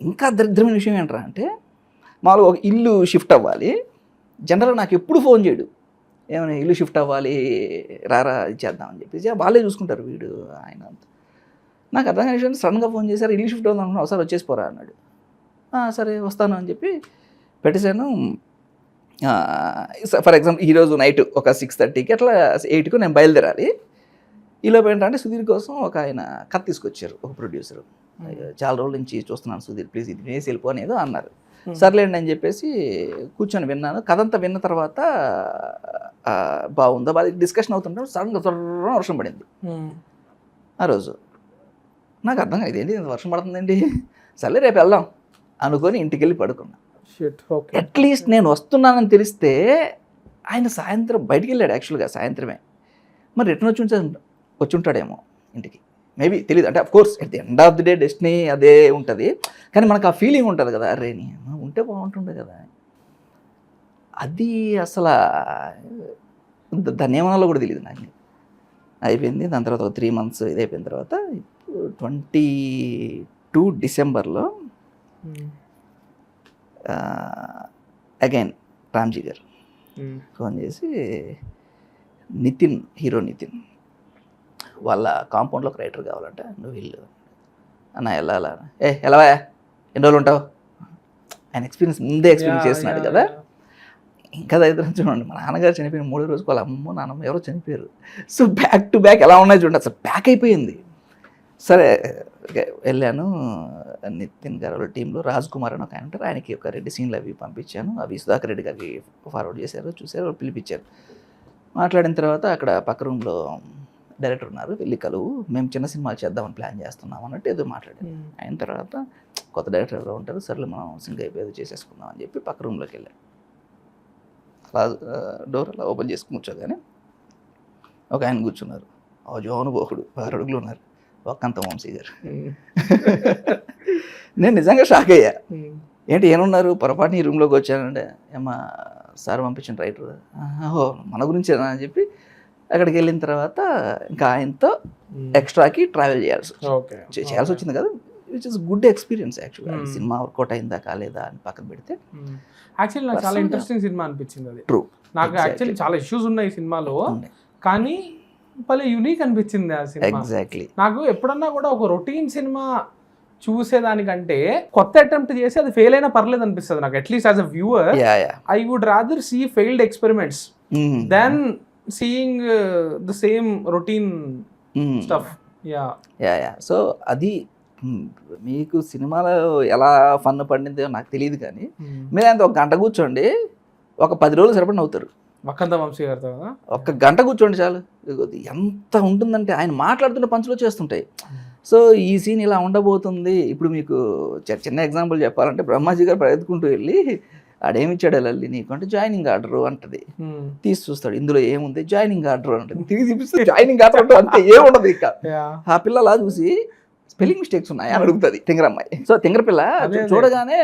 [SPEAKER 1] ఇంకా దరిద్రమైన విషయం ఏంట్రా అంటే, మామూలుగా ఒక ఇల్లు షిఫ్ట్ అవ్వాలి, జనరల్గా నాకు ఎప్పుడు ఫోన్ చేయడు, ఏమైనా ఇల్లు షిఫ్ట్ అవ్వాలి రారా చేద్దామని చెప్పేసి వాళ్ళే చూసుకుంటారు వీడు ఆయన అంతా. నాకు అర్థం కాని విషయం, సడన్గా ఫోన్ చేశారు, ఇల్లు షిఫ్ట్ అవుదాం అనుకున్నా, ఒకసారి వచ్చేసిపోరా అన్నాడు. సరే వస్తాను అని చెప్పి పెట్టేశాను. ఫర్ ఎగ్జాంపుల్ ఈరోజు నైట్ ఒక 6:30కి అట్లా 8కు నేను బయలుదేరాలి. ఈలోపు ఏంటంటే సుధీర్ కోసం ఒక ఆయన కథ తీసుకొచ్చారు, ఒక ప్రొడ్యూసర్. చాలా రోజుల నుంచి చూస్తున్నాను సుధీర్, ప్లీజ్ ఇది వేసి వెళ్ళిపో అనేదో అన్నారు. సర్లేండి అని చెప్పేసి కూర్చొని విన్నాను. కథ అంతా విన్న తర్వాత బాగుందా బాగా డిస్కషన్ అవుతుంటే సడన్గా వర్షం పడింది ఆ రోజు. నాకు అర్థం కాదు, ఇదేంటి వర్షం పడుతుందండి, సర్లే రేపు వెళ్దాం అనుకొని ఇంటికి వెళ్ళి పడుకున్నా. అట్లీస్ట్ నేను వస్తున్నానని తెలిస్తే ఆయన సాయంత్రం బయటికి వెళ్ళాడు, యాక్చువల్గా సాయంత్రమే. మరి రిటర్న్ వచ్చి ఉంటాడేమో ఇంటికి, మేబీ తెలియదు. అంటే of course at the end of the day destiny అదే ఉంటుంది, కానీ మనకు ఆ ఫీలింగ్ ఉంటుంది కదా, అరే నీ ఉంటే బాగుంటుండే కదా. అది అసలు దాన్ని ఏమనాలో కూడా తెలియదు నాకు. అయిపోయింది. దాని తర్వాత ఒక 3 months ఇది అయిపోయిన తర్వాత 22 డిసెంబర్లో అగైన్ రామ్జీ గారు ఫోన్ చేసి, నితిన్, హీరో నితిన్ వాళ్ళ కాంపౌండ్లోకి రైటర్ కావాలంట, నువ్వు వెళ్ళు అన్న. వెళ్ళాలా? వెళ్ళవా, ఎన్ని రోజులు ఉంటావు? ఆయన ముందే ఎక్స్పీరియన్స్ చేస్తున్నాడు కదా. ఇంకా దగ్గర చూడండి, మా నాన్నగారు చనిపోయిన 3వ రోజుకి వాళ్ళ అమ్మ నాన్నమ్మ ఎవరో చనిపోయారు. సో బ్యాక్ టు బ్యాక్ ఎలా ఉన్నాయి చూడండి, అసలు బ్యాక్ అయిపోయింది. సరే వెళ్ళాను. నితిన్ గారు వాళ్ళ టీంలో రాజ్ కుమార్ అని ఒక ఆయన ఉంటారు, ఆయనకి ఒక 2 సీన్లు అవి పంపించాను. అవి సుధాకర్ రెడ్డి గారికి ఫార్వర్డ్ చేశారు, చూశారు, పిలిపించారు. మాట్లాడిన తర్వాత అక్కడ పక్క రూమ్లో డైరెక్టర్ ఉన్నారు, వెళ్ళి కలువు, మేము చిన్న సినిమాలు చేద్దామని ప్లాన్ చేస్తున్నాం అన్నట్టు ఏదో మాట్లాడారు. అయిన తర్వాత కొత్త డైరెక్టర్ ఎవరో ఉంటారు, సర్లే మనం సింగ్ అయిపోయేది చేసేసుకుందాం అని చెప్పి పక్క రూమ్లోకి వెళ్ళారు. అలా డోర్ అలా ఓపెన్ చేసి కూర్చోగానే ఒక ఆయన కూర్చున్నారు, జోనుబోహుడు 6 అడుగులు ఉన్నారు, ఒక్కంత వంశీ గారు. నేను నిజంగా షాక్ అయ్యా, ఏంటి ఏమన్నారు, పొరపాటుని ఈ రూమ్లోకి వచ్చానంటే, ఏమా సార్ పంపించిన రైటర్, ఓహో మన గురించేనా అని చెప్పి అక్కడికి వెళ్ళిన తర్వాత ఇంకా ఆయనతో ఎక్స్ట్రాకి ట్రావెల్ చేయాల్సి వచ్చింది కదా, విచ్ ఇస్ గుడ్ ఎక్స్పీరియన్స్ యాక్చువల్గా. సినిమా వర్కౌట్ అయిందా కాలేదా అని పక్కన పెడితే,
[SPEAKER 3] యాక్చువల్లీ నాకు చాలా ఇంట్రెస్టింగ్ సినిమా అనిపించింది అది.
[SPEAKER 1] ట్రూ,
[SPEAKER 3] నాకు యాక్చువల్లీ చాలా ఇష్యూస్ ఉన్నాయి ఈ సినిమాలో, కానీ భలే యూనిక్ అనిపించింది ఆ సినిమా.
[SPEAKER 1] ఎగ్జాక్ట్లీ.
[SPEAKER 3] నాకు ఎప్పుడన్నా కూడా ఒక రొటీన్ సినిమా చూసేదానికంటే కొత్త అటెంప్ట్ చేసి అది ఫెయిల్ అయినా పర్లేదు అనిపిస్తుంది నాకు. At least as a viewer I would rather see failed experiments than seeing the same routine stuff.
[SPEAKER 1] So అది మీకు సినిమాలో ఎలా ఫన్ పడిందో నాకు తెలియదు, కానీ మీరు అంత 1 గంట కూర్చోండి, ఒక 10 రోజులు సరిపడిన అవుతారు.
[SPEAKER 3] వక్కంత వంశీ గారితో
[SPEAKER 1] 1 గంట కూర్చోండి చాలు. ఎంత ఉంటుందంటే ఆయన మాట్లాడుతున్న పంచులో చేస్తుంటాయి. సో ఈ సీన్ ఇలా ఉండబోతుంది. ఇప్పుడు మీకు చిన్న ఎగ్జాంపుల్ చెప్పాలంటే, బ్రహ్మాజీ గారు పరిగెత్తుకుంటూ వెళ్ళి ఆడేమిచ్చాడు వెళ్ళి నీకు అంటే జాయినింగ్ ఆర్డర్ అంటది, తీసి చూస్తాడు, ఇందులో ఏముంది, జాయినింగ్ ఆర్డర్ అంటది, తిరిగి చూపిస్తే జాయినింగ్ ఆర్డర్ అంటే అంతే, ఏముండదు ఇక. ఆ పిల్లలా చూసి స్పెల్లింగ్ మిస్టేక్స్ ఉన్నాయి అని అడుగుతుంది తింగరమ్మాయి. సో తింగర పిల్ల చూడగానే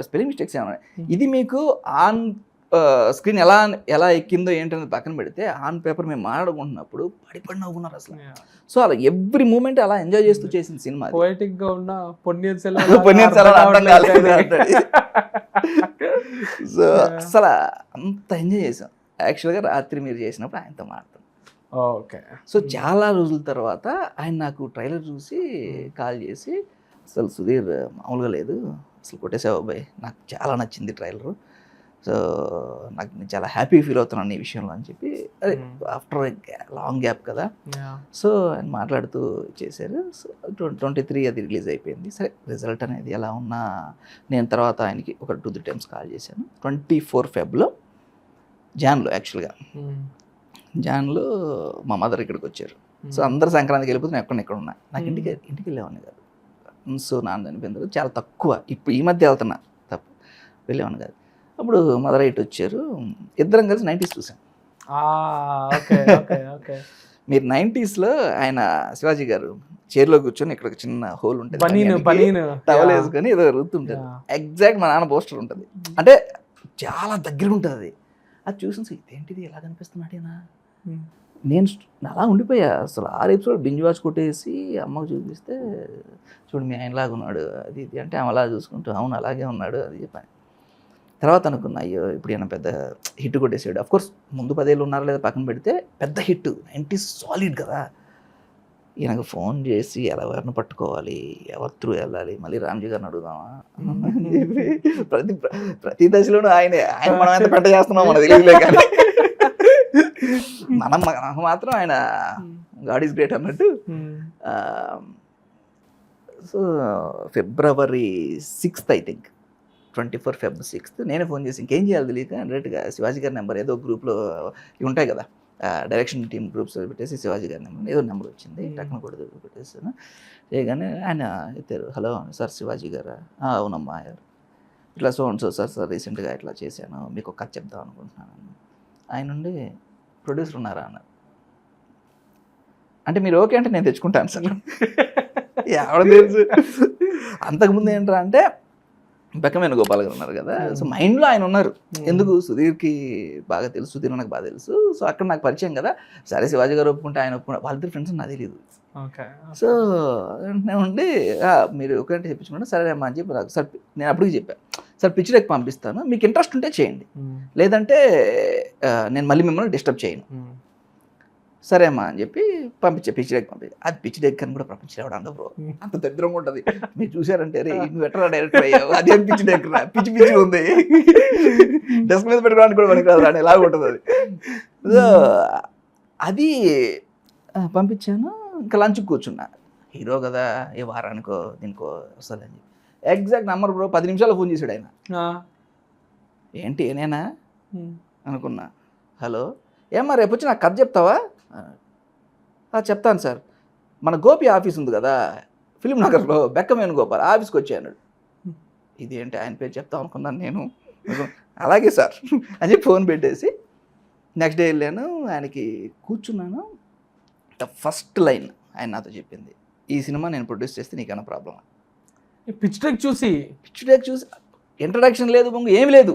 [SPEAKER 1] స్పెల్లింగ్ మిస్టేక్స్ ఏమన్నాయి. ఇది మీకు ఆన్ స్క్రీన్ ఎలా ఎక్కిందో ఏంటనేది పక్కన పెడితే, ఆన్ పేపర్ మేము మాట్లాడుకుంటున్నప్పుడు పడి నవ్వుకున్నారు అసలు. సో అలా ఎవ్రీ మూమెంట్ అలా ఎంజాయ్ చేస్తూ చేసిన సినిమా.
[SPEAKER 3] పోయిటిక్ గా ఉన్న పొన్నియిన్
[SPEAKER 1] సో అసలు అంత ఎంజాయ్ చేసాం యాక్చువల్గా. రాత్రి మీరు చేసినప్పుడు ఆయనతో మాట్లాడతాం,
[SPEAKER 3] ఓకే.
[SPEAKER 1] సో చాలా రోజుల తర్వాత ఆయన నాకు ట్రైలర్ చూసి కాల్ చేసి, అసలు సుధీర్ మామూలుగా లేదు, అసలు కొట్టేసావు అబ్బాయి, నాకు చాలా నచ్చింది ట్రైలరు, సో నాకు నేను చాలా హ్యాపీ ఫీల్ అవుతున్నాను ఈ విషయంలో అని చెప్పి, అదే ఆఫ్టర్ లాంగ్ గ్యాప్ కదా, సో ఆయన మాట్లాడుతూ చేశారు. సో 23 అది రిలీజ్ అయిపోయింది. సరే రిజల్ట్ అనేది ఎలా ఉన్నా నేను తర్వాత ఆయనకి ఒక 2-3 టైమ్స్ కాల్ చేశాను. 24 ఫెబ్లో జాన్లో యాక్చువల్గా జాన్లో మా మదర్ ఇక్కడికి వచ్చారు. సో అందరు సంక్రాంతికి వెళ్ళిపోతే నేను ఎక్కడ ఉన్నా, నాకు ఇంటికి వెళ్ళేవాడిని కాదు. సో నాన్న చనిపోయిన తర్వాత చాలా తక్కువ, ఇప్పుడు ఈ మధ్య వెళ్తున్నా, తప్పు వెళ్ళేవాడిని కాదు. అప్పుడు మదర్ ఇటు వచ్చారు, ఇద్దరం కలిసి 90s చూసాం. మీరు 90sలో ఆయన శివాజీ గారు చైర్లో కూర్చొని ఇక్కడ ఒక చిన్న హోల్ ఉంటుంది, టవల్ వేసుకొని ఏదో రుతుంటారు, ఎగ్జాక్ట్ మా నాన్న పోస్టర్ ఉంటుంది, అంటే చాలా దగ్గర ఉంటుంది. అది చూసిన ఇదేంటిది ఎలా కనిపిస్తున్నాడేనా, నేను అలా ఉండిపోయా. అసలు 6 ఎపిసోడ్ బింజ్ వాచ్ కొట్టేసి అమ్మకు చూపిస్తే, చూడు మీ ఆయనలాగా ఉన్నాడు అది ఇది అంటే, ఆమె అలా చూసుకుంటూ అవును అలాగే ఉన్నాడు అది చెప్పాను. తర్వాత అనుకున్నా, అయ్యో ఇప్పుడు ఈయన పెద్ద హిట్ కొట్టేసాడు. అఫ్కోర్స్ ముందు 10 ఏళ్ళు ఉన్నారా లేదా పక్కన పెడితే పెద్ద హిట్, 90s సాలిడ్ కదా. ఈయనకు ఫోన్ చేసి ఎవరిని పట్టుకోవాలి, ఎవరి త్రూ వెళ్ళాలి, మళ్ళీ రామ్జీ గారిని అడుగుదామా అని చెప్పి ప్రతి దశలోనూ ఆయన మనం ఎంత పెద్ద చేస్తున్నాం మన తెలియలే, కానీ మనకు మాత్రం ఆయన గాడ్ ఈజ్ గ్రేట్ అన్నట్టు. So February 6th I think, 24 Feb 6th నేనే ఫోన్ చేసి ఇంకేం చేయాలి తెలియక డైరెక్ట్గా శివాజీ గారి నెంబర్ ఏదో గ్రూప్లో ఇవి ఉంటాయి కదా, డైరెక్షన్ టీమ్ గ్రూప్స్ పెట్టేసి శివాజీ గారి నెంబర్ ఏదో నెంబర్ వచ్చింది, టక్కున కూడా పెట్టేసాను. చేయగానే ఆయన ఎత్తారు, హలో సార్ శివాజీ గారా, అవునమ్మా ఇట్లా సో సార్ రీసెంట్గా ఇట్లా చేశాను, మీకు ఒక కథ చెప్దాం అనుకుంటున్నాను. ఆయన నుండి ప్రొడ్యూసర్ ఉన్నారా అన్నారు. అంటే మీరు ఓకే అంటే నేను తెచ్చుకుంటాను సార్. ఎవడ తెలుసు. అంతకుముందు ఏంట్రా అంటే బెక్కమైన గోపాల్ గారు ఉన్నారు కదా, సో మైండ్లో ఆయన ఉన్నారు. ఎందుకు సుధీర్కి బాగా తెలుసు, సుధీర్ నాకు బాగా తెలుసు, సో అక్కడ నాకు పరిచయం కదా. సరే శివాజీ గారు ఒప్పుకుంటే ఆయన ఒప్పుకుంటే వాళ్ళిద్దరు ఫ్రెండ్స్ నాకు తెలియదు. సో నేను ఉండి మీరు ఓకే అంటే చెప్పించుకుంటే సరే అమ్మా అని చెప్పి నాకు సార్ నేను అప్పటికి చెప్పాను, సార్ పిచ్ డెక్ పంపిస్తాను, మీకు ఇంట్రెస్ట్ ఉంటే చేయండి, లేదంటే నేను మళ్ళీ మిమ్మల్ని డిస్టర్బ్ చేయను, సరే అమ్మా అని చెప్పి పంపించే పిచ్ డెక్ అది పిచ్ డెక్ అని కూడా ప్రపంచం ఎవడ బ్రో, అంత దరిద్రంగా ఉంటుంది. మీరు చూసారంటే రే నువ్వు ఎట్లా డైరెక్టర్ అయ్యావు, అదేం పిచ్ డెక్ రా, పిచ్చి పిచ్చి ఉంది, డెస్క్ మీద పెట్టుకోవడానికి కూడా మనకి రాదు అని ఎలాగ ఉంటుంది అది. సో అది పంపించాను. ఇంకా లంచ్కి కూర్చున్నా, హీరో కదా ఏ వారానికో దీనికో వస్తుందని చెప్పి ఎగ్జాక్ట్ నెంబర్ బ్రో 10 నిమిషాలు ఫోన్ చేశాడు ఆయన. ఏంటి నేనా అనుకున్నా, హలో ఏమ్మా రేపు వచ్చి నాకు కథ చెప్తావా, చెప్తాను సార్, మన గోపి ఆఫీస్ ఉంది కదా ఫిలిం నగర్లో, బెక్కమేను గోపాల్ ఆఫీస్కి వచ్చి అన్నాడు. ఇదేంటి ఆయన పేరు చెప్తాం అనుకున్నాను నేను, అలాగే సార్ అని చెప్పి ఫోన్ పెట్టేసి నెక్స్ట్ డే వెళ్ళాను, ఆయనకి కూర్చున్నాను. ఫస్ట్ లైన్ ఆయన నాతో చెప్పింది, ఈ సినిమా నేను ప్రొడ్యూస్ చేస్తే నీకన్నా ప్రాబ్లం.
[SPEAKER 3] పిచ్ డెక్ చూసి
[SPEAKER 1] ఇంట్రడక్షన్ లేదు, బొంగు ఏమి లేదు,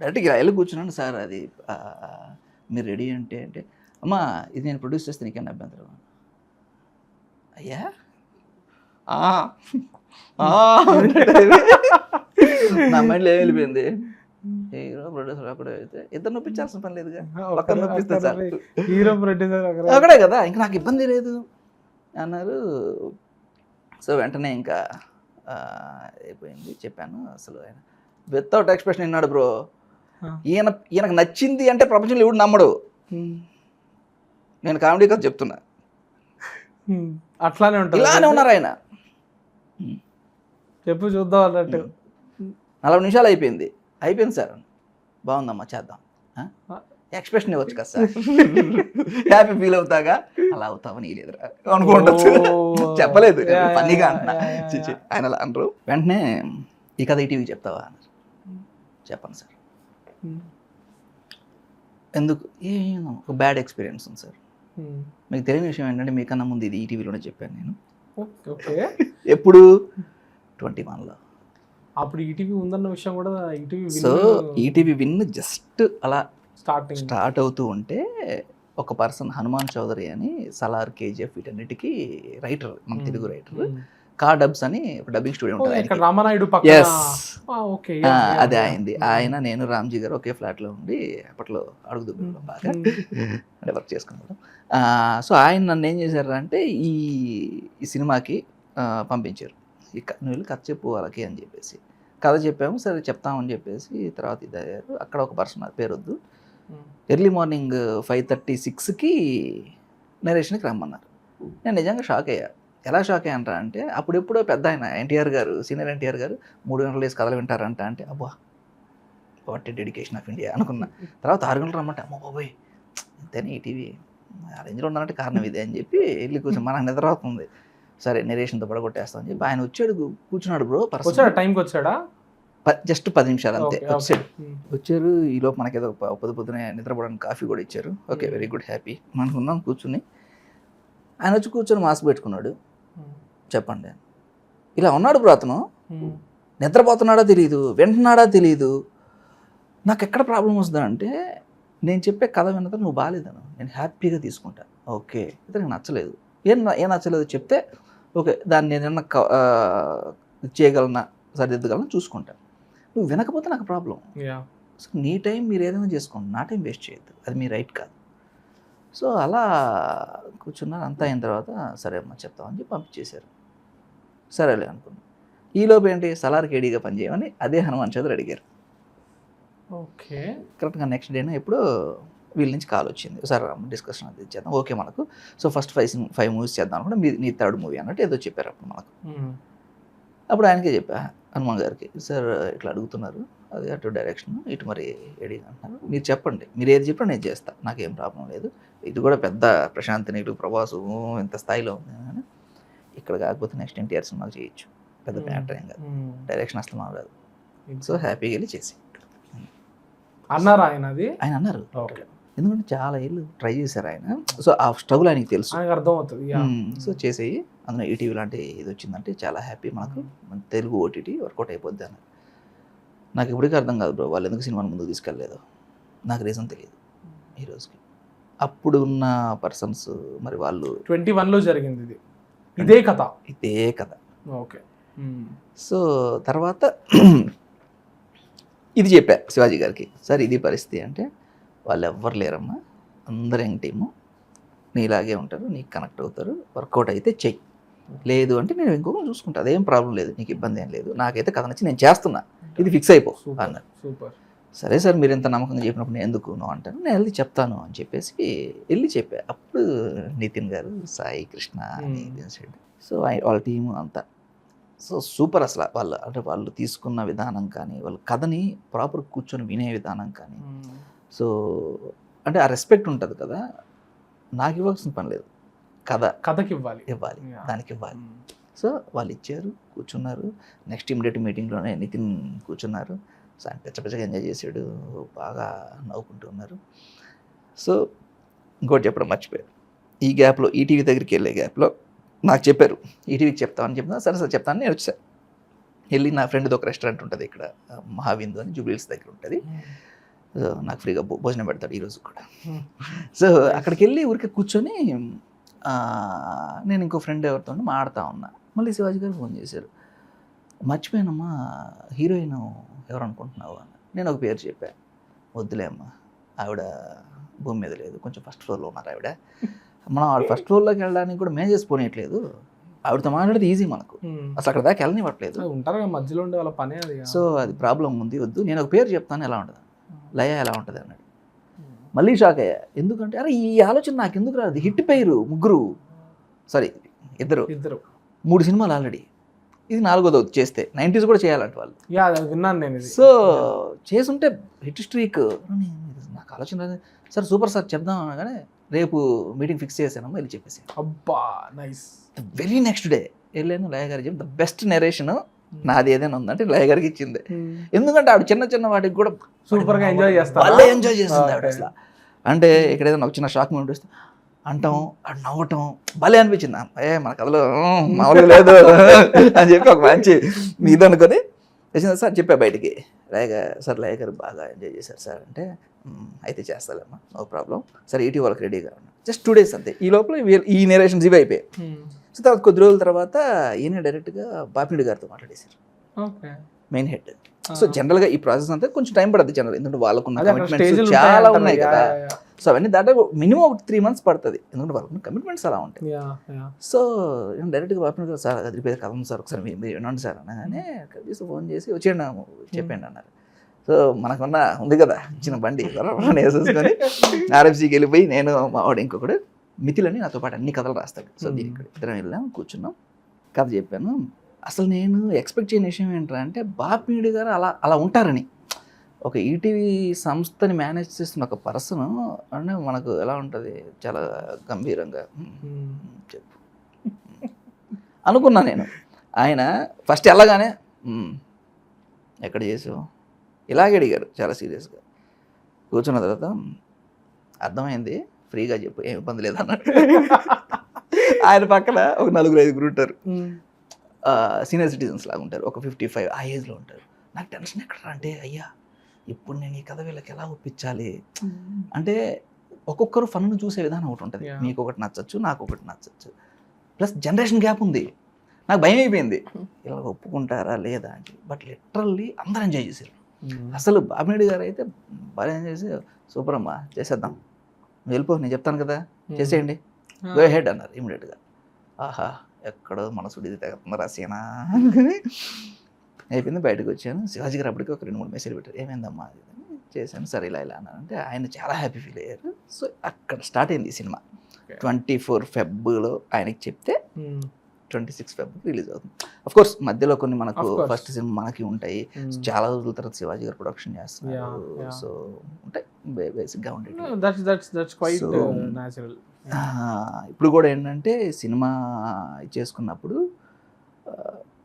[SPEAKER 1] డైరెక్ట్గా ఇలా వెళ్ళి కూర్చున్నాను. సార్ అది మీరు రెడీ అంటే అమ్మా ఇది నేను ప్రొడ్యూస్ చేస్తే నీకన్నా అభ్యంతరం. అయ్యా నా మైండ్లో ఏం వెళ్ళిపోయింది, హీరో ప్రొడ్యూసర్ అక్కడే అయితే ఇద్దరు నొప్పించాల్సిన పని లేదుగా, పక్కన నొప్పిస్తే సార్
[SPEAKER 3] హీరో ప్రొడ్యూసర్
[SPEAKER 1] అక్కడే కదా, ఇంకా నాకు ఇబ్బంది లేదు అన్నారు. సో వెంటనే ఇంకా అయిపోయింది, చెప్పాను. అసలు ఆయన వితౌట్ ఎక్స్ప్రెషన్ విన్నాడు బ్రో. ఈయనకు నచ్చింది అంటే ప్రపంచంలో ఎవడు నమ్మడు. నేను కామెడీ కదా చెప్తున్నా,
[SPEAKER 3] అట్లానే ఉంటారు,
[SPEAKER 1] ఇలానే ఉన్నారు ఆయన.
[SPEAKER 3] చెప్పు చూద్దాం అన్నట్టు
[SPEAKER 1] 40 నిమిషాలు అయిపోయింది సార్, బాగుందమ్మా చేద్దాం, ఎక్స్ప్రెషన్ ఇవ్వచ్చు కదా సార్, హ్యాపీ ఫీల్ అవుతాగా, అలా అవుతావని లేదురా అనుకుంటచ్చు, చెప్పలేదు ఫన్నీగా అంటున్నా. ఆయన అలా అంటారు. వెంటనే ఈ కథ ఈటీవీ చెప్తావా అన్నారు. చెప్పండి సార్. ఎందుకు, ఒక బ్యాడ్ ఎక్స్పీరియన్స్ ఉంది సార్. మీకు తెలియని విషయం ఏంటంటే మీకన్నా ముందు ఇది ఈటీవీలోనే చెప్పాను నేను. ఎప్పుడు 21లో.
[SPEAKER 3] అప్పుడు ఈటీవీ ఉందన్న విషయం కూడా
[SPEAKER 1] సో ఈటీవీ విన్ జస్ట్ అలా స్టార్ట్ అవుతూ ఉంటే ఒక పర్సన్ హనుమాన్ చౌదరి అని సలార్, కేజీఎఫ్ వీటన్నిటికీ రైటర్, మన తెలుగు రైటర్, కా డబ్స్ అని ఒక డబ్బింగ్ స్టూడియో ఉంటుంది
[SPEAKER 3] ఇక్కడ
[SPEAKER 1] ఆయనకి.
[SPEAKER 3] రామానాయుడు పక్కన
[SPEAKER 1] Yes.
[SPEAKER 3] ఓకే
[SPEAKER 1] అదే అయింది. ఆయన నేను రామ్జీ గారు ఒకే ఫ్లాట్లో ఉండి అప్పట్లో అడుగుతున్నాం బాగా అంటే వర్క్ చేసుకున్నాం. సో ఆయన నన్ను ఏం చేశారు అంటే ఈ సినిమాకి పంపించారు. నువ్వు వెళ్ళి కథ చెప్పు వాళ్ళకి అని చెప్పేసి కథ చెప్పాము. సరే చెప్తామని చెప్పేసి తర్వాత ఇది అయ్యారు. అక్కడ ఒక పర్సన్ పేరు వద్దు, ఎర్లీ మార్నింగ్ 5:36కి నరేషన్కి రమ్మన్నారు. నేను నిజంగా షాక్ అయ్యా. ఎలా షాక్ అయ్యంటా అంటే అప్పుడెప్పుడో పెద్ద ఆయన ఎన్టీఆర్ గారు, సీనియర్ ఎన్టీఆర్ గారు 3 గంటలు వేసి కథలు వింటారంట అంటే అబ్బా what a dedication of India అనుకున్నా. తర్వాత 6 గంటలు రమ్మంటే అమ్మో బాబోయ్ అంతేనే ఈటీవీ ఆ రేంజ్లో ఉన్నారంటే కారణం ఇదే అని చెప్పి వెళ్ళి కూర్చొని మనకు నిద్ర అవుతుంది. సరే నరేషన్తో పడగొట్టేస్తామని చెప్పి ఆయన వచ్చాడు, కూర్చున్నాడు బ్రో.
[SPEAKER 3] వచ్చాడా టైంకి వచ్చాడా?
[SPEAKER 1] జస్ట్ 10 నిమిషాలు అంతే వచ్చాడు.
[SPEAKER 3] Hmm.
[SPEAKER 1] వచ్చారు ఈలోపు మనకేదో పొద్దునే నిద్రపోవడానికి కాఫీ కూడా ఇచ్చారు. ఓకే వెరీ గుడ్ హ్యాపీ అనుకున్నాం కూర్చుని. ఆయన వచ్చి కూర్చొని మాస్క్ పెట్టుకున్నాడు. చెప్పండి ఇలా ఉన్నాడు బ్రో అతను. నిద్రపోతున్నాడా తెలియదు, వింటున్నాడా తెలియదు. నాకు ఎక్కడ ప్రాబ్లం వస్తుందంటే నేను చెప్పే కథ విన్న నువ్వు బాగాలేదను నేను హ్యాపీగా తీసుకుంటాను. ఓకే ఇతనికి నచ్చలేదు, ఏం నచ్చలేదు చెప్తే ఓకే దాన్ని నేను ఏమన్నా చేయగలనా సరిదిద్దగలనా చూసుకుంటాను. నువ్వు వినకపోతే నాకు ప్రాబ్లం. సో నీ టైం మీరు ఏదైనా చేసుకోండి, నా టైం వేస్ట్ చేయొద్దు, అది మీ రైట్ కాదు. సో అలా కూర్చున్నారు. అంతా అయిన తర్వాత సరే అమ్మ చెప్తామని చెప్పి పంపించేశారు. సరేలే అనుకున్నాను. ఈలోపు ఏంటి సలార్ కేడీగా పనిచేయమని అదే హనుమాన్ చౌదరి అడిగారు.
[SPEAKER 3] ఓకే
[SPEAKER 1] కరెక్ట్గా నెక్స్ట్ డేనే ఎప్పుడు వీళ్ళ నుంచి కాల్ వచ్చింది. సార్ డిస్కషన్ అది చేద్దాం ఓకే మనకు. సో ఫస్ట్ 5 మూవీస్ చేద్దాం అనుకుంటే నీ 3rd మూవీ అన్నట్టు ఏదో చెప్పారు అప్పుడు మనకు. అప్పుడు ఆయనకే చెప్పా హనుమాన్ గారికి, సార్ ఇట్లా అడుగుతున్నారు, అది అటు డైరెక్షన్ ఇటు మరి ఎడి అంటున్నారు, మీరు చెప్పండి, మీరు ఏది చెప్పినా నేను చేస్తాను, నాకేం ప్రాబ్లం లేదు. ఇది కూడా పెద్ద ప్రశాంత్ నీళ్ళు ప్రభాసు ఇంత స్థాయిలో ఉంది కానీ ఇక్కడ కాకపోతే నెక్స్ట్ ఎన్టీఆర్ సినిమాకి చేయొచ్చు, పెద్ద మ్యాటర్ ఏం కాదు, డైరెక్షన్ అసలు మారదు. సో హ్యాపీగా వెళ్ళి చేసి
[SPEAKER 3] అన్నారా ఆయన? అది
[SPEAKER 1] ఆయన అన్నారు.
[SPEAKER 3] ఓకే
[SPEAKER 1] ఎందుకంటే చాలా ఏళ్ళు ట్రై చేశారు ఆయన. సో ఆ స్ట్రగుల్ ఆయనకి తెలుసు.
[SPEAKER 3] ఆయనకు అర్థం అవుతుంది.
[SPEAKER 1] సో చేసేయి అందులో ఈటీవీ లాంటి ఇది వచ్చిందంటే చాలా హ్యాపీ మనకు, మన తెలుగు ఓటీటీ వర్కౌట్ అయిపోద్ది అని. నాకు ఇప్పటికీ అర్థం కాదు బ్రో వాళ్ళు ఎందుకు సినిమాని ముందుకు తీసుకెళ్ళలేదు, నాకు రీజన్ తెలియదు ఈ రోజుకి. అప్పుడు ఉన్న పర్సన్స్ మరి వాళ్ళు
[SPEAKER 3] 21లో జరిగింది ఇది, ఇదే కథ. ఓకే
[SPEAKER 1] సో తర్వాత ఇది చెప్పా శివాజీ గారికి, సార్ ఇది పరిస్థితి అంటే వాళ్ళు ఎవ్వరు లేరమ్మా, అందరు యంగ్ టీము, నీలాగే ఉంటారు, నీకు కనెక్ట్ అవుతారు, వర్కౌట్ అయితే చెయ్యి, లేదు అంటే నేను ఇంకొకరు చూసుకుంటా, అదేం ప్రాబ్లం లేదు, నీకు ఇబ్బంది ఏం లేదు, నాకైతే కథ నచ్చి నేను చేస్తున్నా, ఇది ఫిక్స్ అయిపో అన్నారు.
[SPEAKER 3] సూపర్.
[SPEAKER 1] సరే సార్ మీరు ఎంత నమ్మకంగా చెప్పినప్పుడు నేను ఎందుకు నువ్వు అంటాను, నేను వెళ్ళి చెప్తాను అని చెప్పేసి వెళ్ళి చెప్పా. అప్పుడు నితిన్ గారు, సాయి కృష్ణ, నితిన్ రెడ్డి, సో వాళ్ళ టీము అంతా సో సూపర్. అసలు వాళ్ళు తీసుకున్న విధానం కానీ, వాళ్ళ కథని ప్రాపర్ కూర్చొని వినే విధానం కానీ, సో అంటే ఆ రెస్పెక్ట్ ఉంటుంది కదా, నాకు ఇవ్వాల్సిన పని లేదు,
[SPEAKER 3] కథకి ఇవ్వాలి,
[SPEAKER 1] దానికి ఇవ్వాలి. సో వాళ్ళు ఇచ్చారు, కూర్చున్నారు. నెక్స్ట్ ఇమిడియట్ మీటింగ్లోనే నితిన్ కూర్చున్నారు. సో ఆయన పెచ్చగా ఎంజాయ్ చేశాడు, బాగా నవ్వుకుంటూ ఉన్నారు. సో ఇంకోటి చెప్పడం మర్చిపోయారు, ఈ గ్యాప్లో ఈటీవీ దగ్గరికి వెళ్ళే గ్యాప్లో నాకు చెప్పారు ఈటీవీకి చెప్తామని చెప్తున్నా. సరే సార్ చెప్తాను నేను వచ్చా. వెళ్ళి నా ఫ్రెండ్ది ఒక రెస్టారెంట్ ఉంటుంది ఇక్కడ మహావిందు అని జూబ్లీహిల్స్ దగ్గర ఉంటుంది, నాకు ఫ్రీగా భోజనం పెడతాడు ఈరోజు కూడా. సో అక్కడికి వెళ్ళి ఊరికే కూర్చొని నేను ఇంకో ఫ్రెండ్ ఎవరితో మాట్లాడుతూ ఉన్నా. మళ్ళీ శివాజీ గారు ఫోన్ చేశారు, మర్చిపోయానమ్మా హీరోయిన్ ఎవరు అనుకుంటున్నావు అని. నేను ఒక పేరు చెప్పా, వద్దులే అమ్మా ఆవిడ భూమి మీద లేదు, కొంచెం ఫస్ట్ ఫ్లోర్లో ఉన్నారు ఆవిడ, మనం ఆవిడ ఫస్ట్ ఫ్లోర్లోకి వెళ్ళడానికి కూడా మేనేజ్ చేసుకోనియట్లేదు, ఆవిడతో మాట్లాడితే ఈజీ మనకు, అసలు అక్కడ దాకా వెళ్ళనివ్వట్లేదు,
[SPEAKER 3] ఉంటారు మధ్యలో ఉండే వాళ్ళ పనే అది.
[SPEAKER 1] సో అది ప్రాబ్లం ఉంది, వద్దు, నేను ఒక పేరు చెప్తాను ఎలా ఉంటుంది, లయ ఎలా ఉంటుంది అన్నాడు. మళ్ళీ షాక్ అయ్యా, ఎందుకంటే అరే ఈ ఆలోచన నాకు ఎందుకు రాదు, హిట్ పేరు ఇద్దరు 3 సినిమాలు ఆల్రెడీ, ఇది 4వ చేస్తే 90s కూడా చేయాలంట వాళ్ళు.
[SPEAKER 3] విన్నాను నేను.
[SPEAKER 1] సో చేసుంటే హిట్ స్ట్రీక్, నాకు ఆలోచన రాదు. సార్ సూపర్ సార్ చెప్దాం అనగానే రేపు మీటింగ్ ఫిక్స్ చేశానమ్మా వెళ్ళి చెప్పేసి.
[SPEAKER 3] అబ్బా నైస్.
[SPEAKER 1] వెరీ నెక్స్ట్ డే వెళ్ళాను, లయ గారికి చెప్పి ద బెస్ట్ నెరేషన్ నాది ఏదైనా ఉందంటే లయ గారికి ఇచ్చింది. ఎందుకంటే ఆవిడ చిన్న వాటికి కూడా
[SPEAKER 3] సూపర్గా ఎంజాయ్ చేస్తారు,
[SPEAKER 1] వాళ్ళే ఎంజాయ్ చేస్తుంది ఆవిడ అసలు. అంటే ఇక్కడ ఏదైనా ఒక చిన్న షాక్ మూమెంట్ వస్తే అంటాం, ఆవిడ నవ్వటం భలే అనిపించింది. మన కథలో మామూలుగా లేదు అని చెప్పి ఒక మంచి ఇది అనుకొని వచ్చింది. సార్ చెప్పా బయటికి, లయ గారు బాగా ఎంజాయ్ చేశారు సార్ అంటే, అయితే చేస్తాలేమ్మా నో ప్రాబ్లం, సరే ఈటీ వాళ్ళకి రెడీగా ఉన్నా. జస్ట్ 2 days అంతే, ఈ లోపల ఈ నేరేషన్స్ ఇవి అయిపోయాయి. సో తర్వాత కొద్ది రోజుల తర్వాత ఈయన డైరెక్ట్గా బాపిరెడ్డి గారితో మాట్లాడేశారు,
[SPEAKER 3] ఓకే.
[SPEAKER 1] Main head. సో జనరల్గా ఈ ప్రాసెస్ అంతా కొంచెం టైం పడుతుంది జనరల్, ఎందుకంటే వాళ్ళకున్న
[SPEAKER 3] అదే అక్కడ
[SPEAKER 1] కమిట్మెంట్స్
[SPEAKER 3] స్టేజ్లు
[SPEAKER 1] చాలా
[SPEAKER 3] ఉంటాయంటారు.
[SPEAKER 1] ఉన్నాయి
[SPEAKER 3] యా,
[SPEAKER 1] కదా.
[SPEAKER 3] Yeah, yeah.
[SPEAKER 1] సో అవన్నీ దాదాపు మినిమం ఒక 3 months పడుతుంది, ఎందుకంటే వాళ్ళకున్న కమిట్మెంట్స్ అలా ఉంటాయి.
[SPEAKER 3] Yeah, yeah.
[SPEAKER 1] సో డైరెక్ట్గా బాపిరెడ్డి గారు సార్ అదిరిపోయేది కథ ఉంది సార్, ఒకసారి మీరు వినండి సార్ అనగానే కనీసం ఫోన్ చేసి వచ్చేయండి చెప్పండి అన్నారు. సో మనకున్న ఉంది కదా ఇచ్చిన బండి వేసేసుకొని ఆర్ఎఫ్సీకి వెళ్ళిపోయి నేను మా వాడు ఇంకొకడు మిథిలని నాతో పాటు అన్ని కథలు రాస్తాడు. సో దీనికి ఇద్దరం వెళ్ళాం, కూర్చున్నాం, కథ చెప్పాను. అసలు నేను ఎక్స్పెక్ట్ చేయని విషయం ఏంటంటే బాపిరెడ్డి గారు అలా ఉంటారని. ఒక ఈటీవీ సంస్థని మేనేజ్ చేస్తున్న ఒక పర్సన్ అంటే మనకు ఎలా ఉంటుంది, చాలా గంభీరంగా చెప్పు అనుకున్నా నేను. ఆయన ఫస్ట్ వెళ్ళగానే ఎక్కడ చేసావు ఇలాగే అడిగారు చాలా సీరియస్గా. కూర్చున్న తర్వాత అర్థమైంది, ఫ్రీగా చెప్పు, ఏం ఇబ్బంది లేదన్నాడు. ఆయన పక్కన ఒక 4-5 ఉంటారు, సీనియర్ సిటిజన్స్ లాగా ఉంటారు, ఒక 55 ఆ ఏజ్లో ఉంటారు. నాకు టెన్షన్ ఎక్కడ అంటే, అయ్యా ఇప్పుడు నేను ఈ కథ వీళ్ళకి ఎలా ఒప్పించాలి అంటే, ఒక్కొక్కరు ఫన్ను చూసే విధానం ఒకటి ఉంటుంది. మీకు ఒకటి నచ్చచ్చు, నాకు ఒకటి నచ్చచ్చు, ప్లస్ జనరేషన్ గ్యాప్ ఉంది. నాకు భయం అయిపోయింది ఇలా ఒప్పుకుంటారా లేదా అని. బట్ లిటరల్లీ అందరూ ఎంజాయ్ చేశారు. అసలు బాపిరెడ్డి గారు అయితే బాగా ఎంజాయ్ చేసి, సూపర్ అమ్మా చేసేద్దాం, నువ్వు వెళ్ళిపో నేను చెప్తాను కదా చేసేయండి, గో హెడ్ అన్నారు ఇమీడియట్గా. ఆహా ఎక్కడో మనసుడి తెగుతుంది రాసేనా అయిపోయింది. బయటకు వచ్చాను, శివాజీ గారు అప్పటికి ఒక 2-3 మెసేజ్ పెట్టారు, ఏమైందమ్మా అది చేశాను, సరే ఇలా అన్నారంటే ఆయన చాలా హ్యాపీ ఫీల్ అయ్యారు. సో అక్కడ స్టార్ట్ అయింది ఈ సినిమా. 24 February ఆయనకి చెప్తే 26 February రిలీజ్ అవుతుంది. అఫ్ కోర్స్ మధ్యలో కొన్ని మనకు ఫస్ట్ సినిమా మనకి ఉంటాయి, చాలా రోజుల తర్వాత శివాజీ గారు ప్రొడక్షన్ చేస్తున్నారు. సో ఉంటాయి బేసిక్గా ఉండేది. ఇప్పుడు కూడా ఏంటంటే సినిమా చేసుకున్నప్పుడు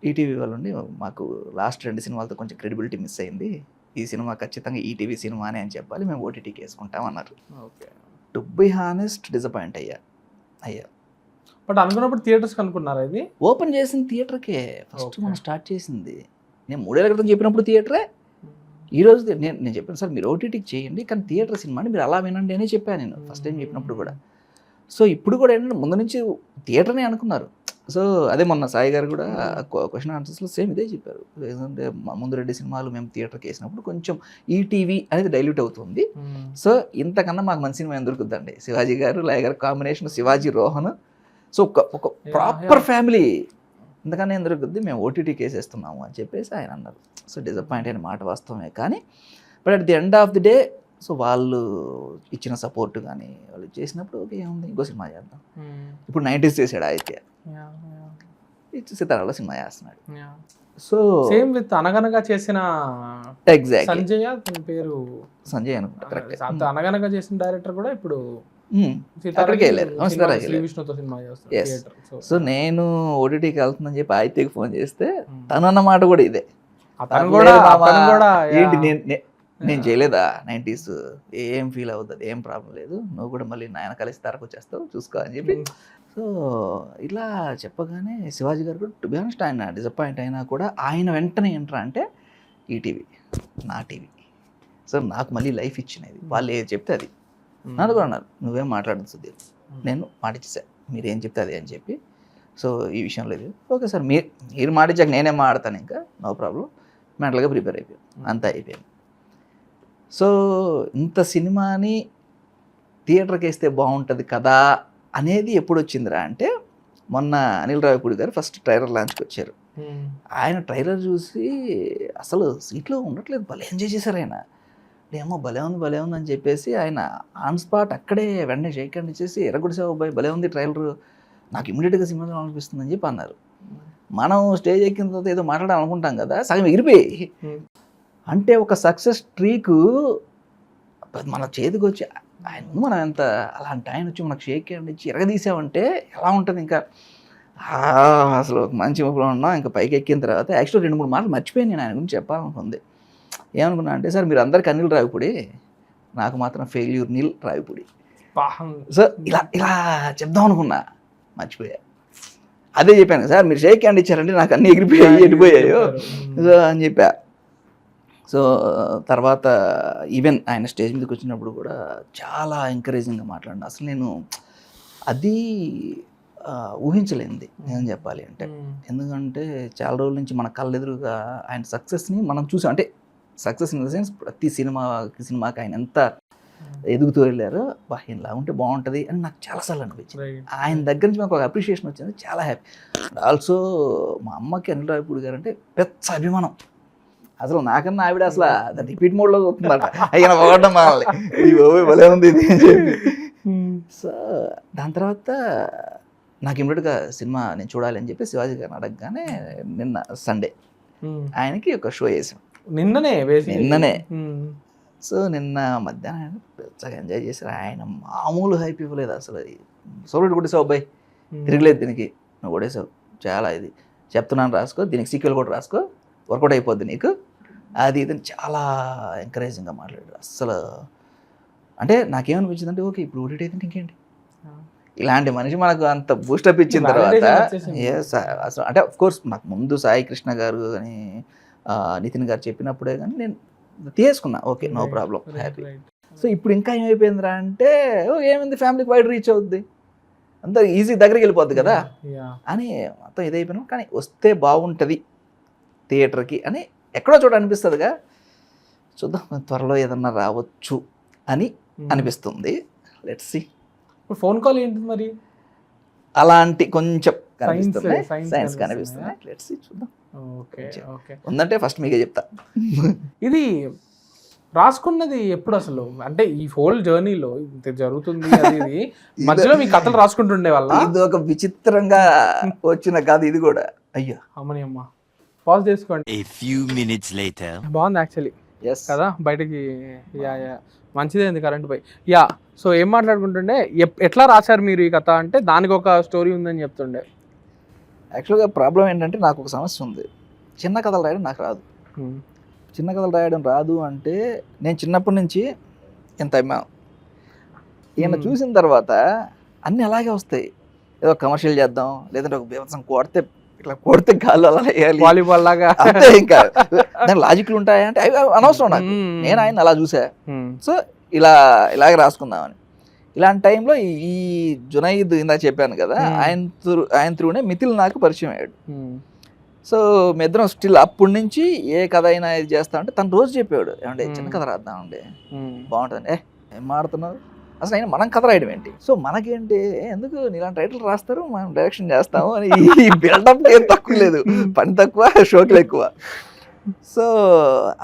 [SPEAKER 1] ఈటీవీ వాళ్ళండి మాకు లాస్ట్ 2 సినిమాలతో కొంచెం క్రెడిబిలిటీ మిస్ అయింది, ఈ సినిమా ఖచ్చితంగా ఈటీవీ సినిమానే అని చెప్పాలి, మేము ఓటీటీకి వేసుకుంటాం అన్నారు. Okay, to be honest disappoint అయ్యా.
[SPEAKER 3] బట్ అనుకున్నప్పుడు థియేటర్స్కి అనుకున్నారా ఇది?
[SPEAKER 1] ఓపెన్ చేసిన థియేటర్కే ఫస్ట్ మనం స్టార్ట్ చేసింది. నేను 3 ఏళ్ల క్రితం చెప్పినప్పుడు థియేటరే, ఈరోజు నేను చెప్పాను సార్ మీరు ఓటీటీకి చేయండి కానీ థియేటర్ సినిమాని మీరు అలా వినండి అనే చెప్పాను నేను ఫస్ట్ టైం చెప్పినప్పుడు కూడా. సో ఇప్పుడు కూడా ఏంటంటే ముందు నుంచి థియేటర్నే అనుకున్నారు. సో అదే మొన్న సాయి గారు కూడా క్వశ్చన్ ఆన్సర్స్లో సేమ్ ఇదే చెప్పారు, ఎందుకంటే ముందు 2 సినిమాలు మేము థియేటర్కి వేసినప్పుడు కొంచెం ఈటీవీ అనేది డైల్యూట్ అవుతుంది. సో ఇంతకన్నా మాకు మంచి సినిమా ఏం దొరుకుతుందండి, శివాజీ గారు లాయర్ గారు కాంబినేషన్, శివాజీ రోహన్, సో ఒక ప్రాపర్ ఫ్యామిలీ, ఎందుకని ఏం దొరుకుతుంది, మేము ఓటీటీకి వేసేస్తున్నాము అని చెప్పేసి ఆయన అన్నారు. సో డిసప్పాయింట్ అయిన మాట వాస్తవమే, కానీ but at the end of the day so వాళ్ళు ఇచ్చిన సపోర్ట్ కానీ వాళ్ళు చేసినప్పుడు ఓకే ఏముంది ఇంకో సినిమా చేద్దాం. ఇప్పుడు 90s చేశాడు ఆదిత్య, సితారాలో సినిమా చేస్తున్నాడు. సో
[SPEAKER 3] సేమ్ విత్ అనగనగా చేసిన
[SPEAKER 1] ఎగ్జాక్ట్
[SPEAKER 3] సంజయ్, తన పేరు
[SPEAKER 1] సంజయ్ అనుకుంటా కరెక్ట్.
[SPEAKER 3] అనగనగా చేసిన డైరెక్టర్ కూడా ఇప్పుడు
[SPEAKER 1] అక్కడికి వెళ్ళారు.
[SPEAKER 3] విష్ణుతో సినిమా చేస్తారు.
[SPEAKER 1] సో నేను ఓటీటీకి వెళ్తుందని చెప్పి ఆదిత్యకి ఫోన్ చేస్తే తను అన్నమాట కూడా ఇదే, ఏంటి నేను చేయలేదా 90s, ఏం ఫీల్ అవుతుంది, ఏం ప్రాబ్లం లేదు, నువ్వు కూడా మళ్ళీ నాయన కలిసి తరకు వచ్చేస్తావు చూసుకో అని చెప్పి. సో ఇలా చెప్పగానే శివాజీ గారు కూడా టు బి ఆనెస్ట్ ఆయన డిసప్పాయింట్ అయినా కూడా ఆయన వెంటనే ఏంట్రా అంటే ఈటీవీ నా టీవీ, సో నాకు మళ్ళీ లైఫ్ ఇచ్చినది, వాళ్ళు ఏది చెప్తే అది. నన్ను కూడా అన్నారు నువ్వేం మాట్లాడదు సుధీర్, నేను మాటిచ్చా మీరేం చెప్తే అది అని చెప్పి. సో ఈ విషయంలో ఇది ఓకే సార్, మీరు మాటిచ్చాక నేనేం మాడతాను, ఇంకా నో ప్రాబ్లం, మెంటల్గా ప్రిపేర్ అయిపోయాను, అంతా అయిపోయింది. సో ఇంత సినిమాని థియేటర్కి వేస్తే బాగుంటుంది కదా అనేది ఎప్పుడు వచ్చిందిరా అంటే, మొన్న అనిల్ రావిపూడి గారు ఫస్ట్ ట్రైలర్ లాంచ్కి వచ్చారు. ఆయన ట్రైలర్ చూసి అసలు సీట్లో ఉండట్లేదు, భలే ఎంజాయ్ చేశారు ఆయన. ఏమో భలే ఉంది అని చెప్పేసి ఆయన ఆన్ స్పాట్ అక్కడే వెంటనే షేక్ హ్యాండ్ ఇచ్చేసి ఎర్రగుడిసావు అబ్బాయి భలే ఉంది ట్రైలర్, నాకు ఇమీడియట్గా సినిమా అనిపిస్తుంది అని చెప్పి అన్నారు. మనం స్టేజ్ ఎక్కిన తర్వాత ఏదో మాట్లాడాలనుకుంటాం కదా, సగం ఎగిరిపోయి. అంటే ఒక సక్సెస్ ట్రీకు మన చేతికి వచ్చి ఆయన మనం ఎంత అలాంటి ఆయన వచ్చి మనకు షేక్ హ్యాండ్ ఇచ్చి ఎరగదీసామంటే ఎలా ఉంటుంది. ఇంకా అసలు మంచి ఊపిలో ఉన్నాం. ఇంకా పైకి ఎక్కిన తర్వాత యాక్చువల్ 2-3 మాటలు మర్చిపోయాను నేను ఆయన గురించి చెప్పాలనుకుంది. ఏమనుకున్నా అంటే సార్ మీరు అందరికి అనిల్ రావిపూడి, నాకు మాత్రం ఫెయిల్యూర్ నీల్ రావిపూడి. సో ఇలా చెప్దాం అనుకున్నా, మర్చిపోయా. అదే చెప్పాను సార్ మీరు షేక్ హ్యాండ్ ఇచ్చారంటే నాకు అన్నీ ఎగిరిపోయాయి ఎడిపోయాయో సో అని చెప్పా. సో తర్వాత ఈవెన్ ఆయన స్టేజ్ మీదకి వచ్చినప్పుడు కూడా చాలా ఎంకరేజింగ్గా మాట్లాడినా. అసలు నేను అది ఊహించలేనిది నేను చెప్పాలి అంటే. ఎందుకంటే చాలా రోజుల నుంచి మన కళ్ళెదురుగా ఆయన సక్సెస్ని మనం చూసాం. అంటే సక్సెస్ ఇన్ ద సెన్స్ ప్రతి సినిమాకి ఆయన ఎంత ఎదుగుతూ వెళ్ళారో, ఇలా ఉంటే బాగుంటుంది అని నాకు చాలాసార్లు అనిపించింది. ఆయన దగ్గర నుంచి మాకు ఒక అప్రిషియేషన్ వచ్చింది, చాలా హ్యాపీ. ఆల్సో మా అమ్మకి అనిల్ రావిపూడి గారు అంటే పెద్ద అభిమానం. అసలు నాకన్నా ఆవిడ అసలు రిపీట్ మోడ్లో వస్తుందట, అయ్యా పొగడం మానాలి, భలే ఉంది ఇది అని చెప్పి. సో దాని తర్వాత నాకు ఇమ్మీడియట్గా సినిమా నేను చూడాలి అని చెప్పి శివాజీ గారిని అడగగానే నిన్న సండే ఆయనకి ఒక షో చేసాం. నిన్ననే సో నిన్న మధ్యాహ్నం పెద్దగా ఎంజాయ్ చేశారు. ఆయన మామూలు హైప్ ఇవ్వలేదు అసలు. సోలెట్ కొట్టేసావు అబ్బాయి, తిరగలేదు దీనికి, నువ్వు కొట్టేసావు చాలా, ఇది చెప్తున్నాను రాసుకో, దీనికి సీక్వెల్ కూడా రాసుకో, వర్కౌట్ అయిపోద్ది నీకు, అది ఇది చాలా ఎంకరేజింగ్గా మాట్లాడారు. అస్సలు అంటే నాకేమనిపించింది అంటే ఓకే ఇప్పుడు ఓటీటీ అయితే ఇంకేంటి, ఇలాంటి మనిషి మనకు అంత బూస్టప్ ఇచ్చిన తర్వాత అసలు అంటే అఫ్ కోర్స్ నాకు ముందు సాయి కృష్ణ గారు అని నితిన్ గారు చెప్పినప్పుడే కానీ నేను తీసుకున్నా, okay no problem, happy. So ఇప్పుడు ఇంకా ఏమైపోయిందిరా అంటే ఏమైంది ఫ్యామిలీకి వైడ్ రీచ్ అవుద్ది, అంత ఈజీ దగ్గరికి వెళ్ళిపోద్ది కదా అని మొత్తం ఇదైపోయినాం. కానీ వస్తే బాగుంటుంది థియేటర్కి అని ఎక్కడో చోట అనిపిస్తుందిగా, చూద్దాం త్వరలో ఏదన్నా రావచ్చు అని అనిపిస్తుంది. Let's see.
[SPEAKER 3] ఫోన్ కాల్ ఏంటి మరి
[SPEAKER 1] అలాంటి కొంచెం కనిపిస్తుంది, సైన్స్ కనిపిస్తుంది. లెట్స్ సీ, చూద్దాం. ఉందంటే ఫస్ట్ మీకే చెప్తా.
[SPEAKER 3] ఇది రాసుకున్నది ఎప్పుడు అసలు, అంటే ఈ హోల్ జర్నీలో ఇంత జరుగుతుంది అది మధ్యలో మీ కథలు రాసుకుంటుండే వాళ్ళ?
[SPEAKER 1] ఇది ఒక విచిత్రంగా వచ్చిన కథ ఇది కూడా. అయ్యో
[SPEAKER 3] అమ్మని అమ్మ, పాజ్ చేసుకోండి. బాగుంది యాక్చువల్లీ కదా, బయటకి మంచిదే కరెంట్ పై. యా, సో ఏం మాట్లాడుకుంటుండే, ఎట్లా రాశారు మీరు ఈ కథ అంటే దానికి ఒక స్టోరీ ఉందని చెప్తుండే.
[SPEAKER 1] యాక్చువల్గా ప్రాబ్లం ఏంటంటే నాకు ఒక సమస్య ఉంది, చిన్న కథలు రాయడం నాకు రాదు. చిన్న కథలు రాయడం రాదు అంటే నేను చిన్నప్పటి నుంచి ఎంత అభిమానం, ఈయన చూసిన తర్వాత అన్నీ అలాగే వస్తాయి. ఏదో కమర్షియల్ చేద్దాం, లేదంటే ఒక బీభత్సం కొడితే గాల్లో అలా వేయాలి,
[SPEAKER 3] వాలీబాల్ లాగా
[SPEAKER 1] అంతే. ఇంకా దాని లాజిక్లు ఉంటాయా అంటే అవి అనవసరం నాకు, నేను ఆయన అలా చూసా. సో ఇలాగే రాసుకుందామని. ఇలాంటి టైంలో ఈ జునైద్ ఇందాక చెప్పాను కదా, ఆయన త్రూనే మిథిల్ నాకు పరిచయం అయ్యాడు. సో మీ ఇద్దరం స్టిల్ అప్పటి నుంచి ఏ కథ అయినా ఇది చేస్తా అంటే తను రోజు చెప్పాడు, ఏమంటే చిన్న కథ రాద్దామండి బాగుంటుంది. ఏం మాడుతున్నావు అసలు, అయినా మనం కథ రాయడం ఏంటి, సో మనకేంటి ఎందుకు ఇలాంటి రైటర్లు రాస్తారు, మనం డైరెక్షన్ చేస్తాము అని. ఈ బిల్డప్ ఏం తక్కువ లేదు, పని తక్కువ షోకులు ఎక్కువ. సో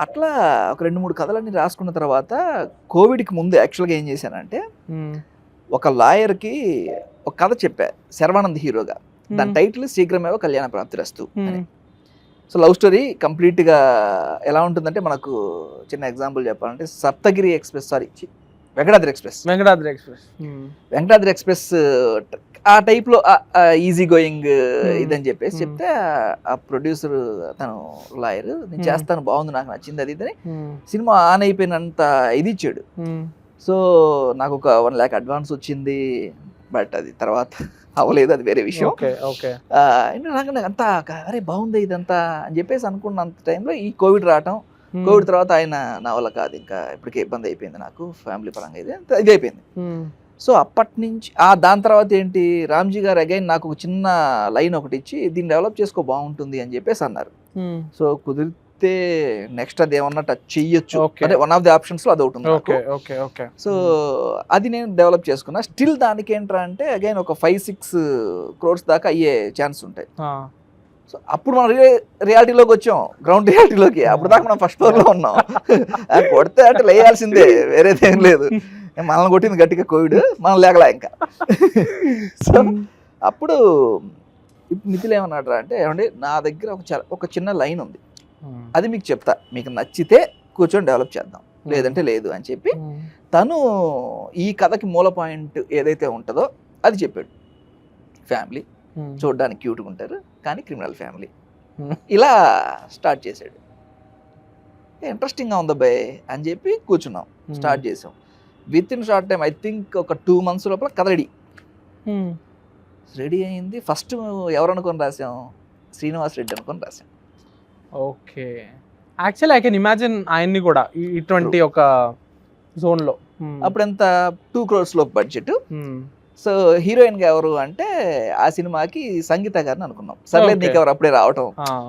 [SPEAKER 1] అట్లా ఒక 2-3 కథలన్నీ రాసుకున్న తర్వాత కోవిడ్కి ముందు యాక్చువల్గా ఏం చేశానంటే ఒక లాయర్కి ఒక కథ చెప్పా, శర్వానంద్ హీరోగా. దాని టైటిల్ శీఘ్రమేవో కళ్యాణ ప్రాప్తిరస్తు అని. సో లవ్ స్టోరీ కంప్లీట్గా ఎలా ఉంటుందంటే, మనకు చిన్న ఎగ్జాంపుల్ చెప్పాలంటే సప్తగిరి ఎక్స్ప్రెస్, వెంకటాద్రి ఎక్స్ప్రెస్ ఆ టైప్లో ఈజీ గోయింగ్ ఇదని చెప్పేసి చెప్తే ఆ ప్రొడ్యూసర్ తను లాయర్, నేను చేస్తాను బాగుంది నాకు నచ్చింది అది ఇదని సినిమా ఆన్ అయిపోయినంత ఇది ఇచ్చాడు. సో నాకు ఒక 1 lakh అడ్వాన్స్ వచ్చింది, బట్ అది తర్వాత అవ్వలేదు, అది వేరే విషయం. నాకు అంతా అరే బాగుంది ఇదంతా అని చెప్పేసి అనుకున్నంత టైంలో ఈ కోవిడ్ రావటం, కోవిడ్ తర్వాత ఆయన నా వల్ల కాదు ఇంకా ఇప్పటికే ఇబ్బంది అయిపోయింది నాకు ఫ్యామిలీ పరంగా, ఇది అయిపోయింది. సో అప్పటి నుంచి దాని తర్వాత ఏంటి, రామ్జీ గారు అగైన్ నాకు ఒక చిన్న లైన్ ఒకటి ఇచ్చి దీన్ని డెవలప్ చేసుకో బాగుంటుంది అని చెప్పేసి అన్నారు. సో కుదిరితే నెక్స్ట్ అది ఏమన్నా టచ్ చెయ్యొచ్చు అంటే వన్ ఆఫ్ ది ఆప్షన్స్ లో అది ఒకటి ఉంది. సో అది నేను డెవలప్ చేసుకున్నా. స్టిల్ దానికి ఏంట్రా అంటే అగైన్ ఒక 5-6 crores దాకా అయ్యే ఛాన్స్ ఉంటాయి. సో అప్పుడు మనం రియాలిటీలోకి వచ్చాం, గ్రౌండ్ రియాలిటీలోకి. అప్పుడు దాకా మనం ఫస్ట్ ఫ్లోర్లో ఉన్నాం. కొడితే అంటే లేయాల్సిందే, వేరేదేం లేదు. మనల్ని కొట్టింది గట్టిగా కోవిడ్, మనం లేకలా ఇంకా. సో అప్పుడు మిథిల్ ఏమన్నాడు అంటే, ఏమండి నా దగ్గర ఒక చిన్న లైన్ ఉంది, అది మీకు చెప్తా, మీకు నచ్చితే కూర్చొని డెవలప్ చేద్దాం, లేదంటే లేదు అని చెప్పి తను ఈ కథకి మూల పాయింట్ ఏదైతే ఉంటుందో అది చెప్పాడు. ఫ్యామిలీ చూడడానికి క్యూట్గా ఉంటారు కానీ క్రిమినల్ ఫ్యామిలీ, ఇలా స్టార్ట్ చేశాడు. ఇంట్రెస్టింగ్గా ఉంది అబ్బాయి అని చెప్పి కూర్చున్నాం, స్టార్ట్ చేసాం. With in short time, I think ఒక 2 months లోపల కథ రెడీ అయింది. ఫస్ట్ ఎవరు అనుకొని రాసాం, శ్రీనివాస్ రెడ్డి అనుకొని రాసాం.
[SPEAKER 3] Okay, actually I can imagine ఆయన్ని కూడా ఇటువంటి ఒక జోన్లో.
[SPEAKER 1] అప్పుడు ఎంత 2 crores లోపు బడ్జెట్, సో హీరోయిన్గా ఎవరు అంటే ఆ సినిమాకి సంగీత గారిని అనుకున్నాం. సర్లే నీకు ఎవరు అప్పుడే రావటం.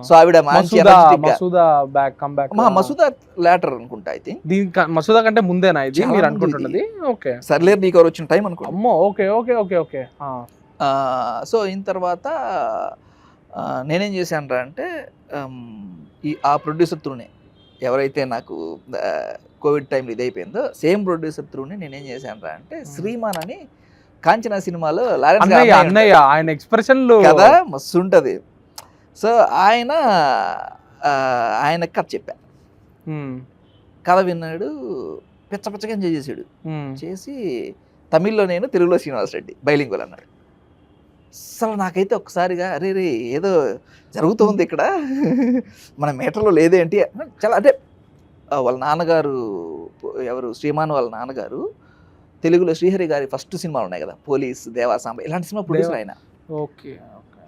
[SPEAKER 1] సో ఆవిడ మంచి
[SPEAKER 3] Masooda back come back
[SPEAKER 1] Masooda later అనుకుంటా. ఐ థింక్
[SPEAKER 3] దీని మసూదా కంటే ముందేనా ఇది మీరు అనుకుంటున్నది? ఓకే,
[SPEAKER 1] సర్లే నీకు ఎవరు వచ్చిన టైం అనుకో.
[SPEAKER 3] అమ్మో, okay okay okay okay.
[SPEAKER 1] So అయిన తర్వాత నేనేం చేశాను అంటే ఆ ప్రొడ్యూసర్ త్రూనే ఎవరైతే నాకు కోవిడ్ టైంలో ఇది అయిపోయిందో సేమ్ ప్రొడ్యూసర్ త్రూనే నేనేం చేశాను అంటే శ్రీమాన్ అని కాంచనా సినిమాలో
[SPEAKER 3] అన్నయ్య ఆయన ఎక్స్ప్రెషన్లు
[SPEAKER 1] కదా మస్తు ఉంటుంది. సో ఆయన కథ చెప్పా, కథ విన్నాడు, పిచ్చగా ఎంజాయ్ చేసాడు. చేసి తమిళ్లో నేను, తెలుగులో శ్రీనివాస్ రెడ్డి బైలింగువల్ అన్నాడు. అసలు నాకైతే ఒక్కసారిగా అరే రే ఏదో జరుగుతుంది ఇక్కడ, మన మీటర్లో లేదేంటి చాలా. అంటే వాళ్ళ నాన్నగారు ఎవరు శ్రీమాన్ వాళ్ళ నాన్నగారు తెలుగులో శ్రీహరి గారి ఫస్ట్ సినిమాలు ఉన్నాయి కదా, పోలీస్, దేవాసాంబ, ఇలాంటి సినిమా ప్రొడ్యూసర్ ఆయన.
[SPEAKER 3] ఓకే.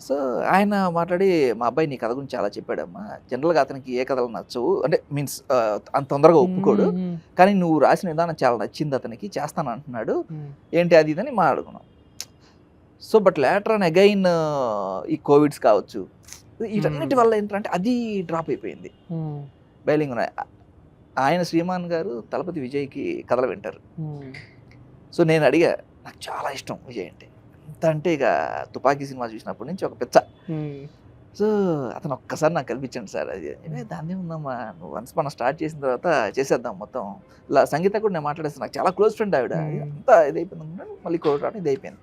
[SPEAKER 1] సో ఆయన మాట్లాడి మా అబ్బాయి నీ కథ గురించి చాలా చెప్పాడమ్మా, జనరల్గా అతనికి ఏ కథలు నచ్చవు, అంటే మీన్స్ అంత తొందరగా ఒప్పుకోడు, కానీ నువ్వు రాసిన విధానం చాలా నచ్చింది అతనికి, చేస్తాను అంటున్నాడు, ఏంటి అది ఇదని మాట్లాడుకున్నాం. So but later and again ఈ కోవిడ్స్ కావచ్చు వీటన్నిటి వల్ల ఏంటంటే అది డ్రాప్ అయిపోయింది. బైలింగ్ ఉన్నాయి. ఆయన శ్రీమాన్ గారు తలపతి విజయ్కి కథలు వింటారు. సో నేను అడిగా, నాకు చాలా ఇష్టం విజయ్ అంటే, ఎంత అంటే ఇక తుపాకీ సినిమా చూసినప్పటి నుంచి ఒక పిచ్చ. సో అతను ఒక్కసారి నాకు కల్పించండి సార్, అది దాన్ని ఉందమ్మా, నువ్వు వన్స్ మనం స్టార్ట్ చేసిన తర్వాత చేసేద్దాం మొత్తం. ఇలా సంగీత కూడా నేను మాట్లాడేస్తాను, నాకు చాలా క్లోజ్ ఫ్రెండ్ ఆవిడ, అంతా ఇది అయిపోయింది, మళ్ళీ కోవిడ్ రావడం ఇది అయిపోయింది.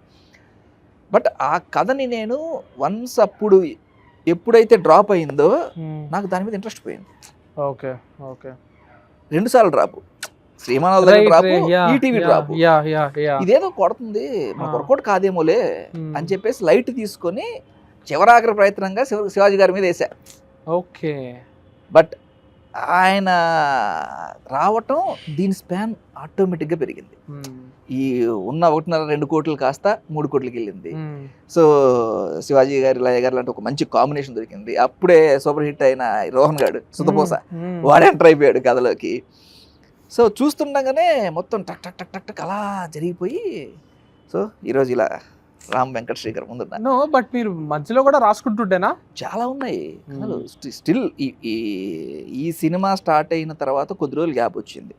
[SPEAKER 1] బట్ ఆ కథని నేను వన్స్ అప్పుడు ఎప్పుడైతే డ్రాప్ అయిందో నాకు దాని మీద ఇంట్రెస్ట్ పోయింది.
[SPEAKER 3] Okay okay.
[SPEAKER 1] 2 సార్లు drop, Sriman drop, ETV drop. ఇదేదో కొడుతుంది, మనకు వర్కౌట్ కాదేమోలే అని చెప్పేసి లైట్ తీసుకొని చివరాఖరి ప్రయత్నంగా శివాజీ గారి మీద వేసా.
[SPEAKER 3] ఓకే.
[SPEAKER 1] బట్ ఆయన రావటం దీని స్పాన్ ఆటోమేటిక్గా పెరిగింది. ఈ ఉన్న 1.5-2 కోట్లు కాస్త 3 కోట్లకి వెళ్ళింది. సో శివాజీ గారి, లయ గారు లాంటి ఒక మంచి కాంబినేషన్ దొరికింది. అప్పుడే సూపర్ హిట్ అయిన రోహన్ గారు సుధపోస వాడే ఎంటర్ అయిపోయాడు కథలోకి. సో చూస్తుండగానే మొత్తం టక్ టక్ టక్ టక్ టక్ అలా జరిగిపోయి, సో ఈరోజు ఇలా రామ్ వెంకట శ్రీకర్ ముందు.
[SPEAKER 3] నో బట్ మీరు మధ్యలో కూడా రాసుకుంటుంటేనా?
[SPEAKER 1] చాలా ఉన్నాయి స్టిల్. ఈ సినిమా స్టార్ట్ అయిన తర్వాత కొద్ది రోజులు గ్యాప్ వచ్చింది.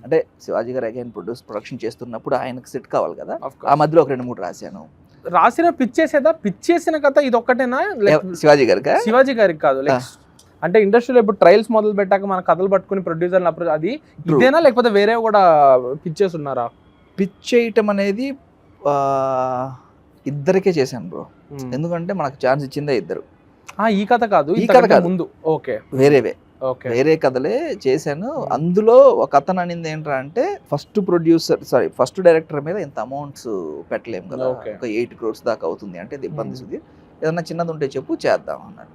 [SPEAKER 1] అంటే శివాజీ గారు అగైన్ ప్రొడక్షన్ చేస్తున్నప్పుడు ఆయనకు సెట్ కావాలి కదా, ఆ మధ్యలో ఒక 2-3 రాశాను.
[SPEAKER 3] రాసిన పిచ్చేసిన కథ ఇది ఒక్కటేనా?
[SPEAKER 1] శివాజీ గారికి?
[SPEAKER 3] శివాజీ గారికి కాదు, అంటే ఇండస్ట్రీలో ఇప్పుడు ట్రయల్స్ మొదలు పెట్టాక మన కథలు పట్టుకుని ప్రొడ్యూసర్లు అప్రోచ్, అది ఇదేనా లేకపోతే వేరే కూడా పిచ్చేసి ఉన్నారా?
[SPEAKER 1] పిచ్ చేయటం అనేది ఇద్దరికే చేశాను బ్రో, ఎందుకంటే మనకు ఛాన్స్ ఇచ్చిందే ఇద్దరు.
[SPEAKER 3] ఈ కథ కాదు,
[SPEAKER 1] ఈ కథ కాదు,
[SPEAKER 3] ముందు ఓకే
[SPEAKER 1] వేరే కథలే చేశాను. అందులో ఒక అతను అనింది ఏంటంటే ఫస్ట్ డైరెక్టర్ మీద ఇంత అమౌంట్స్ పెట్టలేము కదా, ఒక 8 crores దాకా అవుతుంది అంటే ఇది ఇబ్బంది సుధీర్, ఏదన్నా చిన్నది ఉంటే చెప్పు చేద్దాం అన్నాడు.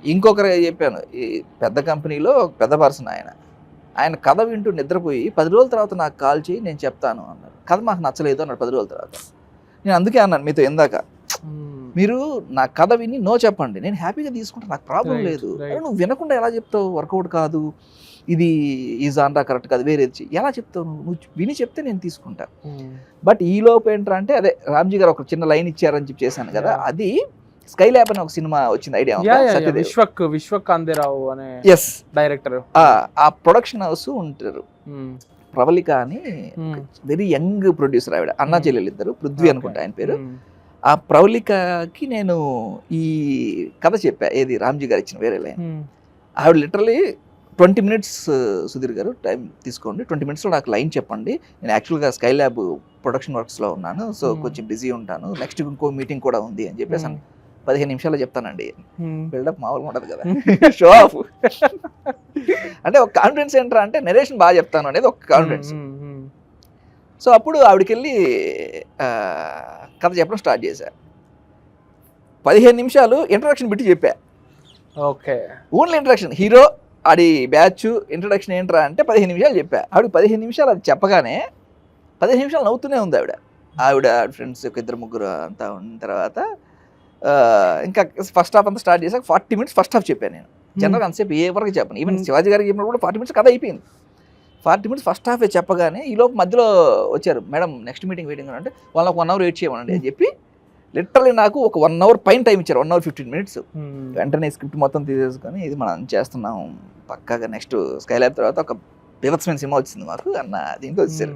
[SPEAKER 1] ఇంకొకరు చెప్పాను, ఈ పెద్ద కంపెనీలో పెద్ద పర్సన్ ఆయన కథ వింటూ నిద్రపోయి 10 రోజుల తర్వాత నాకు కాల్ చేయి నేను చెప్తాను అన్నారు. కథ మాకు నచ్చలేదు అన్నాడు 10 రోజుల తర్వాత. నేను అందుకే అన్నాను మీతో ఇందాక, మీరు నా కథ విని నో చెప్పండి, నేను హ్యాపీగా తీసుకుంటాను, నాకు ప్రాబ్లం లేదు. నువ్వు వినకుండా ఎలా చెప్తావు, వర్కౌట్ కాదు, ఇది ఈ జాన్రా కరెక్ట్ కాదు, వేరేది ఎలా చెప్తావు, నువ్వు విని చెప్తే నేను తీసుకుంటా. బట్ ఈ లోపు ఏంటంటే అదే రామ్జీ గారు ఒక చిన్న లైన్ ఇచ్చారని చెప్పి చేశాను కదా, అది స్కై ల్యాబ్ అని ఒక సినిమా వచ్చింది, ఐడియా
[SPEAKER 3] విశ్వక్ అందేరావు అనే డైరెక్టర్,
[SPEAKER 1] ఆ ప్రొడక్షన్ హౌస్ ఉంటారు. ప్రవళిక అని వెరీ యంగ్ ప్రొడ్యూసర్ ఆవిడ, అన్నా చెల్లెలు ఇద్దరు, పృథ్వీ అనుకుంటా ఆయన పేరు. ఆ ప్రవళికకి నేను ఈ కథ చెప్పా, ఏది రామ్జీ గారు ఇచ్చిన వేరే లైన్. ఆవిడ లిటరలీ 20 minutes సుధీర్ గారు టైం తీసుకోండి, 20 minutesలో నాకు లైన్ చెప్పండి, నేను యాక్చువల్గా స్కై ల్యాబ్ ప్రొడక్షన్ వర్క్స్లో ఉన్నాను, సో కొంచెం బిజీ ఉంటాను, నెక్స్ట్ ఇంకో మీటింగ్ కూడా ఉంది అని చెప్పేసి 15 నిమిషాల్లో చెప్తానండి. బిల్డప్ మామూలుగా ఉండదు కదా, షో ఆఫ్. అంటే ఒక కాన్ఫిడెన్స్ ఏంట్రా అంటే నెరేషన్ బాగా చెప్తాను అనేది ఒక కాన్ఫిడెన్స్. సో అప్పుడు ఆవిడకి వెళ్ళి కథ చెప్పడం స్టార్ట్ చేశా. 15 నిమిషాలు ఇంట్రడక్షన్ పెట్టి చెప్పా.
[SPEAKER 3] ఓకే,
[SPEAKER 1] ఓన్లీ ఇంట్రడక్షన్, హీరో ఆడి బ్యాచ్ ఇంట్రడక్షన్ ఏంట్రా అంటే 15 నిమిషాలు చెప్పా. ఆవిడ 15 నిమిషాలు అది చెప్పగానే 15 నిమిషాలు నవ్వుతూనే ఉంది ఆవిడ ఫ్రెండ్స్ ఒక 2-3 అంతా ఉన్న తర్వాత ఇంకా ఫస్ట్ హాఫ్ అంతా స్టార్ట్ చేశాక 40 minutes ఫస్ట్ హాఫ్ చెప్పాను నేను. జనరల్గా అంతసేపు ఏ వరకు చెప్పాను, ఈవెన్ శివాజీ గారికి చెప్పినప్పుడు కూడా 40 minutes కథ అయిపోయింది. 40 minutes ఫస్ట్ హాఫే చెప్పగానే ఈలోపు మధ్యలో వచ్చారు, మేడం నెక్స్ట్ మీటింగ్ వెయిటింగ్ అంటే వాళ్ళకి 1 hour వెయిట్ చేయమనండి అని చెప్పి లిటరల్లీ నాకు ఒక 1 hour పైన టైం ఇచ్చారు, 1 hour 15 minutes. వెంటనే స్క్రిప్ట్ మొత్తం తీసేసుకొని ఇది మనం చేస్తున్నాం పక్కాగా నెక్స్ట్ స్కైలాబ్ తర్వాత ఒక బీభత్సమైన సినిమా వచ్చింది మాకు అన్న దీంట్లో వచ్చారు.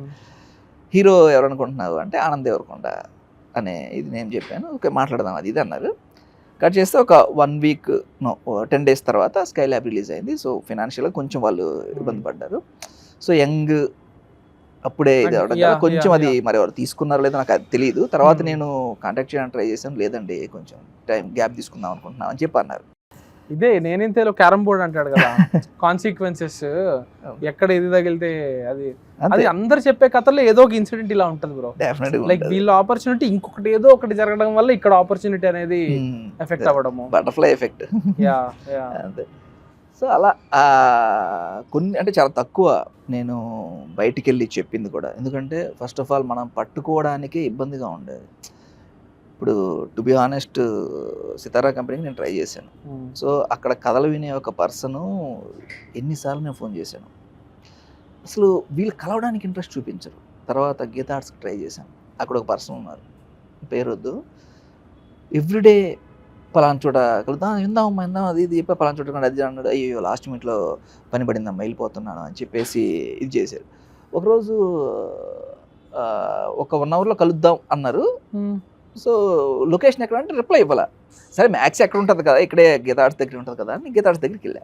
[SPEAKER 1] హీరో ఎవరు అనుకుంటున్నావు అంటే ఆనంద్ దేవరకొండ అనే ఇది నేను చెప్పాను, ఓకే మాట్లాడదాం అది ఇది అన్నారు. కట్ చేస్తే ఒక 1 week 10 days తర్వాత స్కైలాబ్ రిలీజ్ అయింది. సో ఫినాన్షియల్గా కొంచెం వాళ్ళు ఇబ్బంది పడ్డారు. సో యంగ్ అప్పుడే ఇది అవడం కదా కొంచెం అది మరి ఎవరు తీసుకున్నారో లేదో నాకు అది తెలియదు. తర్వాత నేను కాంటాక్ట్ చేయడానికి ట్రై చేశాను, లేదండి కొంచెం టైం గ్యాప్ తీసుకుందాం అనుకుంటున్నాం అని చెప్పి అన్నారు.
[SPEAKER 3] ఇదే నేనింతేలో క్యారమ్ బోర్డ్ అంటాడు కదా, కాన్సిక్వెన్సెస్ ఎక్కడ ఇది తగిలితే అది అది అందరు చెప్పే కథల్లో ఏదో ఒక ఇన్సిడెంట్ ఇలా ఉంటుంది బ్రో. లైక్ వీళ్ళ ఆపర్చునిటీ ఇంకొకటి ఏదో ఒకటి జరగడం వల్ల ఇక్కడ ఆపర్చునిటీ అనేది ఎఫెక్ట్ అవ్వడము,
[SPEAKER 1] బటర్ఫ్లై ఎఫెక్ట్. అంతే. సో అలా కొన్ని అంటే చాలా తక్కువ నేను బయటికి వెళ్ళి చెప్పింది కూడా, ఎందుకంటే ఫస్ట్ ఆఫ్ ఆల్ మనం పట్టుకోవడానికి ఇబ్బందిగా ఉండేది. ఇప్పుడు టు బి ఆనెస్ట్ సితారా కంపెనీకి నేను ట్రై చేశాను. సో అక్కడ కథలు వినే ఒక పర్సను ఎన్నిసార్లు నేను ఫోన్ చేశాను, అసలు వీళ్ళు కలవడానికి ఇంట్రెస్ట్ చూపించరు. తర్వాత గీతా ఆర్ట్స్కి ట్రై చేశాను, అక్కడ ఒక పర్సన్ ఉన్నారు, పేరు వద్దు, ఎవ్రీడే పలానా చోట కలుద్దాం, ఇందామమ్మా ఇందాం అది ఇది చెప్పి పలానా చోట అది అన్నాడు. అయ్యో లాస్ట్ మినిట్లో పని పడిందమ్మా వెళ్ళిపోతున్నాను అని చెప్పేసి ఇది చేశారు. ఒకరోజు ఒక 1 hourలో కలుద్దాం అన్నారు. సో లొకేషన్ ఎక్కడ అంటే రిప్లై ఇవ్వాల. సరే మ్యాక్స్ ఎక్కడ ఉంటుంది కదా, ఇక్కడే గీతా ఆర్ట్స్ దగ్గర ఉంటుంది కదా అని గీతా ఆర్ట్స్ దగ్గరికి వెళ్ళా.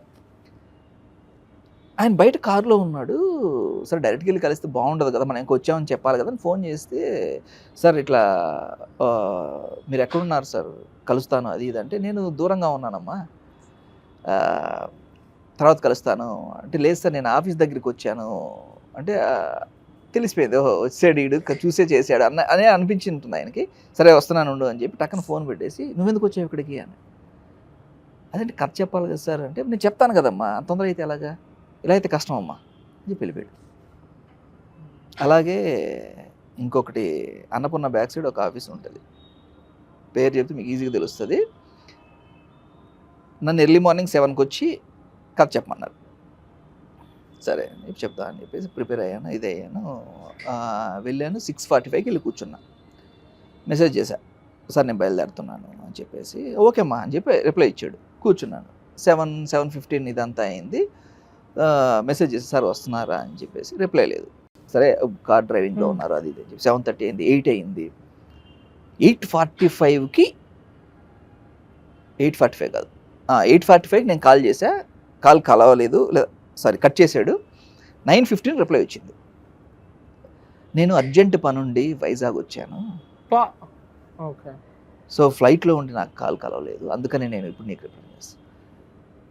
[SPEAKER 1] ఆయన బయట కారులో ఉన్నాడు. సరే డైరెక్ట్గా వెళ్ళి కలిస్తే బాగుండదు కదా, మనం ఇంకొచ్చామని చెప్పాలి కదా అని ఫోన్ చేస్తే, సార్ ఇట్లా మీరు ఎక్కడున్నారు సార్, కలుస్తాను అది ఇది అంటే, నేను దూరంగా ఉన్నానమ్మా తర్వాత కలుస్తాను అంటే, లేదు సార్ నేను ఆఫీస్ దగ్గరికి వచ్చాను అంటే, తెలిసిపోయింది ఓహో వచ్చాడు వీడు చూసే చేశాడు అనే అనిపించి ఉంటుంది ఆయనకి. సరే వస్తున్నాను ఉండు అని చెప్పి టక్కన ఫోన్ పెట్టేసి, నువ్వెందుకు వచ్చావు ఇక్కడికి అని. అదంటే కథ చెప్పాలి కదా సార్ అంటే, నేను చెప్తాను కదమ్మా అంత తొందర అయితే ఎలాగా, ఇలా అయితే కష్టం అమ్మా అని చెప్పి వెళ్ళిపోయాడు. అలాగే ఇంకొకటి అన్నపూర్ణ బ్యాక్ సైడ్ ఒక ఆఫీస్ ఉంటుంది, పేరు చెప్తే మీకు ఈజీగా తెలుస్తుంది. నన్ను ఎర్లీ మార్నింగ్ 7కి వచ్చి కథ చెప్పమన్నారు. సరే చెప్తా అని చెప్పేసి ప్రిపేర్ అయ్యాను, ఇది అయ్యాను, వెళ్ళాను. 6:45కి వెళ్ళి కూర్చున్నా, మెసేజ్ చేశా, సార్ నేను బయలుదేరుతున్నాను అని చెప్పేసి, ఓకే అమ్మా అని చెప్పి రిప్లై ఇచ్చాడు. కూర్చున్నాను. 7:15 ఇదంతా అయింది. మెసేజ్ చేసి సార్ వస్తున్నారా అని చెప్పేసి రిప్లై లేదు. సరే కార్ డ్రైవింగ్లో ఉన్నారు అది ఇది అని చెప్పి 7:30 అయింది, 8 అయింది. 8:45కి 8:45 కాదు 8:45కి నేను కాల్ చేశా, కాల్ కలవలేదు, లేదా సారీ కట్ చేశాడు. 9:15 రిప్లై వచ్చింది, నేను అర్జెంట్ పనుండి వైజాగ్ వచ్చాను,
[SPEAKER 3] ఓకే
[SPEAKER 1] సో ఫ్లైట్లో ఉండి నాకు కాల్ కలవలేదు, అందుకని నేను ఇప్పుడు నీకు రిప్లై చేస్తాను.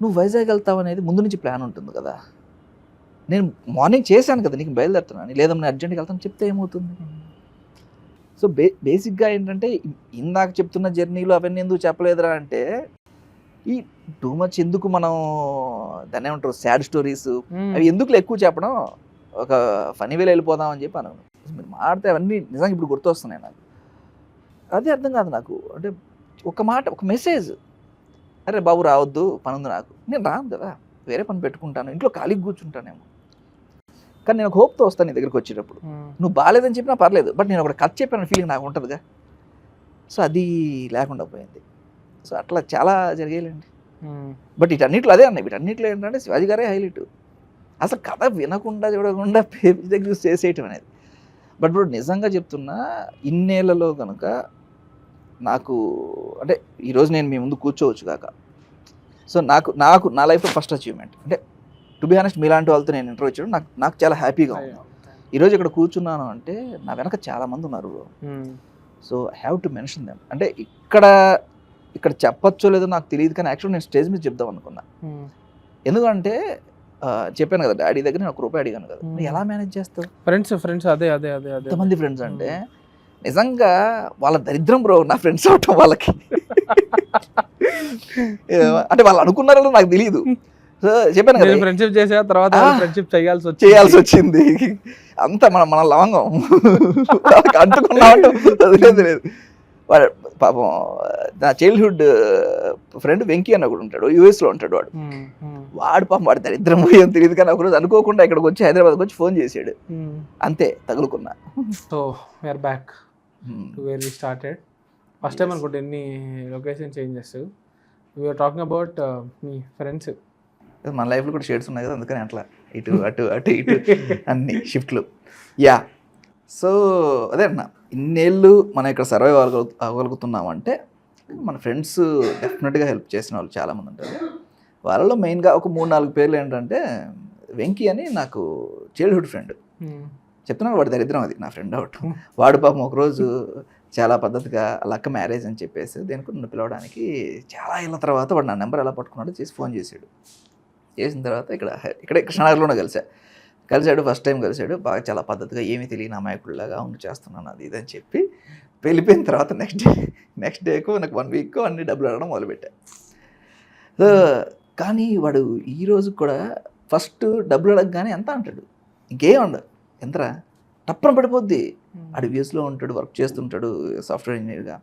[SPEAKER 1] నువ్వు వైజాగ్ వెళ్తావు అనేది ముందు నుంచి ప్లాన్ ఉంటుంది కదా, నేను మార్నింగ్ చేశాను కదా నీకు బయలుదేరుతున్నాను, లేదమ్మా నేను అర్జెంట్గా వెళ్తాను చెప్తే ఏమవుతుంది. సో బేసిక్గా ఏంటంటే ఇందాక చెప్తున్న జర్నీలో అవన్నీ ఎందుకు చెప్పలేదురా అంటే, ఈ టూ మచ్ ఎందుకు మనం దాన్ని ఏమంటారు సాడ్ స్టోరీస్ అవి ఎందుకు ఎక్కువ చెప్పడం, ఒక ఫనీ వేలో వెళ్ళిపోదాం అని చెప్పి అన్నాను. మీరు మాడితే అవన్నీ నిజంగా ఇప్పుడు గుర్తొస్తున్నాయి నాకు, అదే అర్థం కాదు నాకు. అంటే ఒక మాట ఒక మెసేజ్, అరే బాబు రావద్దు పని ఉంది నాకు, నేను రాను కదా వేరే పని పెట్టుకుంటాను, ఇంట్లో ఖాళీకి కూర్చుంటానేమో, కానీ నేను ఒక హోప్తో వస్తాను నీ దగ్గరికి వచ్చేటప్పుడు. నువ్వు బాగాలేదని చెప్పినా పర్లేదు, బట్ నేను ఒక కథ చెప్పాను ఫీలింగ్ నాకు ఉంటుందిగా. సో అది లేకుండా పోయింది. సో అట్లా చాలా జరిగేయండి. బట్ వీటన్నిట్లో అదే అన్నాయి, వీటన్నిట్లో ఏంటంటే శివాజీ గారే హైలైట్. అసలు కథ వినకుండా చూడకుండా పేపర్ దగ్గర యూస్ చేసేయటం అనేది. బట్ ఇప్పుడు నిజంగా చెప్తున్నా, ఇన్నేళ్లలో కనుక నాకు అంటే ఈరోజు నేను మీ ముందు కూర్చోవచ్చు కాక, సో నాకు నా లైఫ్లో ఫస్ట్ అచీవ్మెంట్ అంటే టు బి ఆనెస్ట్ మీలాంటి వాళ్ళతో నేను ఇంటర్వ్యూ చేయడం నాకు చాలా హ్యాపీగా ఉంది. ఈరోజు ఇక్కడ కూర్చున్నాను అంటే నా వెనక చాలామంది ఉన్నారు. So I have to mention them. అంటే ఇక్కడ చెప్పచ్చో లేదో నాకు తెలియదు, కానీ యాక్చువల్ నేను స్టేజ్ మీద చెప్దాం అనుకున్నా. ఎందుకంటే చెప్పాను కదా డాడీ దగ్గర నేను ₹1 అడిగాను కదా, ఎలా మేనేజ్ చేస్తావు
[SPEAKER 3] ఫ్రెండ్స్ అదే
[SPEAKER 1] ఎంతమంది ఫ్రెండ్స్ అంటే, నిజంగా వాళ్ళ దరిద్రం బ్రో నా ఫ్రెండ్స్ అవటం వాళ్ళకి. అంటే వాళ్ళు అనుకున్నారో నాకు తెలియదు. సో చెప్పాను కదా
[SPEAKER 3] ఫ్రెండ్షిప్ చేసా తర్వాత ఫ్రెండ్షిప్ చేయాల్సి
[SPEAKER 1] వచ్చింది. అంతా మన లవంగం అంటుకున్నామంటే లేదు. వాడు పాపం నా చైల్డ్హుడ్ ఫ్రెండ్ వెంకీ అన్న కూడా ఉంటాడు, యూఎస్లో ఉంటాడు వాడు. వాడు పాపం వాడు దరిద్రం ఏం తెలియదు కానీ ఒకరోజు అనుకోకుండా ఇక్కడికి వచ్చి హైదరాబాద్కి వచ్చి ఫోన్ చేశాడు, అంతే తగులుకున్నా.
[SPEAKER 3] So we're back to where we started. First time అనుకుంటే ఎన్ని location changes. We're talking about మీ ఫ్రెండ్స్.
[SPEAKER 1] మన లైఫ్లో కూడా షేడ్స్ ఉన్నాయి కదా, అందుకని అట్లా ఇటు అటు అటు ఇటు అన్ని షిఫ్ట్లు. యా, సో అదే అన్న, ఇన్నేళ్ళు మనం ఇక్కడ సర్వైవ్ అవ్వగలుగుతున్నామంటే మన ఫ్రెండ్స్ డెఫినెట్గా హెల్ప్ చేసిన వాళ్ళు చాలామంది ఉంటారు. వాళ్ళలో మెయిన్గా ఒక 3-4 పేర్లు ఏంటంటే, వెంకీ అని నాకు చైల్డ్హుడ్ ఫ్రెండ్. చెప్తున్నాను వాడి దరిద్రం అది, నా ఫ్రెండ్ అవుట్. వాడు పాపం ఒకరోజు చాలా పద్ధతిగా లక్క మ్యారేజ్ అని చెప్పేసి దేనికి నన్ను పిలవడానికి చాలా ఏళ్ళ తర్వాత వాడు నా నెంబర్ ఎలా పట్టుకున్నాడో చేసి ఫోన్ చేశాడు. చేసిన తర్వాత ఇక్కడే కృష్ణనగర్లోనే కలిశాడు. ఫస్ట్ టైం కలిశాడు. బాగా చాలా పద్ధతిగా ఏమీ తెలియని అమాయకుడిలాగా ఉండి చేస్తున్నాను అది ఇది అని చెప్పి వెళ్ళిపోయిన తర్వాత నెక్స్ట్ డేకు నాకు 1 వీక్ అన్ని డబ్బులు అడగడం మొదలుపెట్టా. కానీ వాడు ఈరోజు కూడా ఫస్ట్ డబ్బులు అడగగానే ఎంత అంటాడు, ఇంకేం ఉండదు, ఎంతరా టప్పన పడిపోద్ది. వాడు యూఎస్లో ఉంటాడు, వర్క్ చేస్తుంటాడు సాఫ్ట్వేర్ ఇంజనీర్గా.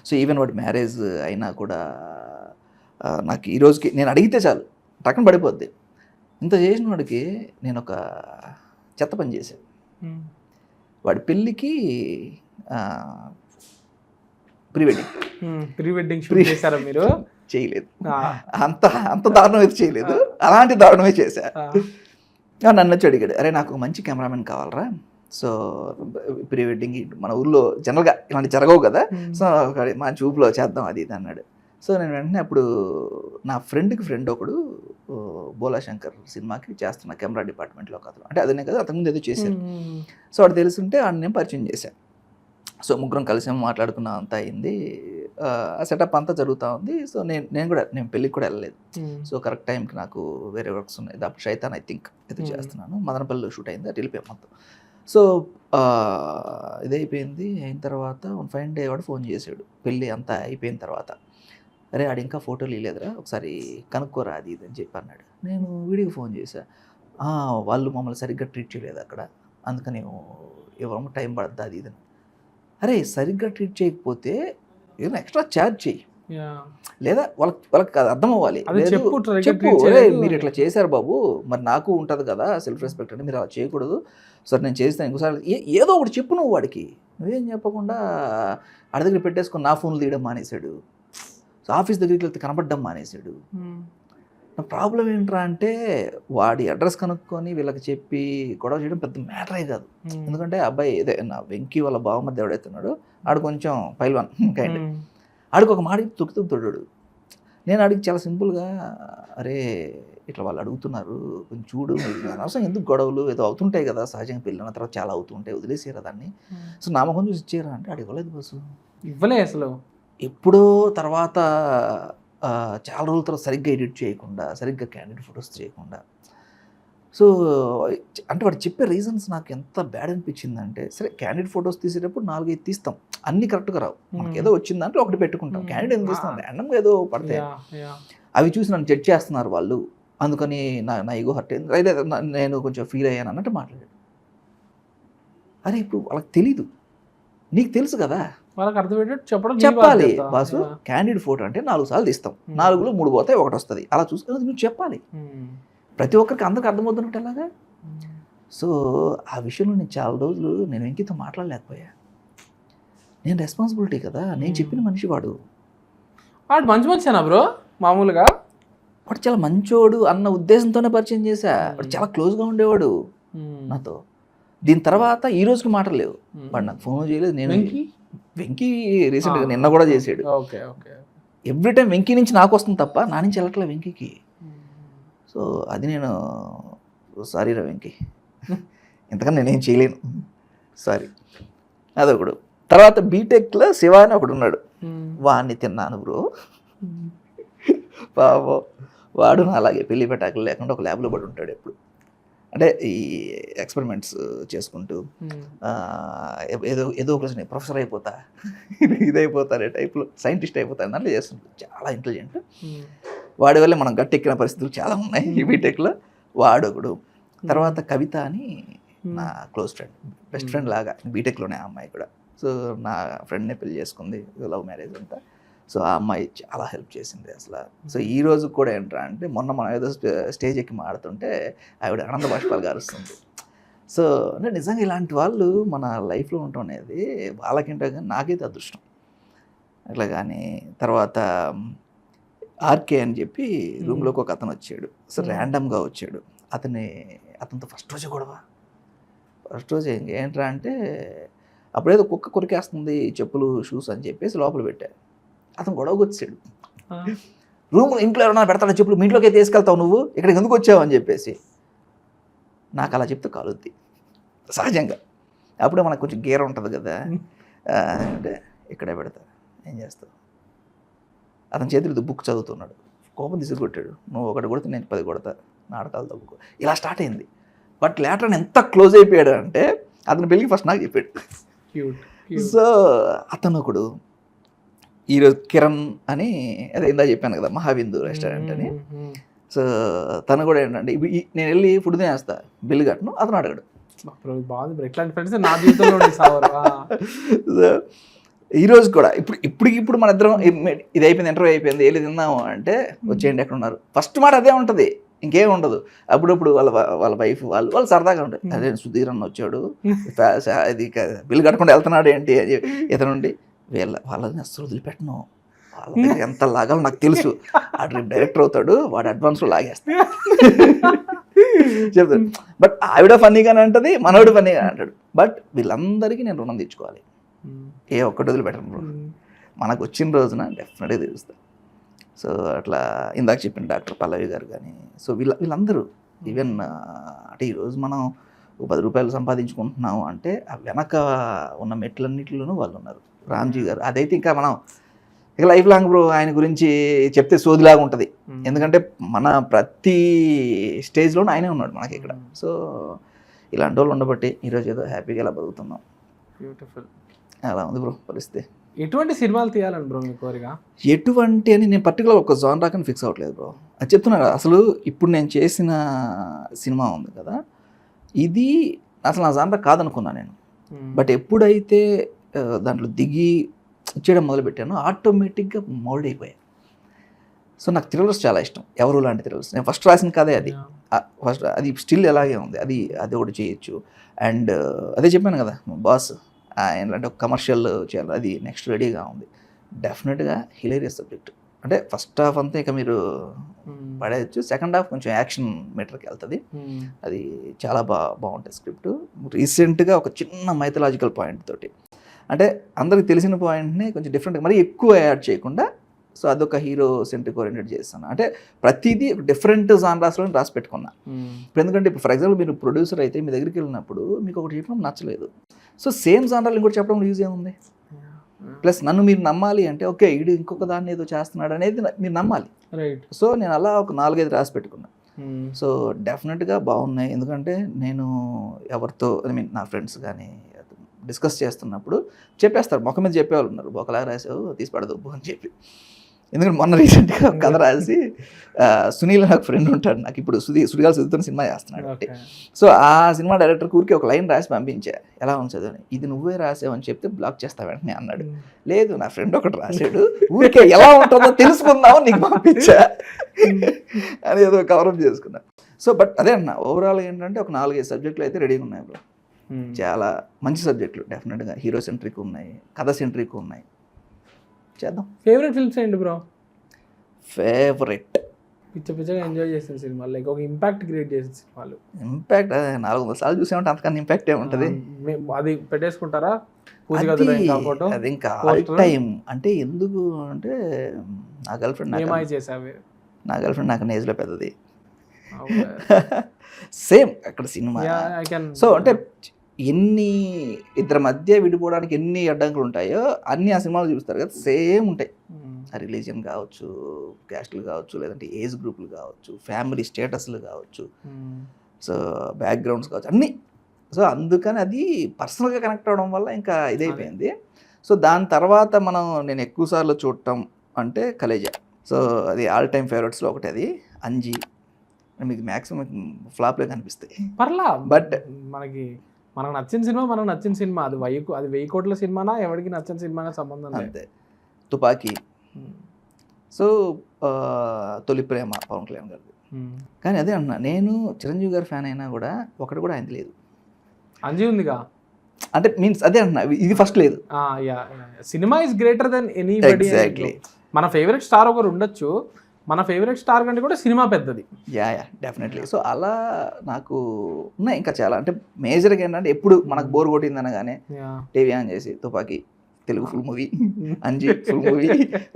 [SPEAKER 1] సో ఈవెన్ వాడి మ్యారేజ్ అయినా కూడా నాకు ఈ రోజుకి నేను అడిగితే చాలు టక్కన పడిపోద్ది. ఇంత చేసిన వాడికి నేను ఒక చెత్త పని చేశాను. వాడి పెళ్ళికి
[SPEAKER 3] ప్రీ వెడ్డింగ్ షూట్ చేశారా మీరు?
[SPEAKER 1] చేయలేదు, అంత దారుణం అయితే చేయలేదు, అలాంటి దారుణమే చేశా. నన్ను వచ్చి అడిగాడు, అరే నాకు మంచి కెమెరామెన్ కావాలరా, సో ప్రీ వెడ్డింగ్ మన ఊళ్ళో జనరల్గా ఇలాంటి జరగవు కదా, సో మా చూపులో చేద్దాం అది ఇది అన్నాడు. సో నేను వెంటనే అప్పుడు నా ఫ్రెండ్కి ఫ్రెండ్ ఒకడు బోలా శంకర్ సినిమాకి చేస్తున్న కెమెరా డిపార్ట్మెంట్లో ఒక అతను, అంటే అదనే కదా అంతకుముందు ఏదో చేశారు. సో వాడు తెలుసుంటే వాడిని నేను పరిచయం చేశాను. సో ముగ్గురం కలిసి మాట్లాడుకున్నాం, అంతా అయింది, ఆ సెటప్ అంతా జరుగుతూ ఉంది. సో నేను పెళ్ళికి కూడా వెళ్ళలేదు. సో కరెక్ట్ టైంకి నాకు వేరే వర్క్స్ ఉన్నాయి, అప్పుడు శైతాన్ ఐ థింక్ ఏదో చేస్తున్నాను, మదనపల్లిలో షూట్ అయింది, అటు వెళ్ళిపోయాం మొత్తం. సో ఇదైపోయింది. అయిన తర్వాత 1 ఫైన్ డే వాడు ఫోన్ చేశాడు, పెళ్ళి అంతా అయిపోయిన తర్వాత, అరే ఆడు ఇంకా ఫోటోలు ఇవ్వలేదురా, ఒకసారి కనుక్కోరా అది ఇది అని చెప్పి అన్నాడు. నేను వీడికి ఫోన్ చేశా, వాళ్ళు మమ్మల్ని సరిగ్గా ట్రీట్ చేయలేదు అక్కడ, అందుకని ఇవ్వడం టైం పడుతుంది అది ఇది. అరే సరిగ్గా ట్రీట్ చేయకపోతే ఏదైనా ఎక్స్ట్రా ఛార్జ్ చెయ్యి, లేదా వాళ్ళకి అర్థం అవ్వాలి, చెప్పు మీరు ఇట్లా చేశారు బాబు, మరి నాకు ఉంటుంది కదా సెల్ఫ్ రెస్పెక్ట్ అంటే, మీరు అలా చేయకూడదు, సరే నేను చేస్తాను ఇంకోసారి ఏదో ఒకటి చెప్పు. నువ్వు వాడికి నువ్వేం చెప్పకుండా ఆడి దగ్గర పెట్టేసుకొని నా ఫోన్లు తీయడం మానేశాడు, సో ఆఫీస్ దగ్గరికి వెళ్తే కనపడడం మానేశాడు. నా ప్రాబ్లం ఏంట్రా అంటే, వాడి అడ్రస్ కనుక్కొని వీళ్ళకి చెప్పి గొడవ చేయడం పెద్ద మ్యాటరే కాదు. ఎందుకంటే అబ్బాయి ఇదే నా వెంకీ వాళ్ళ బావమధ్య ఎవడైతున్నాడు ఆడు కొంచెం పైల్వాన్ కైండ్, ఆడికి ఒక మాట తొక్కుతాడు. నేను అడిగి చాలా సింపుల్గా, అరే ఇట్లా వాళ్ళు అడుగుతున్నారు కొంచెం చూడు, అనవసరం ఎందుకు గొడవలు ఏదో అవుతుంటాయి కదా సహజంగా, పెళ్ళిన తర్వాత చాలా అవుతుంటాయి, వదిలేసారా దాన్ని, సో నామకం చూసి ఇచ్చేయరా అంటే అడిగి ఇవ్వలేదు బస్సు, ఇవ్వలే అసలు. ఎప్పుడో తర్వాత చాలా రోజుల తర్వాత సరిగ్గా ఎడిట్ చేయకుండా, సరిగ్గా క్యాండిడేట్ ఫొటోస్ చేయకుండా, సో అంటే వాడు చెప్పే రీజన్స్ నాకు ఎంత బ్యాడ్ అనిపించిందంటే, సరే క్యాండిడేట్ ఫొటోస్ తీసేటప్పుడు 4-5 తీస్తాం, అన్నీ కరెక్ట్గా రావు, మనకి ఏదో వచ్చిందంటే ఒకటి పెట్టుకుంటాం, క్యాండిడేట్ ఎందుకు తీస్తాం, ర్యాండమ్గా ఏదో పడతాయి, అవి చూసి నన్ను జడ్జ్ చేస్తున్నారు వాళ్ళు, అందుకని నా ఈగో హర్ట్ అయింది, అయితే నేను కొంచెం ఫీల్ అయ్యాను అన్నట్టు మాట్లాడాడు. అరే ఇప్పుడు వాళ్ళకి తెలీదు, నీకు తెలుసు కదా,
[SPEAKER 3] వాళ్ళకి అర్థమయ్యేటట్టు
[SPEAKER 1] చెప్పాలి బాసు. క్యాండిడేట్ ఫోటో అంటే 4 సార్లు తీస్తాం, 4లో 3 పోతాయి, 1 వస్తుంది, అలా చూసుకుని నువ్వు చెప్పాలి, ప్రతి ఒక్కరికి అందరికి అర్థమవుతున్నట్టు ఎలాగా. సో ఆ విషయంలో నేను చాలా రోజులు నేను వెంకీతో మాట్లాడలేకపోయా. నేను రెస్పాన్సిబిలిటీ కదా, నేను చెప్పిన మనిషి వాడు
[SPEAKER 3] మంచి మనిషినా బ్రో, మామూలుగా
[SPEAKER 1] వాడు చాలా మంచోడు అన్న ఉద్దేశంతోనే పరిచయం చేశా. వాడు చాలా క్లోజ్గా ఉండేవాడు నాతో. దీని తర్వాత ఈ రోజుకి మాటలు లేవు, వాడు నాకు ఫోన్ చేయలేదు. నేను వెంకీ రీసెంట్గా నిన్న కూడా చేసాడు. ఎవ్రీ టైం వెంకీ నుంచి నాకు వస్తుంది తప్ప నా నుంచి వెళ్ళట్లే వెంకీకి. సో అది నేను సారీ రా వెంకీ, ఇంతకన్నా నేనేం చేయలేను, సారీ. అదొకడు. తర్వాత బీటెక్లో శివ అని ఒకడు ఉన్నాడు, వాడిని తిన్నాను బ్రో పాపం. వాడు అలాగే పెళ్లి పెట్టాకలు లేకుండా ఒక ల్యాబ్లో పడి ఉంటాడు ఎప్పుడు, అంటే ఈ ఎక్స్పెరిమెంట్స్ చేసుకుంటూ ఏదో ఒక ప్రొఫెసర్ అయిపోతా ఇదైపోతారే టైప్లో, సైంటిస్ట్ అయిపోతా దాంట్లో చేస్తుంటాడు. చాలా ఇంటెలిజెంట్. వాడి వల్ల మనం గట్టెక్కిన పరిస్థితులు చాలా ఉన్నాయి ఈ బీటెక్లో. వాడొకడు. తర్వాత కవిత అని నా క్లోజ్ ఫ్రెండ్, బెస్ట్ ఫ్రెండ్ లాగా, బీటెక్లోనే ఆ అమ్మాయి కూడా. సో నా ఫ్రెండ్నే పెళ్లి చేసుకుంది, లవ్ మ్యారేజ్ అంతా. సో ఆ అమ్మాయి చాలా హెల్ప్ చేసింది అసలు. సో ఈ రోజు కూడా ఏంట్రా అంటే మొన్న మనం ఏదో స్టేజ్ ఎక్కి మాడుతుంటే ఆవిడ ఆనంద బాష్పాలు గారుస్తుంది. సో అంటే నిజంగా ఇలాంటి వాళ్ళు మన లైఫ్లో ఉండటం అనేది వాళ్ళకింటే కానీ నాకైతే అదృష్టం. అట్లా కానీ తర్వాత ఆర్కే అని చెప్పి రూమ్లోకి ఒక అతను వచ్చాడు. సో ర్యాండమ్గా వచ్చాడు. అతనితో ఫస్ట్ రోజే గొడవ. ఫస్ట్ రోజు ఏంట్రా అంటే అప్పుడేదో కుక్క కొరికేస్తుంది చెప్పులు షూస్ అని చెప్పేసి లోపల పెట్టారు. అతను గొడవకు వచ్చాడు. రూమ్ ఇంట్లో ఎవరైనా పెడతాడు చెప్పులు, మీ ఇంట్లోకి తీసుకెళ్తావు నువ్వు, ఇక్కడికి ఎందుకు వచ్చావు అని చెప్పేసి. నాకు అలా చెప్తే కాలుద్ది సహజంగా. అప్పుడే మనకు కొంచెం గేర్ ఉంటుంది కదా, అంటే ఇక్కడే పెడతా, ఏం చేస్తావు. అతని చేతులు బుక్ చదువుతున్నాడు, కోపం తీసుకు కొట్టాడు. నువ్వు ఒకటి కొడితే నేను 10 కొడతా, నాటకాలు తప్పుకో, ఇలా స్టార్ట్ అయింది. బట్ లేటర్ ఎంత క్లోజ్ అయిపోయాడు అంటే అతని పెళ్ళికి ఫస్ట్ నాకు చెప్పాడు. సో అతను ఒకడు ఈరోజు కిరణ్ అని అదే ఇందా చెప్పాను కదా మహాబిందు రెస్టారెంట్ అని. సో తను కూడా ఏంటంటే నేను వెళ్ళి ఫుడ్ తినేస్తా, బిల్లు కట్టను, అతను అడగడు.
[SPEAKER 3] ఇట్లాంటి ఫ్రెండ్స్ నా జీవితంలో.
[SPEAKER 1] సో ఈరోజు కూడా ఇప్పుడు మన ఇద్దరం ఇది అయిపోయింది, ఇంటర్వ్యూ అయిపోయింది, వెళ్ళి తిందాము అంటే వచ్చేయండి ఎక్కడ ఉన్నారు, ఫస్ట్ మాట అదే ఉంటుంది, ఇంకేం ఉండదు. అప్పుడప్పుడు వాళ్ళ వైఫ్ వాళ్ళు సరదాగా ఉంటాయి. అదే సుధీర్ అన్న వచ్చాడు, ఇది బిల్లు కట్టకుండా వెళ్తున్నాడు ఏంటి అని ఇతనుండి వాళ్ళని అస్సలు వదిలిపెట్టను, వాళ్ళ దగ్గర ఎంత లాగాలో నాకు తెలుసు, ఆడు డైరెక్టర్ అవుతాడు, వాడు అడ్వాన్స్లో లాగేస్తాడు చెప్తాడు. బట్ ఆవిడ ఫన్నీగానే అంటది, మనోడు ఫన్నీగానే అంటాడు. బట్ వీళ్ళందరికీ నేను రుణం తెచ్చుకోవాలి, ఏ ఒక్కటి వదిలిపెట్టను బ్రో. మనకు వచ్చిన రోజున డెఫినెట్గా తెలుస్తుంది. సో అట్లా ఇందాక చెప్పిన డాక్టర్ పల్లవి గారు కానీ, సో వీళ్ళందరూ ఈవెన్ అంటే ఈరోజు మనం 10 రూపాయలు సంపాదించుకుంటున్నాము అంటే ఆ వెనక ఉన్న మెట్లన్నిటిలోనూ వాళ్ళు ఉన్నారు. రామ్జీ గారు అదైతే ఇంకా మనం ఇక లైఫ్ లాంగ్ బ్రో ఆయన గురించి చెప్తే సోదిలాగా ఉంటుంది. ఎందుకంటే మన ప్రతి స్టేజ్లోనూ ఆయనే ఉన్నాడు మనకి ఇక్కడ. సో ఇలాంటి వాళ్ళు ఉండబట్టి ఈరోజు ఏదో హ్యాపీగా ఇలా బతుకుతున్నాం.
[SPEAKER 3] బ్యూటిఫుల్.
[SPEAKER 1] అలా ఉంది బ్రో పరిస్థితి.
[SPEAKER 3] ఎటువంటి సినిమాలు తీయాలని బ్రో మీ కోరిక?
[SPEAKER 1] ఎటువంటి అని నేను పర్టికులర్ ఒక జానరాకని ఫిక్స్ అవ్వట్లేదు బ్రో. అది చెప్తున్నా కదా, అసలు ఇప్పుడు నేను చేసిన సినిమా ఉంది కదా, ఇది అసలు నా జానరా కాదనుకున్నా నేను. బట్ ఎప్పుడైతే దాంట్లో దిగి చేయడం మొదలుపెట్టానో ఆటోమేటిక్గా మోల్డ్ అయిపోయాను. సో నాకు థ్రిల్లర్స్ చాలా ఇష్టం. ఎవరు లాంటి థ్రిల్లర్స్ నేను ఫస్ట్ రాసిన కథే అది. ఫస్ట్ అది స్టిల్ ఎలాగే ఉంది, అది ఒకటి చేయొచ్చు. అండ్ అదే చెప్పాను కదా బాస్ ఏంటంటే ఒక కమర్షియల్ చేయాలి, అది నెక్స్ట్ రెడీగా ఉంది. డెఫినెట్గా హిలేరియస్ సబ్జెక్ట్. అంటే ఫస్ట్ హాఫ్ అంతా ఇక మీరు పడేయచ్చు, సెకండ్ హాఫ్ కొంచెం యాక్షన్ మీటర్కి వెళ్తుంది. అది చాలా బాగుంటుంది స్క్రిప్ట్. రీసెంట్గా ఒక చిన్న మైథలాజికల్ పాయింట్ తోటి, అంటే అందరికి తెలిసిన పాయింట్ని కొంచెం డిఫరెంట్గా మరీ ఎక్కువ యాడ్ చేయకుండా, సో అదొక హీరో సెంట్రిక్ ఓరియంటెడ్ చేస్తాను. అంటే ప్రతిదీ డిఫరెంట్ జానరాస్లో రాసి పెట్టుకున్నా. ఇప్పుడు ఎందుకంటే ఇప్పుడు ఫర్ ఎగ్జాంపుల్ మీరు ప్రొడ్యూసర్ అయితే మీ దగ్గరికి వెళ్ళినప్పుడు మీకు ఒకటి చెప్పడం నచ్చలేదు, సో సేమ్ జానరాలు ఇంకోటి చెప్పడం యూజ్ ఏముంది. ప్లస్ నన్ను మీరు నమ్మాలి అంటే ఓకే వీడు ఇంకొక దాన్ని ఏదో చేస్తున్నాడు అనేది మీరు నమ్మాలి. సో నేను అలా ఒక 4-5 రాసి పెట్టుకున్నా. సో డెఫినెట్గా బాగున్నాయి. ఎందుకంటే నేను ఎవరితో నా ఫ్రెండ్స్ కానీ డిస్కస్ చేస్తున్నప్పుడు చెప్పేస్తారు, మొక్క మీద చెప్పేవాళ్ళు ఉన్నారు, ఒకలా రాసావు తీసి పడదు అని చెప్పి. ఎందుకంటే మొన్న రీసెంట్గా ఒక కథ రాసి సునీల్ నాకు ఫ్రెండ్ ఉంటాడు, నాకు ఇప్పుడు సుడిగాలి సుధీతో సినిమా చేస్తున్నాడు. సో ఆ సినిమా డైరెక్టర్ ఊరికి ఒక లైన్ రాసి పంపించా, ఎలా ఉంచదు అని. ఇది నువ్వే రాసావు అని చెప్తే బ్లాక్ చేస్తావు వెంటనే అన్నాడు. లేదు నా ఫ్రెండ్ ఒకటి రాశాడు, ఊరికే ఎలా ఉంటుందో తెలుసుకుందామని నీకు పంపించా అని ఏదో కవరప్ చేసుకున్నా. సో బట్ అదే అన్న ఓవరాల్ ఏంటంటే ఒక 4-5 సబ్జెక్టులు అయితే రెడీగా ఉన్నాయి బ్రో. చాలా మంచి సబ్జెక్టులు డెఫినెట్గా, హీరో సెంట్రిక్ ఉన్నాయి, కథ సెంట్రిక్ ఉన్నాయి, చేద్దాం.
[SPEAKER 3] ఫేవరెట్ ఫిల్మ్స్ ఏంటి బ్రో?
[SPEAKER 1] ఫేవరెట్
[SPEAKER 3] పిచ్చగా ఎంజాయ్ చేసిన సినిమాలు, లైక్ ఒక ఇంపాక్ట్ క్రియేట్ చేసిన సినిమాలు.
[SPEAKER 1] ఇంపాక్ట్ 400 సార్లు చూసామంటే అంతకన్నా ఇంపాక్ట్ ఏముంటుంది.
[SPEAKER 3] అది పెట్టేసుకుంటారా
[SPEAKER 1] అది ఇంకా ఆల్ టైమ్. అంటే ఎందుకు అంటే నా గర్ల్ ఫ్రెండ్ నాకు ఏజ్లో పెద్దది, సేమ్ అక్కడ సినిమా. సో అంటే ఎన్ని ఇద్దరి మధ్య విడిపోవడానికి ఎన్ని అడ్డంకులు ఉంటాయో అన్ని ఆ సినిమాలు చూపిస్తారు కదా, సేమ్ ఉంటాయి. రిలీజియన్ కావచ్చు, క్యాస్టులు కావచ్చు, లేదంటే ఏజ్ గ్రూపులు కావచ్చు, ఫ్యామిలీ స్టేటస్లు కావచ్చు, సో బ్యాక్గ్రౌండ్స్ కావచ్చు, అన్నీ. సో అందుకని అది పర్సనల్గా కనెక్ట్ అవ్వడం వల్ల ఇంకా ఇదైపోయింది. సో దాని తర్వాత నేను ఎక్కువసార్లు చూడటం అంటే కలేజా. సో అది ఆల్ టైమ్ ఫేవరెట్స్లో ఒకటి. అది అంజీ మీకు మ్యాక్సిమం ఫ్లాప్లే కనిపిస్తాయి,
[SPEAKER 3] పర్లా.
[SPEAKER 1] బట్
[SPEAKER 3] మనకి మనకు నచ్చిన సినిమా అది 1000 కోట్ల సినిమానా ఎవరికి నచ్చిన సినిమానా సంబంధం లేదు.
[SPEAKER 1] అంతే. తుపాకీ, సో తొలి ప్రేమ పవన్ కళ్యాణ్ గారిది. కానీ అదే అన్నా, నేను చిరంజీవి గారి ఫ్యాన్ అయినా కూడా ఒకటి కూడా ఆయనది లేదు.
[SPEAKER 3] అంజీ ఉందిగా,
[SPEAKER 1] అంటే మీన్స్ అదే అంటున్నా, ఇది ఫస్ట్ లేదు.
[SPEAKER 3] Cinema is greater than any.
[SPEAKER 1] Exactly.
[SPEAKER 3] మన ఫేవరెట్ స్టార్ ఒకరు ఉండొచ్చు, మన ఫేవరెట్ స్టార్ కంటే కూడా సినిమా పెద్దది.
[SPEAKER 1] Yeah definitely. సో అలా నాకు ఉన్నాయి ఇంకా చాలా. అంటే మేజర్గా ఏంటంటే ఎప్పుడు మనకు బోర్ కొట్టింది అనగానే టీవీ ఆన్ చేసి Thuppakki Telugu full movie, Anji full movie,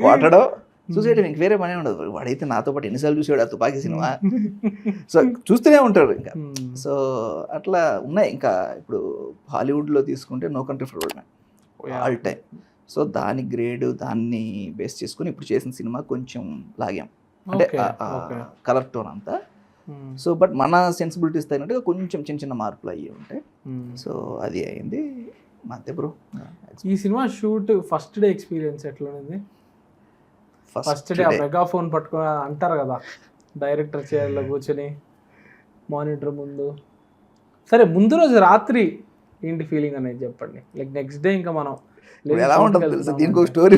[SPEAKER 1] వాటడో చూసేయడం, ఇంక వేరే పనే ఉండదు. వాడైతే నాతో పాటు ఎన్నిసార్లు చూసాడు ఆ తుపాకీ సినిమా. సో చూస్తూనే ఉంటాడు ఇంకా. సో అట్లా ఉన్నాయి. ఇంకా ఇప్పుడు హాలీవుడ్లో తీసుకుంటే No Country for Old Man all time. So దాని గ్రేడ్, దాన్ని బేస్ చేసుకుని ఇప్పుడు చేసిన సినిమా కొంచెం లాగాం, అంటే కలర్ టోన్ అంతా. సో బట్ మన సెన్సిబిలిటీస్ తగినట్టుగా కొంచెం చిన్న మార్పులు అయ్యి ఉంటాయి. సో అది అయింది అంతే బ్రో.
[SPEAKER 3] ఈ cinema shoot first day experience ఎట్లా ఉంది? ఫస్ట్ డే ఆ మెగాఫోన్ పట్టుకొని అంటారు కదా, డైరెక్టర్ చైర్లో కూర్చొని మానిటర్ ముందు. సరే, ముందు రోజు రాత్రి ఏంటి ఫీలింగ్ అనేది చెప్పండి. లైక్ నెక్స్ట్ డే ఇంకా మనం
[SPEAKER 1] ఎలా ఉంటుంది తెలుసా, దీనికి ఒక స్టోరీ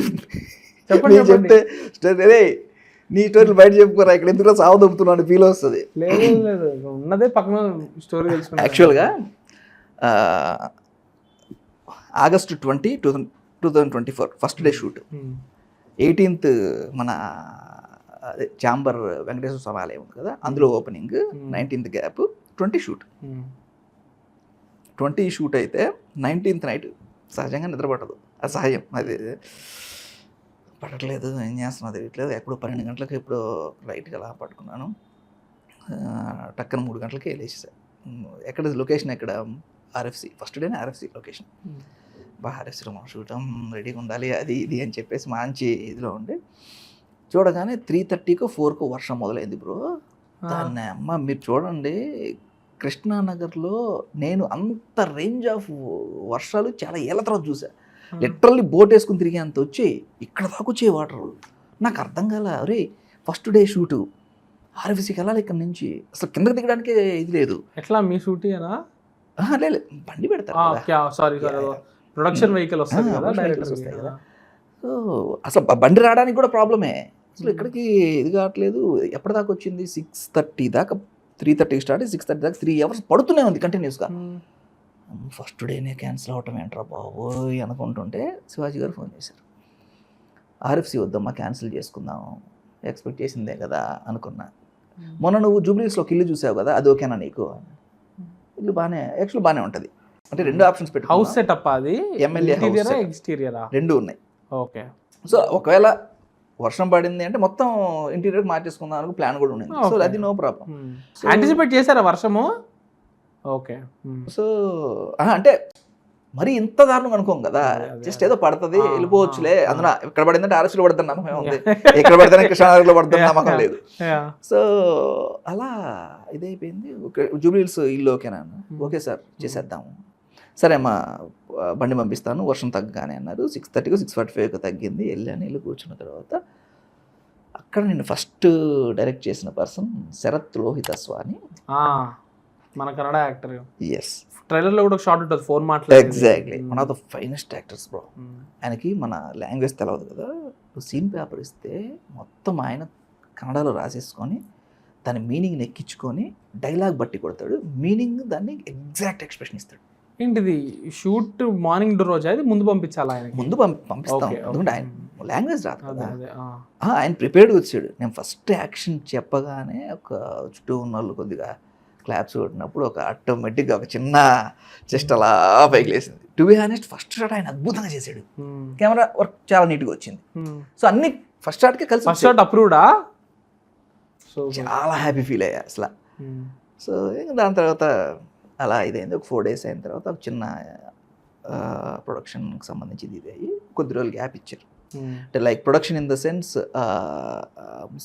[SPEAKER 3] చెప్పండి.
[SPEAKER 1] చెప్తే స్టోరీ, నీ స్టోరీలు బయట చెప్పుకోరా, ఇక్కడ ఎందుకు సాగు దొబ్బుతున్నాడు ఫీల్ వస్తుంది.
[SPEAKER 3] లేదు ఉన్నదే పక్కన స్టోరీ తెలుసుకున్నాను.
[SPEAKER 1] యాక్చువల్గా August 20, 2024 first day shoot. 18th మన అదే చాంబర్ వెంకటేశ్వర స్వామి ఆలయం ఉంది కదా, అందులో opening. 19th gap, 20 shoot. 20 shoot అయితే 19th నైట్ సహజంగా నిద్ర పట్టదు, అసహజం. అది పట్టట్లేదు, ఏం చేస్తున్నా తెలియట్లేదు. ఎప్పుడు 12 గంటలకు ఎప్పుడో రైట్గా అలా పట్టుకున్నాను. టక్కన 3 గంటలకి వెళ్ళేసేసా. ఎక్కడ లొకేషన్, ఎక్కడ RFC. ఫస్ట్ డేనే RFC లొకేషన్. RFCలో మనం షూటం రెడీగా ఉండాలి, అది ఇది అని చెప్పేసి మంచి ఇదిలో ఉండి చూడగానే 3:30కో 4కో వర్షం మొదలైంది బ్రో. దాన్ని అమ్మ మీరు చూడండి, కృష్ణానగర్లో నేను అంత రేంజ్ ఆఫ్ వర్షాలు చాలా ఏళ్ళ తర్వాత చూసా. లిటరల్లీ బోట్ వేసుకుని తిరిగి అంత వచ్చాయి, ఇక్కడ దాకా వచ్చాయి వాటర్. నాకు అర్థం కాల, అరే ఫస్ట్ డే షూటు RFCకి వెళ్ళాలి, ఇక్కడ నుంచి అసలు కిందకి దిగడానికి ఇది లేదు.
[SPEAKER 3] ఎట్లా మీ షూట్ అయినా?
[SPEAKER 1] లేదు, బండి పెడతారు,
[SPEAKER 3] సారీ ప్రొడక్షన్ వెహికల్ వస్తుంది కదా,
[SPEAKER 1] వస్తాయి కదా. సో అసలు బండి రావడానికి కూడా ప్రాబ్లమే. అసలు ఇక్కడికి ఇది కావట్లేదు. ఎప్పటిదాకా వచ్చింది? 6:30 దాకా. 3:30 స్టార్ట్, 6:30 దాకా 3 hours పడుతూనే ఉంది కంటిన్యూస్గా. ఫస్ట్ డేనే క్యాన్సిల్ అవటం ఏంట్రా బాబోయ్ అనుకుంటుంటే శివాజీ గారు ఫోన్ చేశారు. RFC వద్దమ్మా, క్యాన్సిల్ చేసుకుందాం, ఎక్స్పెక్ట్ చేసిందే కదా అనుకున్నా. మొన్న నువ్వు జూబ్లీస్లోకి ఇల్లు చూసావు కదా, అది ఓకేనా నీకు? ఇల్లు బాగానే ఉంటుంది. అంటే 2 ఆప్షన్స్ పెట్టు.
[SPEAKER 3] హౌస్ సెటప్ అది,
[SPEAKER 1] ఎమ్మెల్యే హౌస్,
[SPEAKER 3] ఎక్స్టీరియరా, 2
[SPEAKER 1] ఉన్నాయి.
[SPEAKER 3] ఓకే.
[SPEAKER 1] సో ఒకవేళ వర్షం పడింది అంటే మొత్తం ఇంటీరియర్ మార్చేసుకుందాం అనుకో ప్లాన్ కూడా ఉంది. సో అది నో ప్రాబ్లం.
[SPEAKER 3] యాంటిసిపేట్ చేశారా వర్షము? ఓకే.
[SPEAKER 1] సో అంటే మరి ఇంత దారుణం అనుకోం కదా, జస్ట్ ఏదో పడుతుంది వెళ్ళిపోవచ్చులే. అందులో ఇక్కడ పడిందంటే RFCలో పడుతున్న నమ్మకం ఉంది, ఇక్కడ పడితే కృష్ణానగర్లో పడుతున్న నమ్మకం లేదు. సో అలా ఇదైపోయింది. జూబ్లీహిల్స్ ఇల్లు ఓకేనా? ఓకే సార్ చేసేద్దాము. సరే అమ్మా బండి పంపిస్తాను వర్షం తగ్గగానే అన్నారు. 6:30కో 6:45కో తగ్గింది. వెళ్ళాను. ఇల్లు కూర్చున్న తర్వాత అక్కడ నేను ఫస్ట్ డైరెక్ట్ చేసిన పర్సన్ శరత్ లోహితస్వ అని,
[SPEAKER 3] మన కన్నడ యాక్టర్.
[SPEAKER 1] ఎస్,
[SPEAKER 3] ట్రైలర్లో కూడా ఒక షార్ట్ ఉంటుంది, ఫోన్ మాట్లాడే.
[SPEAKER 1] Exactly, one of the finest actors bro. ఆయనకి మన లాంగ్వేజ్ తెలియదు కదా, సీన్ పేపర్ ఇస్తే మొత్తం ఆయన కన్నడలో రాసేసుకొని దాని మీనింగ్ని ఎక్కించుకొని డైలాగ్ బట్టి కొడతాడు, మీనింగ్ దాన్ని ఎగ్జాక్ట్ ఎక్స్ప్రెషన్ ఇస్తాడు.
[SPEAKER 3] ఏంటిది షూట్ మార్నింగ్ రోజు అది ముందు పంపించాలి ఆయన?
[SPEAKER 1] ముందు పంపిస్తాం, ఎందుకంటే ఆయన లాంగ్వేజ్ రాదు కదా. ఆయన ప్రిపేర్డ్గా వచ్చాడు. నేను ఫస్ట్ యాక్షన్ చెప్పగానే ఒక చుట్టూ ఉన్న వాళ్ళు కొద్దిగా క్లాప్స్ కొట్టినప్పుడు ఒక ఆటోమేటిక్గా ఒక చిన్న జస్ట్ అలా పైకి లేసింది. To be honest first shot ఆయన అద్భుతంగా చేశాడు. కెమెరా వర్క్ చాలా నీట్గా వచ్చింది. సో అన్ని ఫస్ట్ షాట్కే కలిసి.
[SPEAKER 3] ఫస్ట్ షాట్ అప్రూవ్డా? సో
[SPEAKER 1] చాలా హ్యాపీ ఫీల్ అయ్యా అసలు. సో దాని తర్వాత అలా ఇదైంది. ఒక 4 days అయిన తర్వాత ఒక చిన్న ప్రొడక్షన్కి సంబంధించి ఇది అయ్యి కొద్ది రోజులు గ్యాప్ ఇచ్చారు. అంటే like production in the sense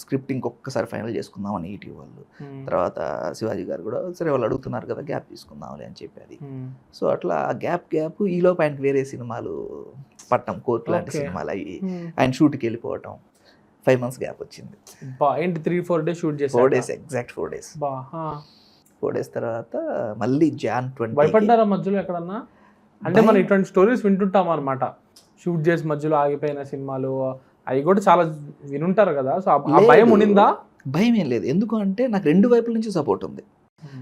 [SPEAKER 1] script ఇంకొకసారి ఫైనల్ చేసుకుందామని ఈటీ వాళ్ళు. తర్వాత శివాజీ గారు కూడా సరే వాళ్ళు అడుగుతున్నారు కదా గ్యాప్ తీసుకుందామని అని చెప్పేది. సో అట్లా గ్యాప్ ఈలోపు ఆయనకి వేరే సినిమాలు పట్టం, కోర్టు లాంటి సినిమాలు అయ్యి ఆయన షూట్కి వెళ్ళిపోవటం. 5 months గ్యాప్ వచ్చింది.
[SPEAKER 3] ఏంటి 3-4 days షూట్ చేసి?
[SPEAKER 1] 4 days, ఎగ్జాక్ట్ 4 days. 4 days తర్వాత మళ్ళీ Jan 20
[SPEAKER 3] భయపడ్డారా మధ్యలో ఎక్కడన్నా? అంటే మనం ఇటువంటి స్టోరీస్ వింటుంటాం అనమాట, షూట్ చేసి మధ్యలో ఆగిపోయిన సినిమాలు అవి కూడా చాలా వినుంటారు కదా, సో ఆ భయం ఉండిందా?
[SPEAKER 1] భయం ఏం లేదు, ఎందుకు అంటే నాకు 2 వైపుల నుంచి సపోర్ట్ ఉంది.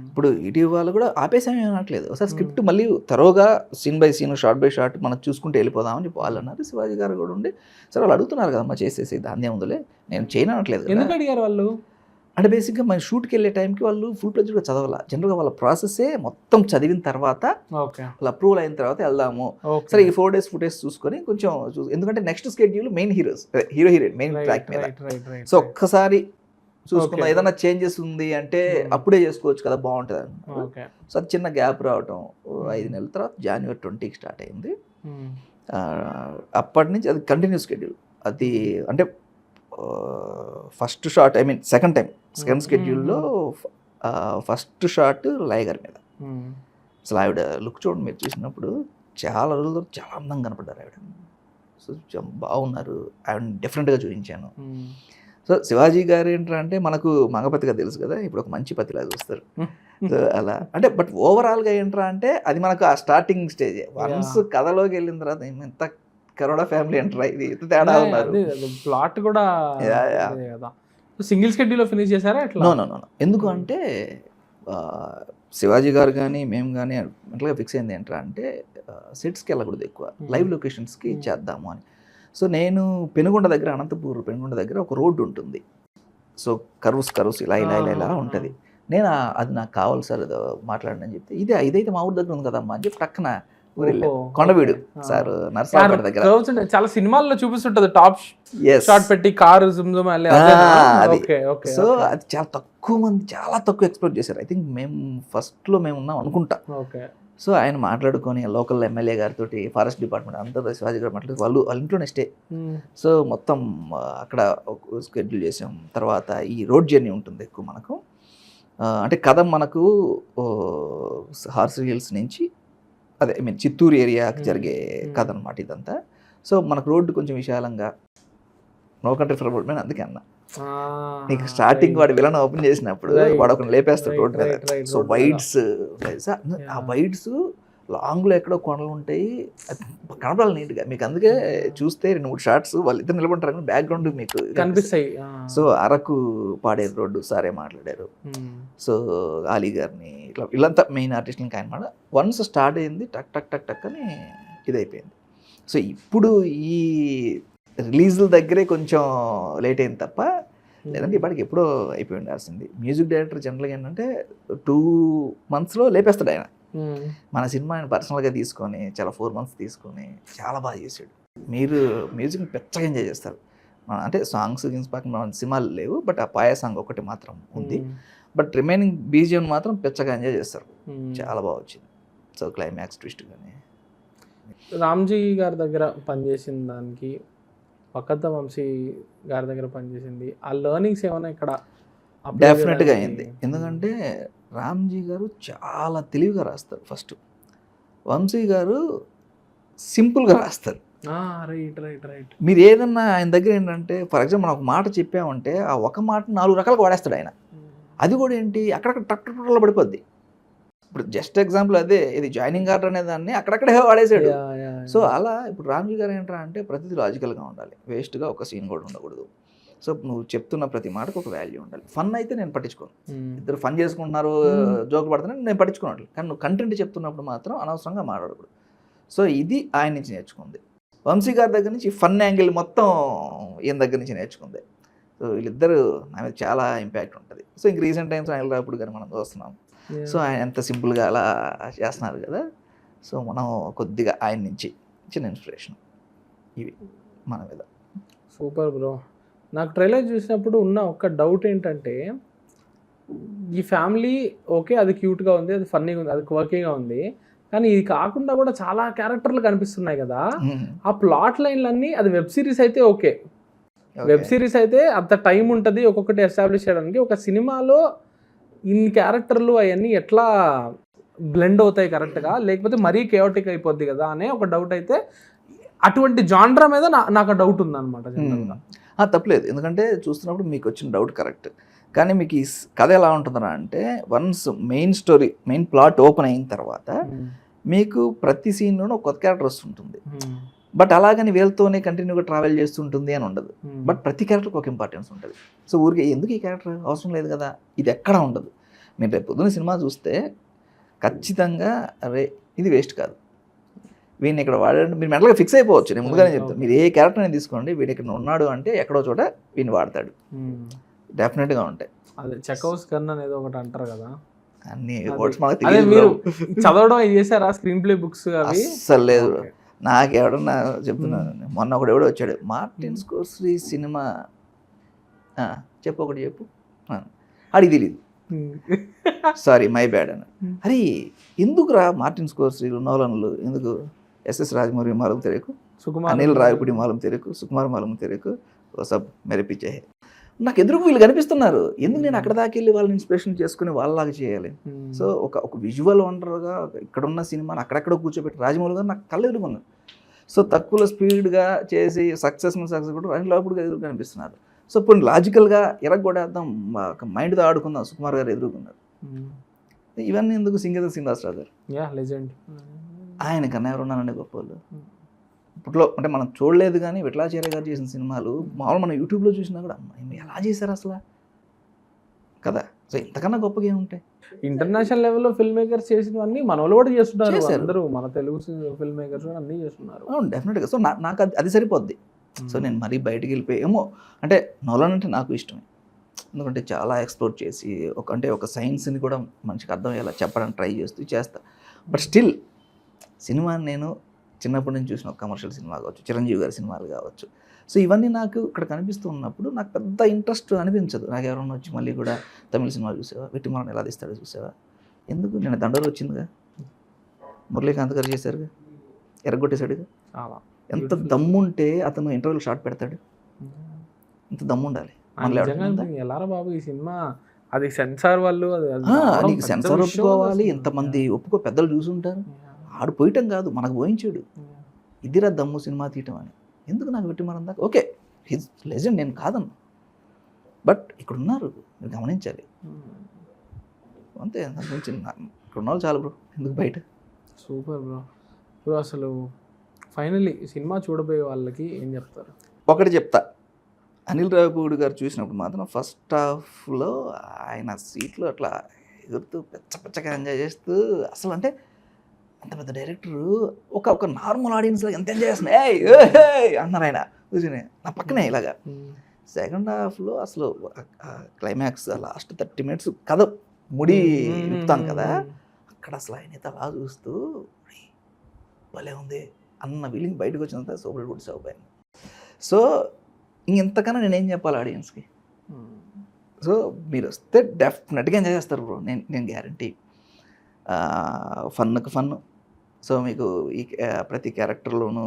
[SPEAKER 1] ఇప్పుడు ఇటీవల కూడా ఆపేసామే అనట్లేదు, ఒకసారి స్క్రిప్ట్ మళ్ళీ తరోగా scene by scene shot by shot మనం చూసుకుంటూ వెళ్ళిపోదామని చెప్పి వాళ్ళు అన్నారు. శివాజీ గారు కూడా ఉండి సరే వాళ్ళు అడుగుతున్నారు కదమ్మా చేసేసి దాన్ని ఉందిలే, నేను చేయనట్లేదు.
[SPEAKER 3] ఎందుకు అడిగారు వాళ్ళు?
[SPEAKER 1] అంటే బేసిక్గా మన షూట్కి వెళ్ళే టైంకి వాళ్ళు ఫుల్ ప్లెజ్డ్గా చదవాల, జనరల్గా వాళ్ళ ప్రాసెస్సే మొత్తం చదివిన తర్వాత వాళ్ళు అప్రూవల్ అయిన తర్వాత వెళ్దాము, సరే ఈ 4 days ఫుటేజ్ చూసుకొని కొంచెం ఎందుకంటే next schedule main hero heroine main track మీద, సో ఒక్కసారి చూసుకుందాం ఏదైనా చేంజెస్ ఉంది అంటే అప్పుడే చేసుకోవచ్చు కదా బాగుంటుంది అని. సో అది చిన్న గ్యాప్ రావటం 5 నెలల తర్వాత January 20కి స్టార్ట్ అయింది. అప్పటి నుంచి అది కంటిన్యూ స్కెడ్యూల్. అది అంటే ఫస్ట్ షాట్ సెకండ్ స్కెడ్యూల్లో ఫస్ట్ షాట్ లయ గారి మీద. అసలు ఆవిడ లుక్ చూడండి, మీరు చూసినప్పుడు చాలా రోజులు చాలా అందంగా కనపడ్డారు ఆవిడ. సో బాగున్నారు, ఆవిడ డిఫరెంట్గా చూపించాను. సో శివాజీ గారు ఏంటంటే మనకు మగపతిగా తెలుసు కదా, ఇప్పుడు ఒక మంచి పతిలా చూస్తారు. సో అలా అంటే బట్ ఓవరాల్గా ఏంట్రా అంటే అది మనకు ఆ స్టార్టింగ్ స్టేజ్. వన్స్ కథలోకి వెళ్ళిన తర్వాత ఎంత కరోడా ఫ్యామిలీ అంటారా, ఇది ఎంత తేడా ఉన్నారు.
[SPEAKER 3] ప్లాట్ కూడా సింగిల్ స్కెడ్యూల్లో ఫినిష్ చేశారా?
[SPEAKER 1] నో ఎందుకు అంటే శివాజీ గారు కానీ మేము కానీ మెంటల్గా ఫిక్స్ అయింది ఏంట్రా అంటే సెట్స్కి వెళ్ళకూడదు, ఎక్కువ లైవ్ లొకేషన్స్కి ఇచ్చేద్దాము అని. సో నేను పెనుగొండ దగ్గర, అనంతపూర్ పెనుగొండ దగ్గర ఒక రోడ్డు ఉంటుంది. సో కర్వ్స్ ఇలా ఉంటుంది. నేను అది నాకు కావాలి సార్ మాట్లాడని చెప్తే ఇదైతే మా ఊరి దగ్గర ఉంది కదమ్మా అని చెప్పి పక్కన కొండవీడు సార్ నర్సాపేట దగ్గర
[SPEAKER 3] చాలా సినిమాల్లో చూపిస్తుంటది, టాప్ షాట్ పెట్టి కారు
[SPEAKER 1] సో అది చాలా తక్కువ ఎక్స్ప్లోర్ చేశారు. ఐ థింక్ మేము ఫస్ట్లో మేము ఉన్నాం అనుకుంటా. సో ఆయన మాట్లాడుకొని లోకల్ ఎమ్మెల్యే గారితో, ఫారెస్ట్ డిపార్ట్మెంట్ అందరూ శివాజీ గారు మాట్లాడి వాళ్ళు ఇంట్లోనే స్టే. సో మొత్తం అక్కడ స్కెడ్యూల్ చేసాం. తర్వాత ఈ రోడ్ జర్నీ ఉంటుంది ఎక్కువ మనకు, అంటే కథ మనకు హార్స్ హిల్స్ నుంచి అదే చిత్తూరు ఏరియాకి జరిగే కథ అనమాట ఇదంతా. సో మనకు రోడ్డు కొంచెం విశాలంగా, No Country for Old Men, అందుకే అన్న నీకు స్టార్టింగ్ వాడు విలన్ ఓపెన్ చేసినప్పుడు వాడు ఒకరిని లేపేస్తాడు రోడ్డు మీద. సో వైడ్స్ ఉంటాయి సార్, ఆ వైడ్స్ లాంగ్లో ఎక్కడో కొండలు ఉంటాయి, కనపడాలి నీట్గా మీకు. అందుకే చూస్తే 2-3 షార్ట్స్ వాళ్ళు ఇద్దరు నిలబడతారు కానీ బ్యాక్గ్రౌండ్ మీకు కనిపిస్తాయి. సో అరకు పాడే రోడ్డు సారే మాట్లాడారు. సో అలీ గారిని ఇట్లా వీళ్ళంతా మెయిన్ ఆర్టిస్టులకి ఆయన మాట. వన్స్ స్టార్ట్ అయింది టక్ టక్ టక్ టక్ అని ఇదైపోయింది. సో ఇప్పుడు ఈ రిలీజ్ల దగ్గరే కొంచెం లేట్ అయింది తప్ప, లేదంటే ఇప్పటికి ఎప్పుడో అయిపోయి ఉండాల్సింది. మ్యూజిక్ డైరెక్టర్ జనరల్గా ఏంటంటే 2 monthsలో లేపేస్తాడు ఆయన. మన సినిమా ఆయన పర్సనల్గా తీసుకొని చాలా 4 months తీసుకొని చాలా బాగా చేశాడు. మీరు మ్యూజిక్ని పెద్దగా ఎంజాయ్ చేస్తారు. అంటే సాంగ్స్ పక్కన మన సినిమాలు లేవు, బట్ ఆ పాయ సాంగ్ ఒకటి మాత్రం ఉంది. బట్ రిమైనింగ్ బీజిఎం మాత్రం పెద్దగా ఎంజాయ్ చేస్తారు, చాలా బాగా వచ్చింది. సో క్లైమాక్స్ ట్విస్ట్ కానీ
[SPEAKER 3] రామ్జీ గారి దగ్గర పనిచేసిన దానికి వకద్ద వంశీ గారి దగ్గర పనిచేసింది, ఆ లెర్నింగ్స్ ఏమైనా ఇక్కడ
[SPEAKER 1] డెఫినెట్గా అయింది. ఎందుకంటే రామ్జీ గారు చాలా తెలివిగా రాస్తారు ఫస్ట్, వంశీ గారు సింపుల్గా రాస్తారు. మీరు ఏదన్నా ఆయన దగ్గర ఏంటంటే ఫర్ ఎగ్జాంపుల్ మనం ఒక మాట చెప్పామంటే ఆ ఒక మాట 4 రకాలుగా వాడేస్తాడు ఆయన. అది కూడా ఏంటి అక్కడక్కడ టక్టర్లో పడిపోద్ది. ఇప్పుడు జస్ట్ ఎగ్జాంపుల్ అదే ఇది జాయినింగ్ ఆర్డర్ అనే దాన్ని అక్కడక్కడే వాడేసాడు. సో అలా ఇప్పుడు రామ్జీ గారు ఏంట్రా అంటే ప్రతిదీ లాజికల్గా ఉండాలి, వేస్ట్గా ఒక సీన్ కూడా ఉండకూడదు. సో నువ్వు చెప్తున్న ప్రతి మాటకు ఒక వాల్యూ ఉండాలి. ఫన్ అయితే నేను పట్టించుకోను, ఇద్దరు ఫన్ చేసుకుంటున్నారు జోకులు పడుతున్నా నేను పట్టించుకోనట్లు, కానీ నువ్వు కంటెంట్ చెప్తున్నప్పుడు మాత్రం అనవసరంగా మాట్లాడకూడదు. సో ఇది ఆయన నుంచి నేర్చుకుంది. వంశీ గారి దగ్గర నుంచి ఫన్ యాంగిల్ మొత్తం ఈయన దగ్గర నుంచి నేర్చుకుంది. సో వీళ్ళిద్దరు నా మీద చాలా ఇంపాక్ట్ ఉంటుంది. సో ఇంక రీసెంట్ టైమ్స్ ఆయన రాప్పుడు కానీ మనం చూస్తున్నాం. సో ఆయన ఎంత సింపుల్గా అలా చేస్తున్నారు కదా. సో మనం కొద్దిగా ఆయన నుంచి చిన్న ఇన్స్పిరేషన్ ఇవి మన మీద.
[SPEAKER 3] Super bro. నాకు ట్రైలర్ చూసినప్పుడు ఉన్న ఒక డౌట్ ఏంటంటే ఈ ఫ్యామిలీ ఓకే అది క్యూట్గా ఉంది, అది ఫన్నీగా ఉంది, అది క్వర్కీగా ఉంది, కానీ ఇది కాకుండా కూడా చాలా క్యారెక్టర్లు కనిపిస్తున్నాయి కదా. ఆ ప్లాట్ లైన్లన్నీ అది వెబ్ సిరీస్ అయితే ఓకే, వెబ్ సిరీస్ అయితే అంత టైం ఉంటుంది ఒక్కొక్కటి ఎస్టాబ్లిష్ చేయడానికి. ఒక సినిమాలో ఇన్ని క్యారెక్టర్లు అవన్నీ ఎట్లా బ్లెండ్ అవుతాయి కరెక్ట్గా, లేకపోతే మరీ కేయోటిక్ అయిపోద్ది కదా అనే ఒక డౌట్ అయితే అటువంటి జాన్రా మీద నాకు డౌట్ ఉందన్నమాట.
[SPEAKER 1] తప్పలేదు, ఎందుకంటే చూస్తున్నప్పుడు మీకు వచ్చిన డౌట్ కరెక్ట్. కానీ మీకు ఈ కథ ఎలా ఉంటుందా అంటే వన్స్ మెయిన్ ప్లాట్ ఓపెన్ అయిన తర్వాత మీకు ప్రతి సీన్లోనూ ఒక కొత్త క్యారెక్టర్ వస్తుంటుంది. బట్ అలాగని వీళ్ళతోనే కంటిన్యూగా ట్రావెల్ చేస్తుంటుంది అని ఉండదు. బట్ ప్రతి క్యారెక్టర్కి ఒక ఇంపార్టెన్స్ ఉంటుంది. సో ఊరికి ఎందుకు ఈ క్యారెక్టర్ అవసరం లేదు కదా, ఇది ఎక్కడా ఉండదు. మీరు రేపు పొద్దున్న సినిమా చూస్తే ఖచ్చితంగా అరే ఇది వేస్ట్ కాదు, వీడిని ఇక్కడ వాడండి మీరు మెంటల్గా ఫిక్స్ అయిపోవచ్చు. నేను ముందుగానే చెప్తాను, మీరు ఏ క్యారెక్టర్ని తీసుకోండి, వీడు ఇక్కడ ఉన్నాడు అంటే ఎక్కడో చోట వీడిని వాడతాడు, డెఫినెట్గా ఉంటాయి.
[SPEAKER 3] అదే చెక్అవుట్స్ కన్నా అనేది ఒకటి అంటారు కదా,
[SPEAKER 1] అన్ని వర్డ్స్ మనకు
[SPEAKER 3] అదే
[SPEAKER 1] తెలియదు
[SPEAKER 3] మీరు
[SPEAKER 1] bro.
[SPEAKER 3] చదవడం చేశారా స్క్రీన్ ప్లే బుక్స్ అవి?
[SPEAKER 1] అస్సలు లేదు bro. నాకు ఎవడన్నా చెప్తున్నాను, మొన్న ఒకడు ఎవడో వచ్చాడు, మార్టిన్ స్కోర్సెసీ సినిమా చెప్పు ఒకటి చెప్పు, అడిగి తెలియదు, సారీ మై బ్యాడ్ అని. అరే ఎందుకురా మార్టిన్ స్కోర్సెసీ నోలన్లు ఎందుకు, ఎస్ఎస్ రాజమౌళి మాలం తెరకు, అనిల్ రాయపూడి మాలం తెరకు, సుకుమార్ మాలం తెరకు, సబ్ మెరిపించే నాకు ఎదురుకు వీళ్ళు కనిపిస్తున్నారు, ఎందుకు నేను అక్కడ దాకా వెళ్ళి వాళ్ళని ఇన్స్పిరేషన్ చేసుకుని వాళ్ళలాగా చేయాలి. సో ఒక విజువల్ వండర్గా ఇక్కడున్న సినిమాని అక్కడెక్కడ కూర్చోబెట్టి రాజమౌళి గారు నాకు కళ్ళు ఎదుర్కొన్నారు. సో తక్కువ స్పీడ్గా చేసి సక్సెస్ కూడా అనిల్ రాయపూడి గారు ఎదురు కనిపిస్తున్నారు. సో ఇప్పుడు లాజికల్గా ఎరగొడేద్దాం, మైండ్తో ఆడుకుందాం, సుకుమార్ గారు ఎదుర్కొన్నారు. ఇవన్నీ ఎందుకు సింగర్ శ్రీనివాసరావు గారు
[SPEAKER 3] లెజెండ్,
[SPEAKER 1] ఆయన కన్నా ఎవరున్నారండి గొప్ప వాళ్ళు ఇప్పట్లో. అంటే మనం చూడలేదు కానీ విఠలాచార్య గారు చేసిన సినిమాలు మామూలు మనం యూట్యూబ్లో చూసినా కూడా ఎలా చేశారు అసలు కదా. సో ఇంతకన్నా గొప్పగా ఏముంటాయి.
[SPEAKER 3] ఇంటర్నేషనల్ లెవెల్లో ఫిల్మ్ మేకర్స్ చేసినవన్నీ మన వాళ్ళు కూడా చేస్తున్నారు, అందరూ మన తెలుగు ఫిల్మ్ మేకర్స్ కూడా అన్నీ చేస్తున్నారు.
[SPEAKER 1] అవును డెఫినెట్గా. సో నాకు అది సరిపోద్ది. సో నేను మరీ బయటికి వెళ్ళిపోయి ఏమో అంటే నోలన్ అంటే నాకు ఇష్టమే, ఎందుకంటే చాలా ఎక్స్ప్లోర్ చేసి ఒక సైన్స్ని కూడా మంచిగా అర్థమయ్యేలా చెప్పడానికి ట్రై చేస్తా. బట్ స్టిల్ సినిమాని నేను చిన్నప్పటి నుంచి చూసిన ఒక కమర్షియల్ సినిమా కావచ్చు, చిరంజీవి గారి సినిమాలు కావచ్చు, సో ఇవన్నీ నాకు ఇక్కడ కనిపిస్తూ ఉన్నప్పుడు నాకు పెద్ద ఇంట్రెస్ట్ అనిపించదు. నాకు ఎవరన్నా వచ్చి మళ్ళీ కూడా తమిళ సినిమాలు చూసావా, వెట్టిమాలను ఎలా తీస్తాడో చూసావా, ఎందుకు నేను దండలు వచ్చిందిగా, మురళీకాంత్ గారు చేశారుగా, ఎరగొట్టేశాడుగా. ఎంత దమ్ముంటే అతను ఇంటర్వ్యూలో షార్ట్ పెడతాడు, ఎంత దమ్ము ఉండాలి.
[SPEAKER 3] ఎలారా బాబు ఈ సినిమా, అది సెన్సార్ వాళ్ళు
[SPEAKER 1] నీకు సెన్సార్ ఒప్పుకోవాలి, ఎంతమంది పెద్దలు చూసుంటారు, ఆడు పోయటం కాదు మనకు పోయించాడు, ఇదిరా దమ్ము సినిమా తీయటం అని. ఎందుకు నాకు వెట్టిమారం దాకా ఓకే హిజ్ లెజెండ్, నేను కాదన్నా, బట్ ఇక్కడ ఉన్నారు మీరు గమనించాలి అంతే. దాని గురించి ఇక్కడ ఉన్న వాళ్ళు చాలు బ్రో, ఎందుకు బయట.
[SPEAKER 3] Super bro. బ్రో అసలు ఫైనల్లీ సినిమా చూడబోయే వాళ్ళకి ఏం చెప్తారు?
[SPEAKER 1] ఒకటి చెప్తా, అనిల్ రావిపూడి గారు చూసినప్పుడు మాత్రం ఫస్ట్ హాఫ్లో ఆయన సీట్లో అట్లా ఎగురుతూ పెచ్చగా ఎంజాయ్ చేస్తూ, అసలు అంటే అంత పెద్ద డైరెక్టరు ఒక నార్మల్ ఆడియన్స్లో ఎంత ఎంజాయ్ చేస్తున్నా అన్నారు ఆయన కూర్చొని నా పక్కనే ఇలాగా. సెకండ్ హాఫ్లో అసలు క్లైమాక్స్ లాస్ట్ 30 minutes కథ ముడి విప్పుతాను కదా, అక్కడ అసలు ఆయన అయితే అలా చూస్తూ భలే ఉంది అన్న ఫీలింగ్ బయటకు వచ్చినంత సూపర్ గుడ్ సౌపైన. సో ఇంతకన్నా నేనేం చెప్పాలి ఆడియన్స్కి. సో మీరు వస్తే డెఫినెట్గా ఎంజాయ్ చేస్తారు బ్రో, నేను గ్యారంటీ. ఫన్కి ఫన్. సో మీకు ఈ ప్రతి క్యారెక్టర్లోనూ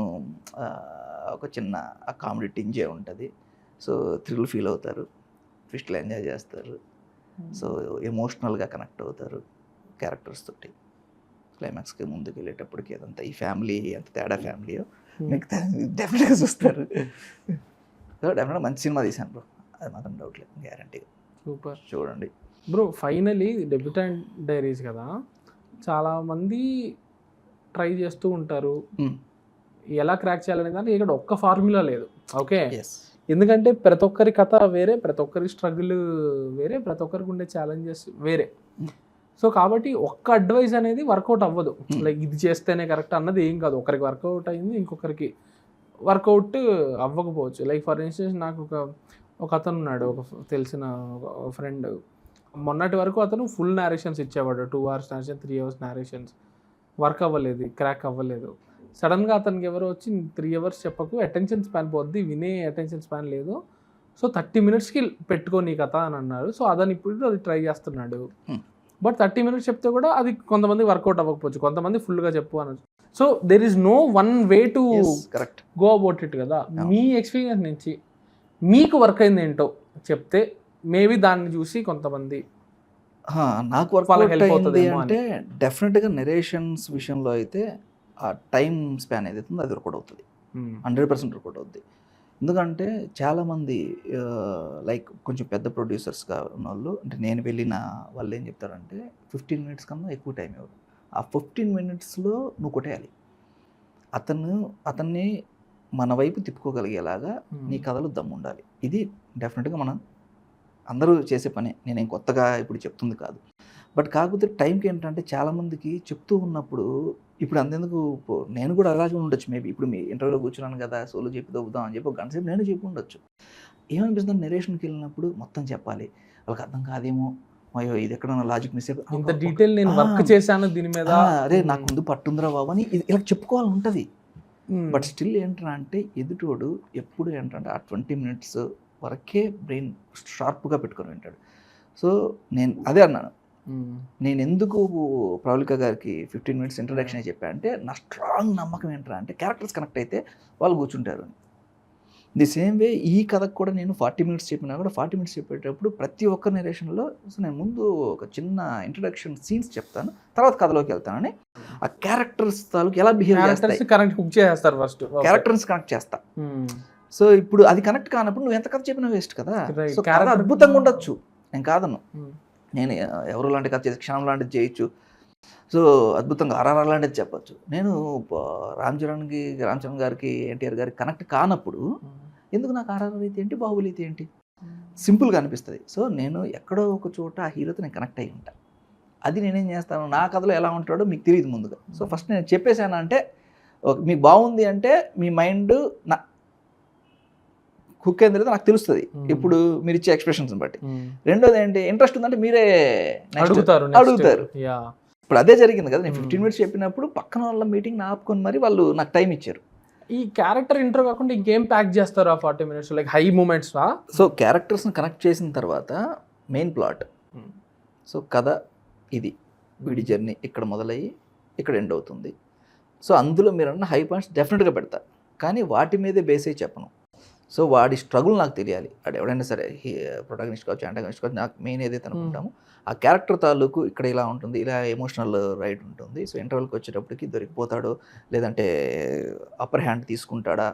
[SPEAKER 1] ఒక చిన్న కామెడీ టింజే ఉంటుంది. సో థ్రిల్ ఫీల్ అవుతారు, ట్విస్ట్లు ఎంజాయ్ చేస్తారు, సో ఎమోషనల్గా కనెక్ట్ అవుతారు క్యారెక్టర్స్ తోటి. క్లైమాక్స్కి ముందుకు వెళ్ళేటప్పటికి అదంతా ఈ ఫ్యామిలీ ఎంత తేడా ఫ్యామిలీయో మీకు డెఫినెట్గా చూస్తారు. సో డెఫినెట్గా మంచి సినిమా తీశాను బ్రో, అది మాత్రం డౌట్ లేదు, గ్యారంటీగా.
[SPEAKER 3] సూపర్.
[SPEAKER 1] చూడండి
[SPEAKER 3] బ్రో ఫైనలీ డెబ్యూటెంట్ డైరీస్ కదా, చాలామంది ట్రై చేస్తూ ఉంటారు ఎలా క్రాక్ చేయాలనే దానికి ఇక్కడ ఒక్క ఫార్ములా లేదు. ఓకే, ఎందుకంటే ప్రతి ఒక్కరి కథ వేరే, ప్రతి ఒక్కరి స్ట్రగుల్ వేరే, ప్రతి ఒక్కరికి ఉండే ఛాలెంజెస్ వేరే. సో కాబట్టి ఒక్క అడ్వైస్ అనేది వర్కౌట్ అవ్వదు, లైక్ ఇది చేస్తేనే కరెక్ట్ అన్నది ఏం కాదు. ఒకరికి వర్కౌట్ అయింది, ఇంకొకరికి వర్కౌట్ అవ్వకపోవచ్చు. లైక్ ఫర్ ఇన్స్టెన్స్ నాకు ఒక అతను ఉన్నాడు, ఒక తెలిసిన ఫ్రెండ్. మొన్నటి వరకు అతను ఫుల్ నేరేషన్స్ ఇచ్చేవాడు, 2 hours narration, 3 hours narrations. Work అవ్వలేదు, క్రాక్ అవ్వలేదు. సడన్గా అతనికి ఎవరో వచ్చి 3 hours చెప్పకు, అటెన్షన్ స్పాన్ పోద్ది, వినే అటెన్షన్ స్పాన్ లేదు, సో 30 minutesకి పెట్టుకో నీ కథ అని అన్నారు. సో అదని ఇప్పుడు అది ట్రై చేస్తున్నాడు. బట్ 30 minutes చెప్తే కూడా అది కొంతమంది వర్కౌట్ అవ్వకపోవచ్చు, కొంతమంది ఫుల్గా చెప్పు అనొచ్చు. So there is no one way to
[SPEAKER 1] correct
[SPEAKER 3] go about it కదా. మీ ఎక్స్పీరియన్స్ నుంచి మీకు వర్క్ అయింది ఏంటో చెప్తే మేబీ దాన్ని చూసి కొంతమంది
[SPEAKER 1] నాకు వర్క్ హెల్ప్ అవుతుంది అంటే డెఫినెట్గా నెరేషన్స్ విషయంలో అయితే ఆ టైం స్పాన్ ఏదైతుందో అది వర్కౌట్ అవుతుంది, 100% వర్కౌట్ అవుతుంది. ఎందుకంటే చాలామంది లైక్ కొంచెం పెద్ద ప్రొడ్యూసర్స్గా ఉన్న వాళ్ళు, అంటే నేను వెళ్ళిన వాళ్ళు ఏం చెప్తారంటే 15 మినిట్స్ కన్నా ఎక్కువ టైం ఇవ్వరు. ఆ 15 మినిట్స్లో నువ్వు కొట్టేయాలి. అతన్ని మన వైపు తిప్పుకోగలిగేలాగా నీ కథలు దమ్ము ఉండాలి. ఇది డెఫినెట్గా మనం అందరూ చేసే పనే, నేనేం కొత్తగా ఇప్పుడు చెప్తుంది కాదు. బట్ కాకపోతే టైంకి ఏంటంటే చాలామందికి చెప్తూ ఉన్నప్పుడు ఇప్పుడు అంతెందుకు నేను కూడా అలాగే ఉండొచ్చు మేబీ. ఇప్పుడు మీ ఇంటర్వ్యూలో కూర్చున్నాను కదా, సోలో చెప్పి దొబ్బుదాం అని చెప్పి ఒక గంట సేపు నేను చెప్పి ఉండొచ్చు. ఏమనిపిస్తుంది, నెరేషన్కి వెళ్ళినప్పుడు మొత్తం చెప్పాలి, వాళ్ళకి అర్థం కాదేమో, అయ్యో ఇది ఎక్కడన్నా లాజిక్ మిస్
[SPEAKER 3] ఇంత డీటెయిల్ నేను వర్క్ చేశాను దీని మీద,
[SPEAKER 1] అరే నాకు ముందు పట్టుందిరా బాబు అని ఇలా చెప్పుకోవాలని ఉంటుంది. బట్ స్టిల్ ఏంటంటే అంటే ఎదుటోడు ఎప్పుడు ఏంటంటే ఆ 20 మినిట్స్ వరకే బ్రెయిన్ షార్ప్గా పెట్టుకొని వింటాడు. సో నేను అదే అన్నాను, నేను ఎందుకు ప్రవళిక గారికి 15 మినిట్స్ ఇంట్రడక్షన్ చెప్పాను అంటే నా స్ట్రాంగ్ నమ్మకం ఏంటంటే అంటే క్యారెక్టర్స్ కనెక్ట్ అయితే వాళ్ళు కూర్చుంటారు. ది సేమ్ వే ఈ కథకు కూడా నేను 40 మినిట్స్ చెప్పినా కూడా 40 మినిట్స్ చెప్పేటప్పుడు ప్రతి ఒక్క నెరేషన్లో నేను ముందు ఒక చిన్న ఇంట్రడక్షన్ సీన్స్ చెప్తాను, తర్వాత కథలోకి వెళ్తానని ఆ క్యారెక్టర్స్ తాలూకు ఎలా బిహేవ్ చేస్తాయి
[SPEAKER 3] ఫస్ట్
[SPEAKER 1] క్యారెక్టర్స్ కనెక్ట్ చేస్తా. సో ఇప్పుడు అది కనెక్ట్ కానప్పుడు నువ్వు ఎంత కథ చెప్పినా వేస్ట్ కదా. సో కథ అద్భుతంగా ఉండొచ్చు, నేను కాదను, నేను ఎవరు లాంటి కథ చేసి క్షణం లాంటిది చేయొచ్చు, సో అద్భుతంగా ఆర్ఆర్ లాంటిది చెప్పచ్చు. నేను రామ్ చరణ్ గారికి ఎన్టీఆర్ గారికి కనెక్ట్ కానప్పుడు ఎందుకు నాకు ఆర్ఆర్ అయితే ఏంటి, బాహుబలి అయితే ఏంటి, సింపుల్గా అనిపిస్తుంది. సో నేను ఎక్కడో ఒక చోట ఆ హీరోతో నేను కనెక్ట్ అయ్యి ఉంటాను. అది నేనేం చేస్తాను, నా కథలో ఎలా ఉంటాడో మీకు తెలియదు ముందుగా. సో ఫస్ట్ నేను చెప్పేశాను అంటే మీకు బాగుంది అంటే మీ మైండ్ నా హుక్ ఏంది నాకు తెలుస్తుంది ఇప్పుడు మీరు ఇచ్చే ఎక్స్ప్రెషన్స్ బట్టి. రెండోది ఏంటి, ఇంట్రెస్ట్ ఉందంటే మీరే అడుగుతారు. ఇప్పుడు అదే జరిగింది కదా, నేను 15 మినిట్స్ చెప్పినప్పుడు పక్కన వాళ్ళ మీటింగ్ ఆపుకొని మరి వాళ్ళు నాకు టైం ఇచ్చారు.
[SPEAKER 3] ఈ క్యారెక్టర్ ఇంట్రో కాకుండా ఇంకేం ప్యాక్ చేస్తారు ఆ 40 minutes, like high moments?
[SPEAKER 1] So క్యారెక్టర్స్ని కనెక్ట్ చేసిన తర్వాత మెయిన్ ప్లాట్, సో కథ ఇది, వీడి జర్నీ ఇక్కడ మొదలయ్యి ఇక్కడ ఎండ్ అవుతుంది. సో అందులో మీరు అన్న హై పాయింట్స్ డెఫినెట్గా పెడతా, కానీ వాటి మీదే బేస్ అయ్యి చెప్పను. సో వాడి స్ట్రగుల్ నాకు తెలియాలి. అది ఎవడైనా సరే ప్రొటాగనిస్ట్ కావచ్చు, యాంటాగనిస్ట్ కావచ్చు, నాకు మెయిన్ ఏదైతే అనుకుంటామో ఆ క్యారెక్టర్ తాలూకు ఇక్కడ ఇలా ఉంటుంది, ఇలా ఎమోషనల్ రైడ్ ఉంటుంది. సో ఇంటర్వెల్కి వచ్చేటప్పటికి దొరికిపోతాడో లేదంటే అప్పర్ హ్యాండ్ తీసుకుంటాడా.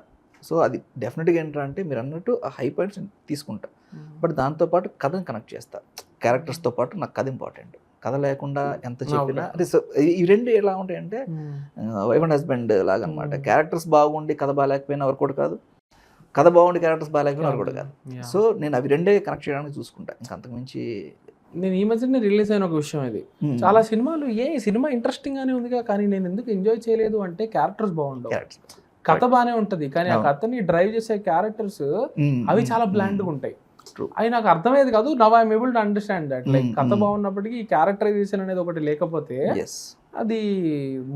[SPEAKER 1] సో అది డెఫినెట్గా ఏంటంటే మీరు అన్నట్టు ఆ హై పాయింట్స్ తీసుకుంటా, బట్ దాంతోపాటు కథను కనెక్ట్ చేస్తా. క్యారెక్టర్స్తో పాటు నాకు కథ ఇంపార్టెంట్, కథ లేకుండా ఎంత చెప్పినా అంటే. సో ఈ రెండు ఎలా ఉంటాయంటే వైఫ్ అండ్ హస్బెండ్ లాగా అనమాట. క్యారెక్టర్స్ బాగుండి కథ బాగాలేకపోయినా వర్కౌట్ కాదు, కథ బాగుండి క్యారెక్టర్స్ బాగాలేకపోయినా వర్కౌట్ కాదు. సో నేను అవి రెండే కనెక్ట్ చేయడానికి చూసుకుంటా, ఇంకా అంతకుమించి.
[SPEAKER 3] నేను ఈ మధ్యనే రిలీజ్ అయిన ఒక విషయం ఇది, చాలా సినిమాలు సినిమా ఇంట్రెస్టింగ్ గానే ఉందిగా కానీ నేను ఎందుకు ఎంజాయ్ చేయలేదు అంటే క్యారెక్టర్స్ బాగుండవు, కథ బాగానే ఉంటది కానీ ఆ కథని డ్రైవ్ చేసే క్యారెక్టర్స్ అవి చాలా బ్లాండ్గా ఉంటాయి. అవి నాకు అర్థమయ్యేది కాదు. Now I'm able to understand that. Like కథ బాగున్నప్పటికీ ఈ క్యారెక్టరైజేషన్ అనేది ఒకటి లేకపోతే అది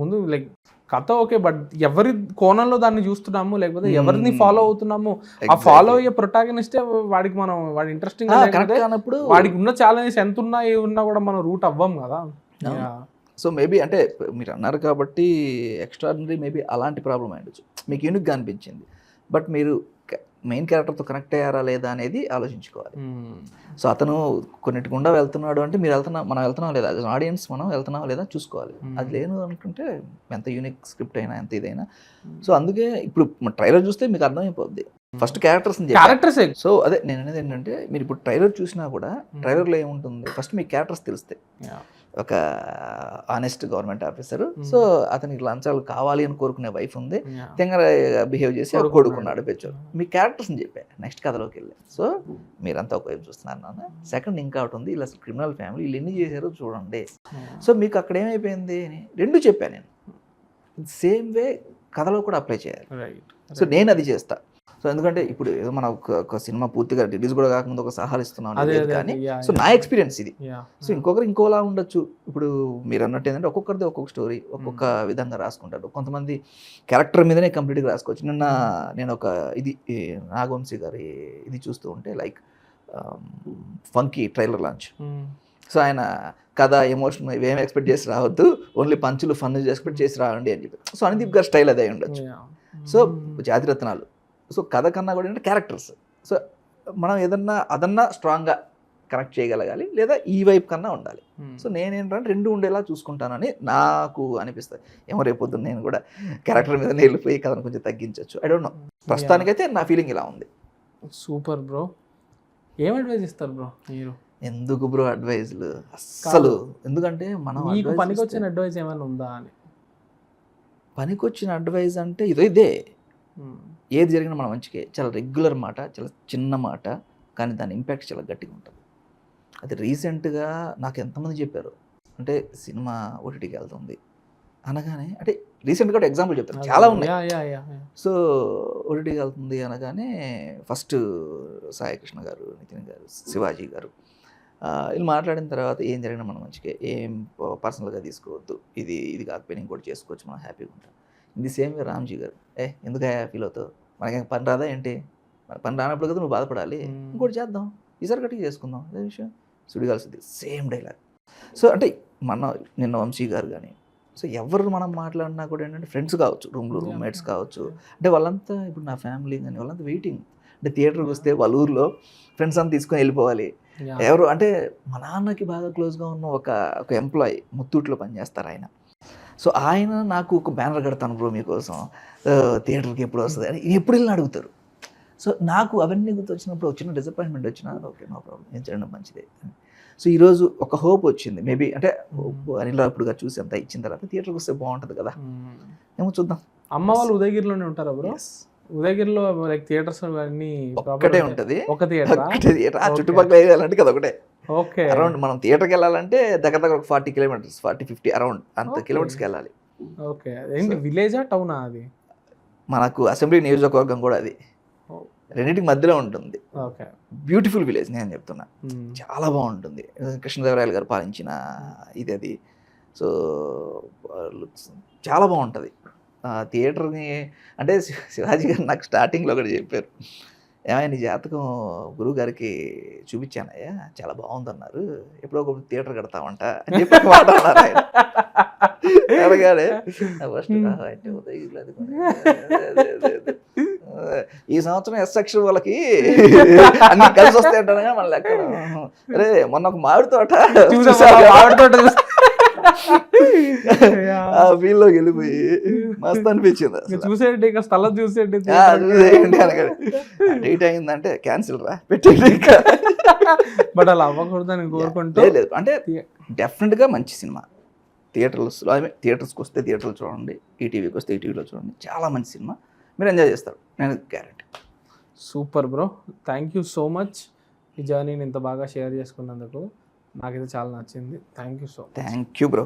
[SPEAKER 3] ముందు లైక్ కథ ఓకే, బట్ ఎవరి కోణంలో దాన్ని చూస్తున్నాము లేకపోతే ఎవరిని ఫాలో అవుతున్నాము, ఆ ఫాలో అయ్యే ప్రొటాగనిస్టే వాడికి మనం వాడి ఇంట్రెస్టింగ్ వాడికి ఉన్న ఛాలెంజెస్ ఎంత ఉన్నా కూడా మనం రూట్ అవ్వం కదా.
[SPEAKER 1] సో మేబీ అంటే మీరు అన్నారు కాబట్టి ఎక్స్ట్రాడినరీ మేబీ అలాంటి ప్రాబ్లం అయ్యొచ్చు, మీకు యూనిక్గా అనిపించింది. బట్ మీరు మెయిన్ క్యారెక్టర్తో కనెక్ట్ అయ్యారా లేదా అనేది ఆలోచించుకోవాలి. సో అతను కొన్నిటి గుండా వెళ్తున్నాడు అంటే మనం వెళ్తున్నాం లేదా, ఆడియన్స్ మనం వెళ్తున్నాం లేదా చూసుకోవాలి. అది లేదు అనుకుంటే ఎంత యూనిక్ స్క్రిప్ట్ అయినా ఎంత ఇదైనా. సో అందుకే ఇప్పుడు ట్రైలర్ చూస్తే మీకు అర్థమైపోద్ది ఫస్ట్ క్యారెక్టర్స్. సో అదే నేను అనేది ఏంటంటే మీరు ఇప్పుడు ట్రైలర్ చూసినా కూడా ట్రైలర్లో ఏముంటుంది, ఫస్ట్ మీ క్యారెక్టర్స్ తెలుస్తాయి. ఒక ఆనెస్ట్ గవర్నమెంట్ ఆఫీసర్, సో అతనికి లంచాలు కావాలి అని కోరుకునే వైఫ్ ఉంది, తెంగర బిహేవ్ చేసి కొడుకున్నాడు పెచ్చు. మీ క్యారెక్టర్స్ని చెప్పా నెక్స్ట్ కథలోకి వెళ్ళి. సో మీరంతా ఒక వైపు చూస్తున్నారు నాన్న. సెకండ్ ఇంకా ఒకటి ఉంది, ఇలా క్రిమినల్ ఫ్యామిలీ వీళ్ళు ఎన్ని చేశారో చూడండి. సో మీకు అక్కడ ఏమైపోయింది రెండు చెప్పాను నేను, సేమ్ వే కథలో కూడా అప్లై చేయాలి. సో నేను అది చేస్తా. సో ఎందుకంటే ఇప్పుడు ఏదో మనం ఒక సినిమా పూర్తిగా రిలీజ్ కూడా కాకముందు ఒక సహాయం ఇస్తున్నాం కానీ, సో నా ఎక్స్పీరియన్స్ ఇది. సో ఇంకొకరు ఇంకోలా ఉండొచ్చు. ఇప్పుడు మీరు అన్నట్టు ఏంటంటే ఒక్కొక్కరిది ఒక్కొక్క స్టోరీ ఒక్కొక్క విధంగా రాసుకుంటారు. కొంతమంది క్యారెక్టర్ మీదనే కంప్లీట్గా రాసుకోవచ్చు. నేను ఒక ఇది నాగవంశీ గారి ఇది చూస్తూ ఉంటే like funky trailer launch. So ఆయన కథ ఎమోషన్ ఇవేం ఎక్స్పెక్ట్ చేసి రావద్దు, ఓన్లీ పంచులు ఫన్ ఎక్స్పెక్ట్ చేసి రావండి అని చెప్పి. సో అనుదీప్ గారి స్టైల్ అదే ఉండొచ్చు. సో జాతిరత్నాలు. సో కథ కన్నా కూడా ఏంటంటే క్యారెక్టర్స్. సో మనం ఏదన్నా స్ట్రాంగ్గా కనెక్ట్ చేయగలగాలి, లేదా ఈ వైపు కన్నా ఉండాలి. సో నేనేంటంటే రెండు ఉండేలా చూసుకుంటానని నాకు అనిపిస్తుంది. ఏమో రేపొద్దున నేను కూడా క్యారెక్టర్ మీద వెళ్ళిపోయి కథను కొంచెం తగ్గించవచ్చు, ఐ డోంట్ నో. ప్రస్తుతానికైతే నా ఫీలింగ్ ఇలా ఉంది.
[SPEAKER 3] Super bro. ఏం అడ్వైజ్ ఇస్తారు బ్రో మీరు?
[SPEAKER 1] ఎందుకు బ్రో అడ్వైజ్లు అస్సలు, ఎందుకంటే మనం
[SPEAKER 3] మీకు పనికి వచ్చిన అడ్వైజ్ ఏమైనా ఉందా అని?
[SPEAKER 1] పనికొచ్చిన అడ్వైజ్ అంటే ఇదే ఏది జరిగినా మన మంచికే. చాలా రెగ్యులర్ మాట, చాలా చిన్న మాట, కానీ దాని ఇంపాక్ట్ చాలా గట్టిగా ఉంటుంది. అది రీసెంట్గా నాకు ఎంతమంది చెప్పారు అంటే సినిమా ఓటీటీకి వెళ్తుంది అనగానే, అంటే రీసెంట్గా ఎగ్జాంపుల్ చెప్తాను, చాలా ఉన్నాయి. సో ఓటీటీకి వెళ్తుంది అనగానే ఫస్ట్ సాయి కృష్ణ గారు, నితిన్ గారు, శివాజీ గారు వీళ్ళు మాట్లాడిన తర్వాత ఏం జరిగినా మనం మంచిగా, ఏం పర్సనల్గా తీసుకోవద్దు, ఇది కాకపోయినా ఇంకోటి చేసుకోవచ్చు, మనం హ్యాపీగా ఉంటాం. ఇది సేమ్ రామ్జీ గారు, ఎందుకు ఫీల్ అవుతావు, మనకి పని రాదా ఏంటి, మన పని రానప్పుడు కదా నువ్వు బాధపడాలి, ఇంకోటి చేద్దాం, ఈసారి గట్టిగా చేసుకుందాం, అదే విషయం. సుడిగాల్సింది సేమ్ డైలాగ్. సో అంటే నిన్న వంశీ గారు కానీ, సో ఎవరు మనం మాట్లాడినా కూడా ఏంటంటే ఫ్రెండ్స్ కావచ్చు, రూమ్మేట్స్ కావచ్చు, అంటే వాళ్ళంతా ఇప్పుడు నా ఫ్యామిలీ కానీ వాళ్ళంతా వెయిటింగ్. అంటే థియేటర్కి వస్తే వాళ్ళ ఊర్లో ఫ్రెండ్స్ అంతా తీసుకొని వెళ్ళిపోవాలి. ఎవరు అంటే మా నాన్నకి బాగా క్లోజ్గా ఉన్న ఒక ఎంప్లాయీ ముత్తూట్లో పనిచేస్తారు ఆయన. సో ఆయన నాకు ఒక బ్యానర్ కడతాను బ్రో మీకోసం, థియేటర్కి ఎప్పుడు వస్తుంది అని ఎప్పుడు వెళ్ళి అడుగుతారు. సో నాకు అవన్నీ గుర్తొచ్చినప్పుడు చిన్న డిసప్పాయింట్మెంట్ వచ్చినా ఓకే నో ప్రాబ్లం, ఏం చేయడం మంచిదే. సో ఈరోజు ఒక హోప్ వచ్చింది, మేబీ అంటే అనిల్ రాపుడుగా చూసి అంతా ఇచ్చిన తర్వాత థియేటర్కి వస్తే బాగుంటుంది కదా, ఏమో చూద్దాం.
[SPEAKER 3] అమ్మ వాళ్ళు ఉదయగిరిలోనే ఉంటారా బ్రో? ఉదయగిరిలో లైక్ థియేటర్స్ అన్నీ
[SPEAKER 1] ఒకటే ఉంటుంది,
[SPEAKER 3] ఒక థియేటర్,
[SPEAKER 1] ఆ చుట్టుపక్కల వెళ్ళాలంటే కదా ఒకటే.
[SPEAKER 3] ఓకే.
[SPEAKER 1] అరౌండ్ మనం థియేటర్కి వెళ్ళాలంటే దగ్గర ఒక 40 కిలోమీటర్స్, 40-50 అరౌండ్ అంత కిలోమీటర్స్కి వెళ్ళాలి.
[SPEAKER 3] ఓకే. ఏంటి విలేజా టౌనా అది?
[SPEAKER 1] మనకు అసెంబ్లీ నియోజకవర్గం కూడా అది రెండింటికి మధ్యలో ఉంటుంది.
[SPEAKER 3] ఓకే.
[SPEAKER 1] బ్యూటిఫుల్ విలేజ్ నేను చెప్తున్నా, చాలా బాగుంటుంది. కృష్ణదేవరాయలు గారు పాలించిన ఇది అది. సో చాలా బాగుంటుంది థియేటర్ని. అంటే శివాజీ గారు నాకు స్టార్టింగ్లో ఒకటి చెప్పారు, ఏమైనా నీ జాతకం గురువు గారికి చూపించానయ్యా, చాలా బాగుందన్నారు, ఎప్పుడో ఒక థియేటర్ కడతామంట అని చెప్పి మాట అన్నారు ఆయన. అనగానే ఫస్ట్ ఈ సంవత్సరం ఎస్ సెక్షన్ వాళ్ళకి అన్ని కలిసి వస్తాయి అంటారుగా మన లెక్క. అరే మొన్న ఒక మామిడి తోట ఆ ఫీల్ లోకి వెళ్ళిపోయి మస్తు అనిపించింది.
[SPEAKER 3] చూసేయండి ఇక స్థలం చూసేయండి,
[SPEAKER 1] చూసేయండి అనగానే డేట్ అయిందంటే క్యాన్సిల్ రా పెట్టేయండి.
[SPEAKER 3] బట్ అలా అవ్వకూడదని కోరుకుంటూ
[SPEAKER 1] లేదు, అంటే డెఫినెట్గా మంచి సినిమా. థియేటర్స్కి వస్తే థియేటర్లో చూడండి, ఈటీవీకి వస్తే ఈటీవీలో చూడండి, చాలా మంచి సినిమా, మీరు ఎంజాయ్ చేస్తారు, నేను guarantee.
[SPEAKER 3] Super bro, thank you so much. ఈ జర్నీని ఇంత బాగా షేర్ చేసుకున్నందుకు నాకైతే చాలా నచ్చింది. Thank you so much.
[SPEAKER 1] Thank you bro.